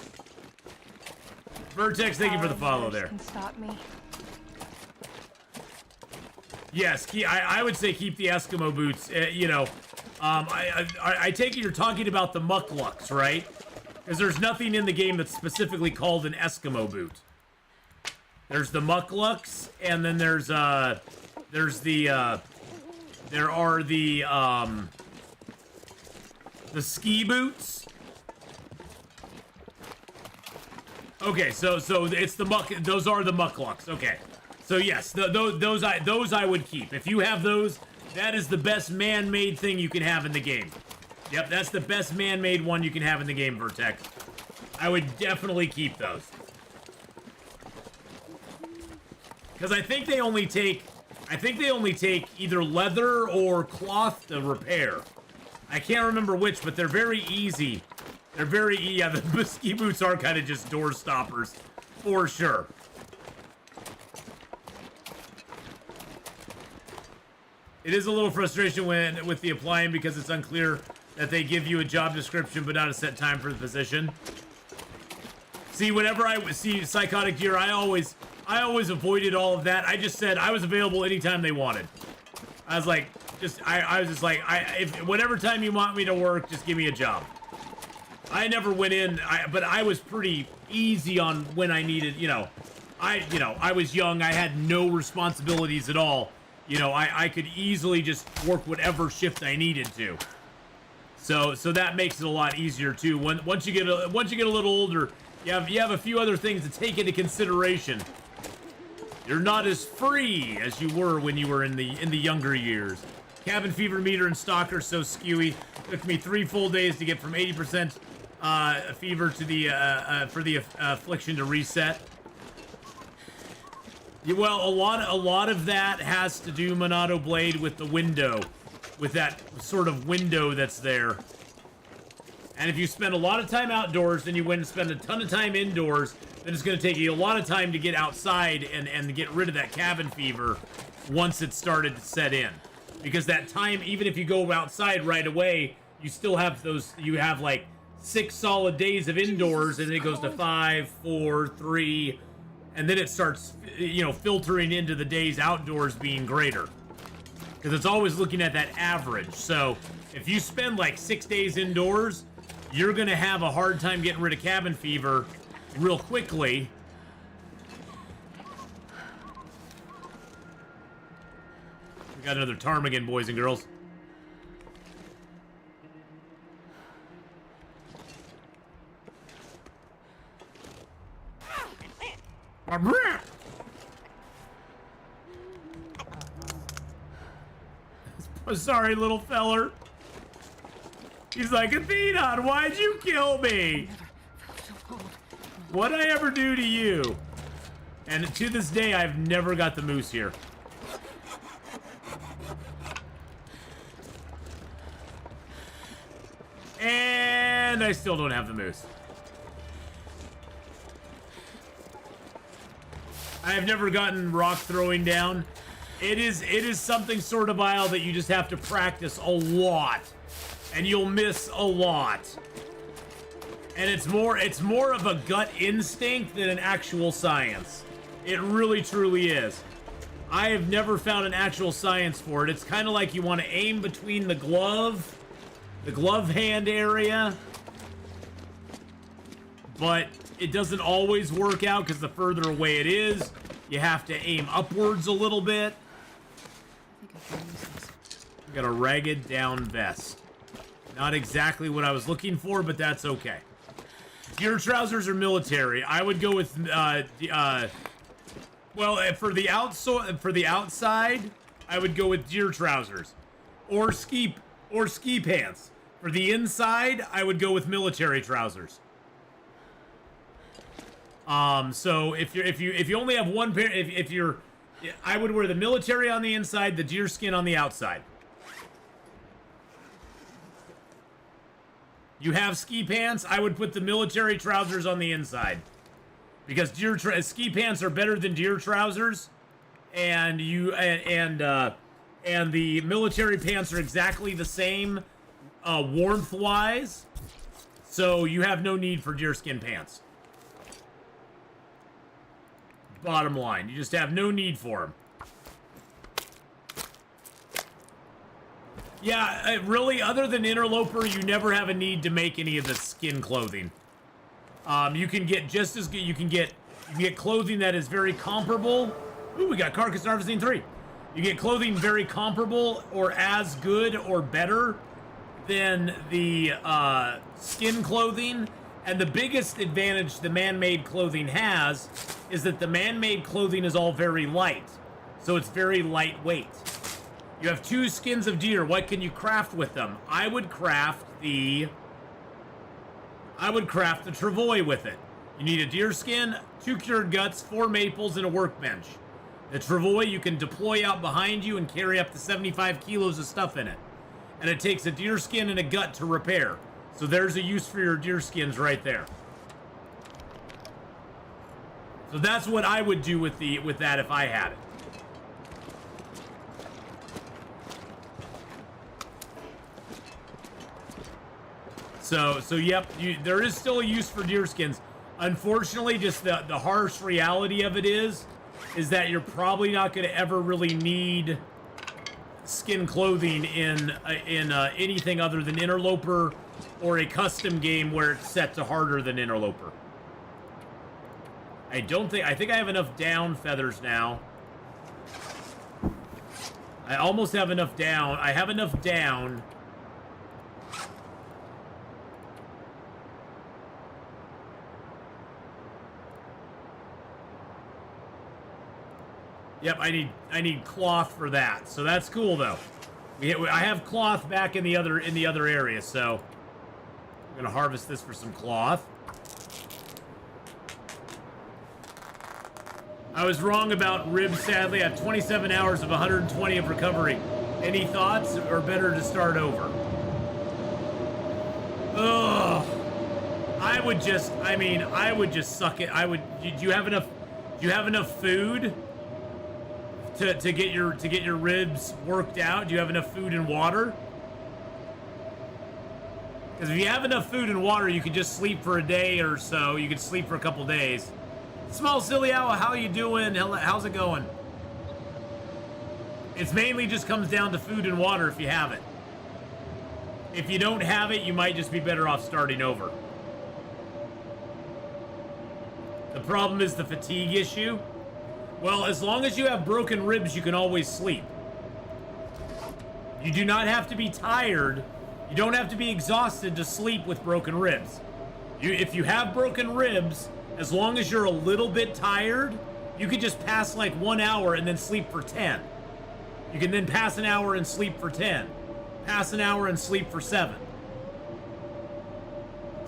Vertex, thank you for the follow there. Can stop me. Yes, I would say keep the Eskimo boots. You know, I take it you're talking about the mucklucks, right? Because there's nothing in the game that's specifically called an Eskimo boot. There's the mucklucks, and then there are the ski boots. Okay, so it's the muck. Those are the mucklucks. Okay, so yes, those I would keep. If you have those, that is the best man-made thing you can have in the game. Yep, that's the best man-made one you can have in the game, Vertex. I would definitely keep those. Because I think they only take either leather or cloth to repair. I can't remember which, but they're very easy. Yeah, the ski boots are kind of just door stoppers, for sure. It is a little frustration with the applying because it's unclear that they give you a job description but not a set time for the position. See, whenever I see Psychotic Gear, I always avoided all of that. I just said I was available anytime they wanted. I was like, I was just like, if whatever time you want me to work, just give me a job. I never went in, but I was pretty easy on when I needed, I was young, I had no responsibilities at all. I could easily just work whatever shift I needed to. So that makes it a lot easier too. Once you get a little older, you have a few other things to take into consideration. You're not as free as you were when you were in the younger years. Cabin fever meter and stock are so skewy. It took me 3 full days to get from 80% fever to the for the affliction to reset. Yeah, well, a lot of that has to do, Monado Blade, with the window, with that sort of window that's there. And if you spend a lot of time outdoors, then you went and spend a ton of time indoors, then it's going to take you a lot of time to get outside and get rid of that cabin fever once it started to set in. Because that time, even if you go outside right away, you still have like 6 solid days of indoors, and then it goes to 5, 4, 3, and then it starts, filtering into the days outdoors being greater. Because it's always looking at that average. So if you spend like 6 days indoors, you're going to have a hard time getting rid of cabin fever real quickly. We got another ptarmigan, boys and girls. Sorry, little feller. He's like, Atheenon, why'd you kill me? What'd I ever do to you? And to this day, I've never got the moose here. And I still don't have the moose. I have never gotten rock throwing down. It is something sort of vile that you just have to practice a lot. And you'll miss a lot. And it's more of a gut instinct than an actual science. It really truly is. I have never found an actual science for it. It's kind of like you want to aim between the glove hand area. But it doesn't always work out because the further away it is, you have to aim upwards a little bit. We got a ragged down vest. Not exactly what I was looking for, but that's okay. Deer trousers or military? I would go with well, for the outside, I would go with deer trousers or ski pants. For the inside, I would go with military trousers. So if you only have one pair, I would wear the military on the inside, the deer skin on the outside. You have ski pants, I would put the military trousers on the inside. Because ski pants are better than deer trousers, and the military pants are exactly the same warmth-wise, so you have no need for deerskin pants. Bottom line, you just have no need for them. Yeah, really, other than Interloper, you never have a need to make any of the skin clothing. You can get just as good. You can get clothing that is very comparable. Ooh, we got Carcass Harvesting 3. You get clothing very comparable or as good or better than the skin clothing. And the biggest advantage the man-made clothing has is that the man-made clothing is all very light. So it's very lightweight. You have 2 skins of deer. What can you craft with them? I would craft the travois with it. You need a deer skin, 2 cured guts, 4 maples, and a workbench. The travois you can deploy out behind you and carry up to 75 kilos of stuff in it. And it takes a deer skin and a gut to repair. So there's a use for your deer skins right there. So that's what I would do with that if I had it. So yep, there is still a use for deer skins. Unfortunately, just the harsh reality of it is that you're probably not going to ever really need skin clothing in anything other than Interloper or a custom game where it's set to harder than Interloper. I think I have enough down feathers now. I almost have enough down. I have enough down. Yep, I need cloth for that. So that's cool though. I have cloth back in the other area, so I'm gonna harvest this for some cloth. I was wrong about ribs, sadly. I have 27 hours of 120 of recovery. Any thoughts, or better to start over? Ugh. I would just suck it. Do you have enough food to get your ribs worked out? Do you have enough food and water? Because if you have enough food and water, you could just sleep for a day or so. You could sleep for a couple days. Small Silly Owl, how you doing? How's it going? It's mainly just comes down to food and water if you have it. If you don't have it, you might just be better off starting over. The problem is the fatigue issue. Well, as long as you have broken ribs, you can always sleep. You do not have to be tired. You don't have to be exhausted to sleep with broken ribs. If you have broken ribs, as long as you're a little bit tired, you could just pass like 1 hour and then sleep for 10. You can then pass an hour and sleep for 10. Pass an hour and sleep for 7.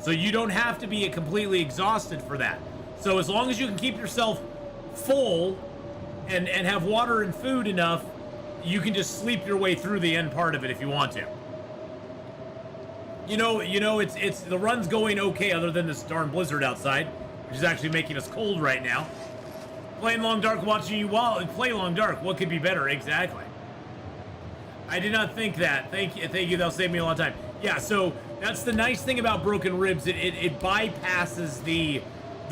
So you don't have to be completely exhausted for that. So as long as you can keep yourself full and have water and food enough, you can just sleep your way through the end part of it if you want to. You know, it's the run's going okay other than this darn blizzard outside, which is actually making us cold right now. Playing Long Dark, watching you while play Long Dark. What could be better? Exactly. I did not think that. Thank you. That'll save me a lot of time. Yeah. So that's the nice thing about Broken Ribs. It bypasses the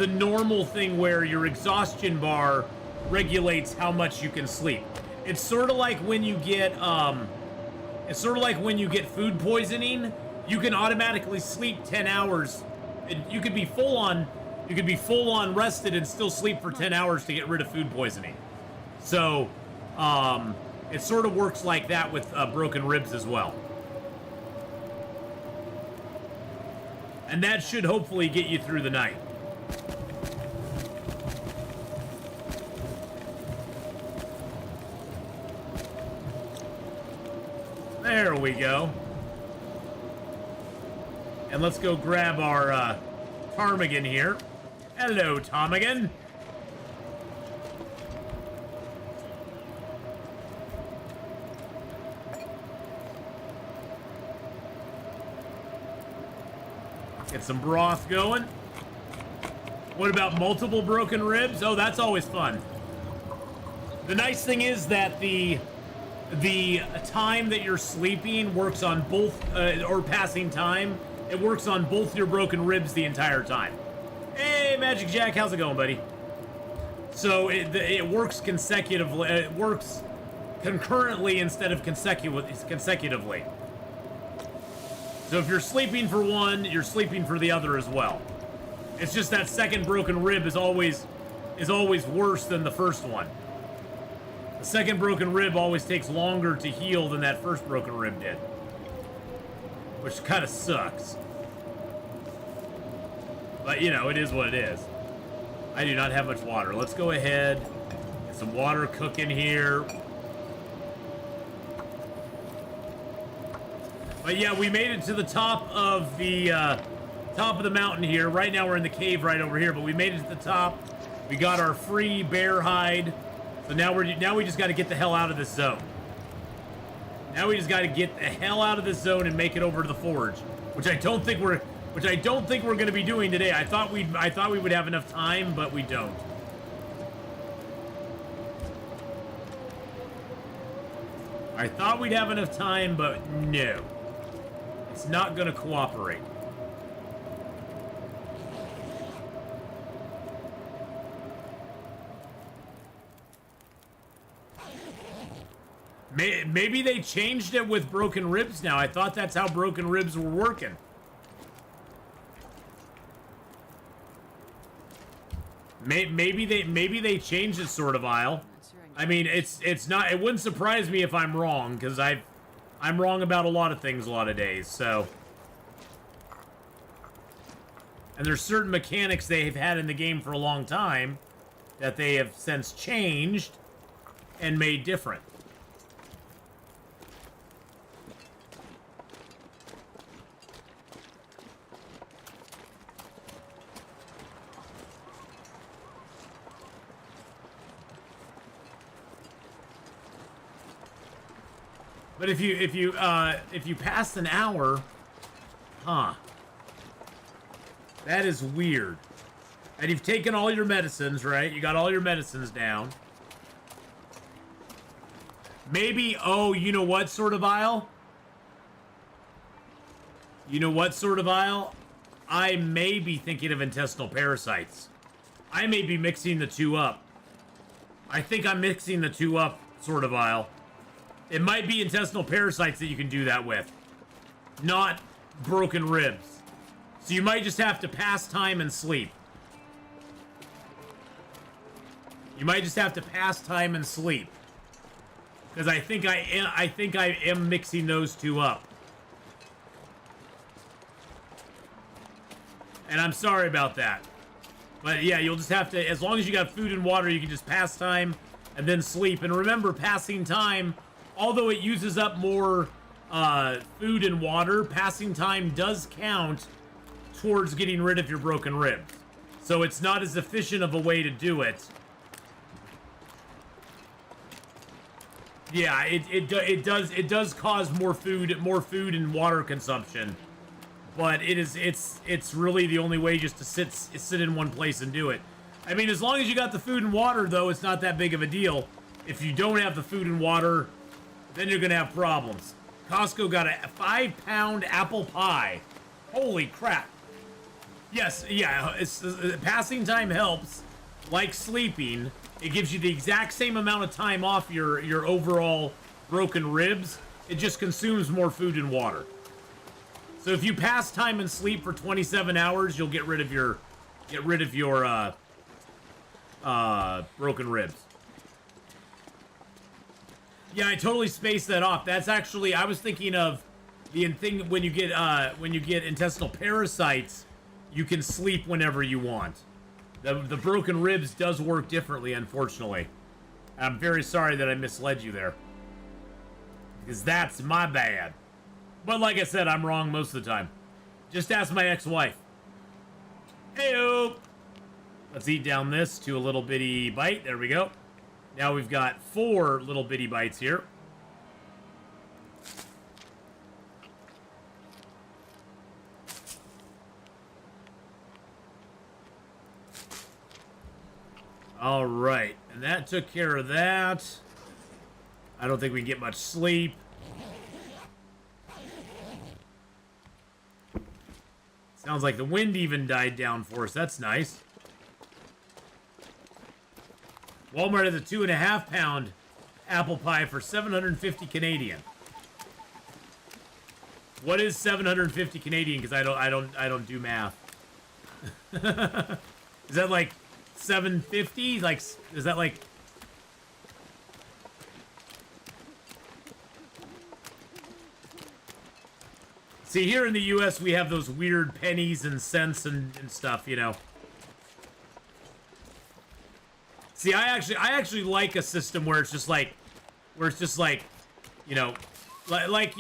normal thing where your exhaustion bar regulates how much you can sleep. It's sort of like when you get food poisoning. You can automatically sleep 10 hours. You could be full on rested and still sleep for 10 hours to get rid of food poisoning. So, it sort of works like that with Broken Ribs as well. And that should hopefully get you through the night. There we go. And let's go grab our ptarmigan here. Hello, ptarmigan. Get some broth going. What about multiple broken ribs? Oh, that's always fun. The nice thing is that the time that you're sleeping works on both, or passing time, it works on both your broken ribs the entire time. Hey, Magic Jack, how's it going, buddy? So it works consecutively. It works concurrently instead of consecutively. So if you're sleeping for one, you're sleeping for the other as well. It's just that second broken rib is always worse than the first one. The second broken rib always takes longer to heal than that first broken rib did. Which kind of sucks. But, you know, it is what it is. I do not have much water. Let's go ahead. Get some water cooking here. But yeah, we made it to the top of the mountain here. Right now we're in the cave right over here, but we made it to the top. We got our free bear hide. So now we just got to get the hell out of this zone. Now we just got to get the hell out of this zone and make it over to the forge, which I don't think we're going to be doing today. I thought we would have enough time, but we don't. I thought we'd have enough time, but no. It's not going to cooperate. Maybe they changed it with broken ribs now. I thought that's how broken ribs were working. Maybe they changed it, sort of, Isle. I mean, it's not. It wouldn't surprise me if I'm wrong, because I'm wrong about a lot of things a lot of days. So, and there's certain mechanics they've had in the game for a long time that they have since changed and made different. But if you pass an hour, huh? That is weird. And you've taken all your medicines, right? You got all your medicines down. Maybe, oh, you know what sort of Isle? You know what sort of Isle? I may be thinking of intestinal parasites. I may be mixing the two up. I think I'm mixing the two up, sort of Isle. It might be intestinal parasites that you can do that with, not broken ribs. So you might just have to pass time and sleep. You might just have to pass time and sleep, because I think I am mixing those two up. And I'm sorry about that. But yeah, you'll just have to, as long as you got food and water, you can just pass time and then sleep. And remember, passing time, although it uses up more food and water, passing time does count towards getting rid of your broken ribs. So it's not as efficient of a way to do it. Yeah, it does cause more food and water consumption. But it's really the only way just to sit in one place and do it. I mean, as long as you got the food and water, though, it's not that big of a deal. If you don't have the food and water, then you're gonna have problems. Costco got a 5-pound apple pie. Holy crap! Yes, yeah. Passing time helps, like sleeping. It gives you the exact same amount of time off your overall broken ribs. It just consumes more food and water. So if you pass time and sleep for 27 hours, you'll get rid of your broken ribs. Yeah, I totally spaced that off. That's actually, I was thinking of the thing when you get intestinal parasites, you can sleep whenever you want. The broken ribs does work differently, unfortunately. I'm very sorry that I misled you there, because that's my bad. But like I said, I'm wrong most of the time. Just ask my ex-wife. Heyo! Let's eat down this to a little bitty bite. There we go. Now we've got 4 little bitty bites here. All right, and that took care of that. I don't think we can get much sleep. Sounds like the wind even died down for us. That's nice. Walmart has a 2.5-pound apple pie for 750 Canadian. What is 750 Canadian? Because I don't do math. Is that like 750? Like, is that like? See, here in the U.S., we have those weird pennies and cents and stuff, you know. See, I actually like a system where it's just like, you know, like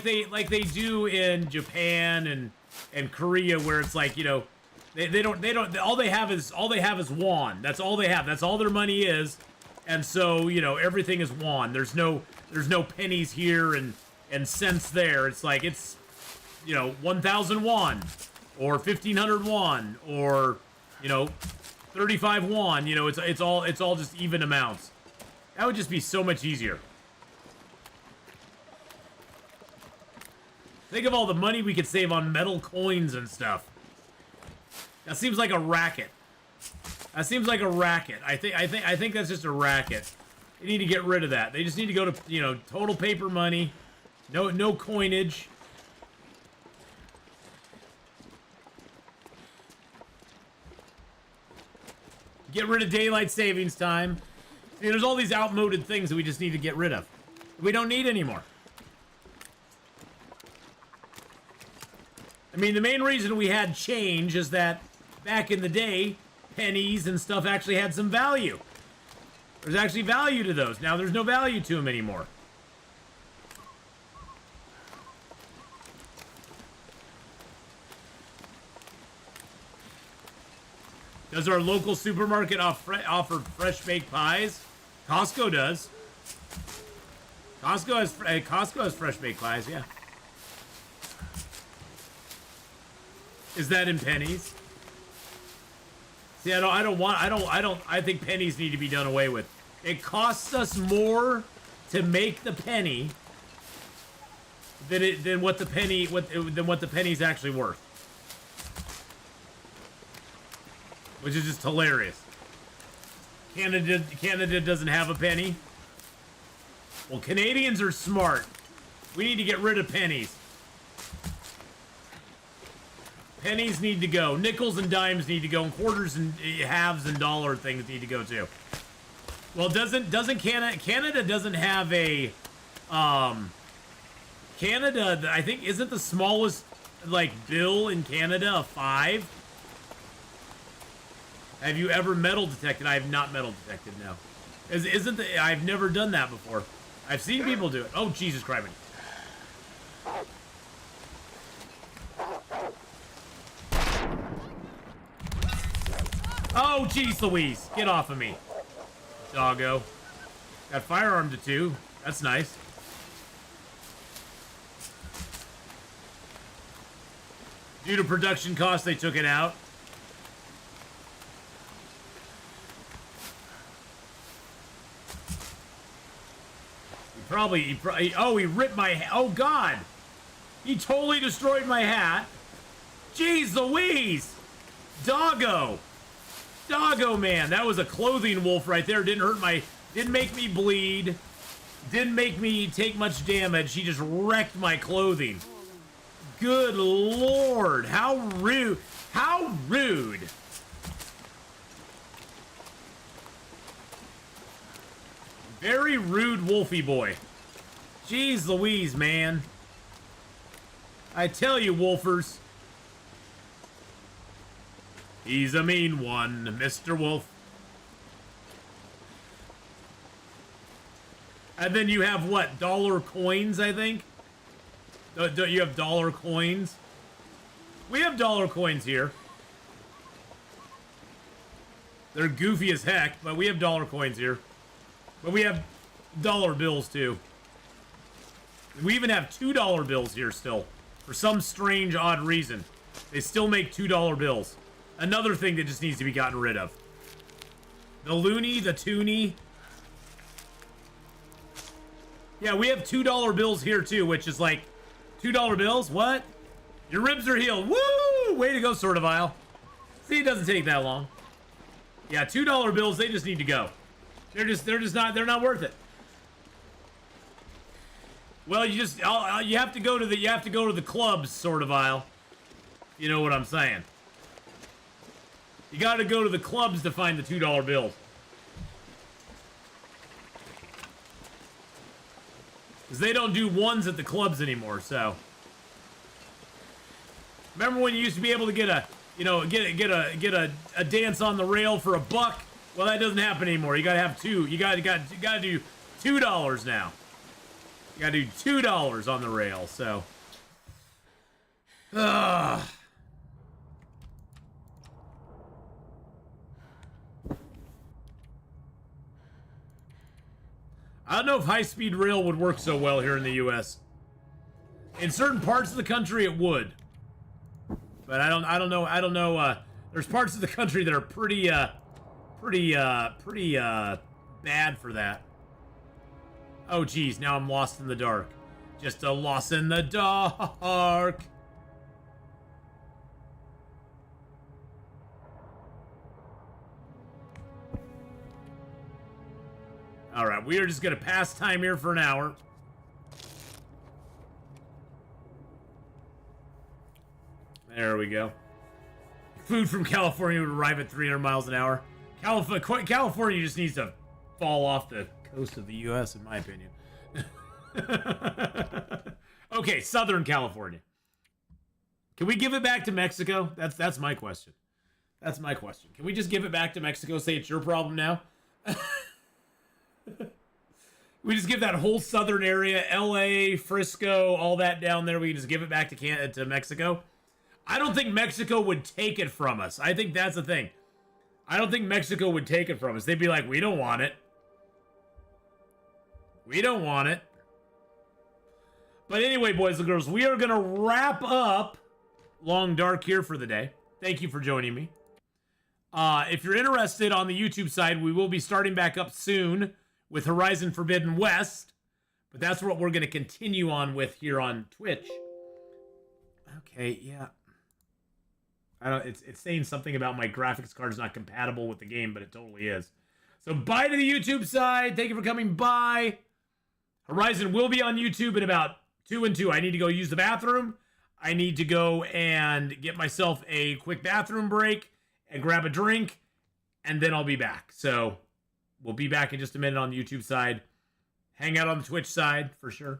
they do in Japan and Korea, where it's like, you know, they don't all they have is won. That's all they have. That's all their money is, and so, you know, everything is won. There's no pennies here and cents there. It's like, it's, you know, 1,000 won, or 1,500 won, or, you know, 35 won. You know, it's all just even amounts. That would just be so much easier. Think of all the money we could save on metal coins and stuff. That seems like a racket. That seems like a racket. I think that's just a racket. They need to get rid of that. They just need to go to, you know, total paper money. No coinage. Get rid of daylight savings time. See, there's all these outmoded things that we just need to get rid of. We don't need anymore. I mean, the main reason we had change is that back in the day, pennies and stuff actually had some value. There's actually value to those. Now there's no value to them anymore. Does our local supermarket offer fresh baked pies? Costco does. Costco has fresh baked pies, yeah. Is that in pennies? See, I think pennies need to be done away with. It costs us more to make the penny than what the penny's actually worth. Which is just hilarious. Canada doesn't have a penny. Well, Canadians are smart. We need to get rid of pennies. Pennies need to go. Nickels and dimes need to go. And quarters and halves and dollar things need to go too. Well, doesn't Canada doesn't have a Canada, I think, isn't the smallest like bill in Canada a 5? Have you ever metal detected? I have not metal detected, no. I've never done that before. I've seen people do it. Oh, Jesus Christ. Oh, jeez Louise. Get off of me. Doggo. Got firearm to 2. That's nice. Due to production costs, they took it out. He ripped my, oh God. He totally destroyed my hat. Jeez Louise. Doggo. Doggo, man. That was a clothing wolf right there. Didn't make me bleed. Didn't make me take much damage. He just wrecked my clothing. Good Lord. How rude. How rude. Very rude wolfy boy. Jeez Louise, man. I tell you, wolfers. He's a mean one, Mr. Wolf. And then you have what? Dollar coins, I think? Don't you have dollar coins? We have dollar coins here. They're goofy as heck, but we have dollar coins here. But we have dollar bills, too. We even have $2 bills here still. For some strange, odd reason. They still make $2 bills. Another thing that just needs to be gotten rid of. The loony, the toonie. Yeah, we have $2 bills here, too, which is like... $2 bills? What? Your ribs are healed. Woo! Way to go, Sword of Isle. See, it doesn't take that long. Yeah, $2 bills, they just need to go. They're not worth it. Well, you have to go to the clubs, Sword of Isle. You know what I'm saying? You got to go to the clubs to find the $2 bills. Because they don't do ones at the clubs anymore, so. Remember when you used to be able to get a dance on the rail for $1? Well, that doesn't happen anymore. You gotta have 2. You gotta do $2 now. You gotta do $2 on the rail, so. Ugh. I don't know if high-speed rail would work so well here in the U.S. In certain parts of the country, it would. But I don't know. There's parts of the country that are pretty bad for that. Oh, geez, now I'm lost in the dark. Just a loss in the dark. All right, we are just gonna pass time here for an hour. There we go. Food from California would arrive at 300 miles an hour. California just needs to fall off the coast of the U.S., in my opinion. Okay, Southern California. Can we give it back to Mexico? That's my question. That's my question. Can we just give it back to Mexico? Say it's your problem now? We just give that whole southern area, LA, Frisco, all that down there. We can just give it back to Mexico. I don't think Mexico would take it from us. I think that's the thing. I don't think Mexico would take it from us. They'd be like, we don't want it. We don't want it. But anyway, boys and girls, we are going to wrap up Long Dark here for the day. Thank you for joining me. If you're interested on the YouTube side, we will be starting back up soon with Horizon Forbidden West. But that's what we're going to continue on with here on Twitch. Okay, yeah. It's saying something about my graphics card is not compatible with the game, but it totally is. So bye to the YouTube side. Thank you for coming by. Horizon will be on YouTube in about 2 and 2. I need to go use the bathroom. I need to go and get myself a quick bathroom break and grab a drink, and then I'll be back. So we'll be back in just a minute on the YouTube side. Hang out on the Twitch side for sure.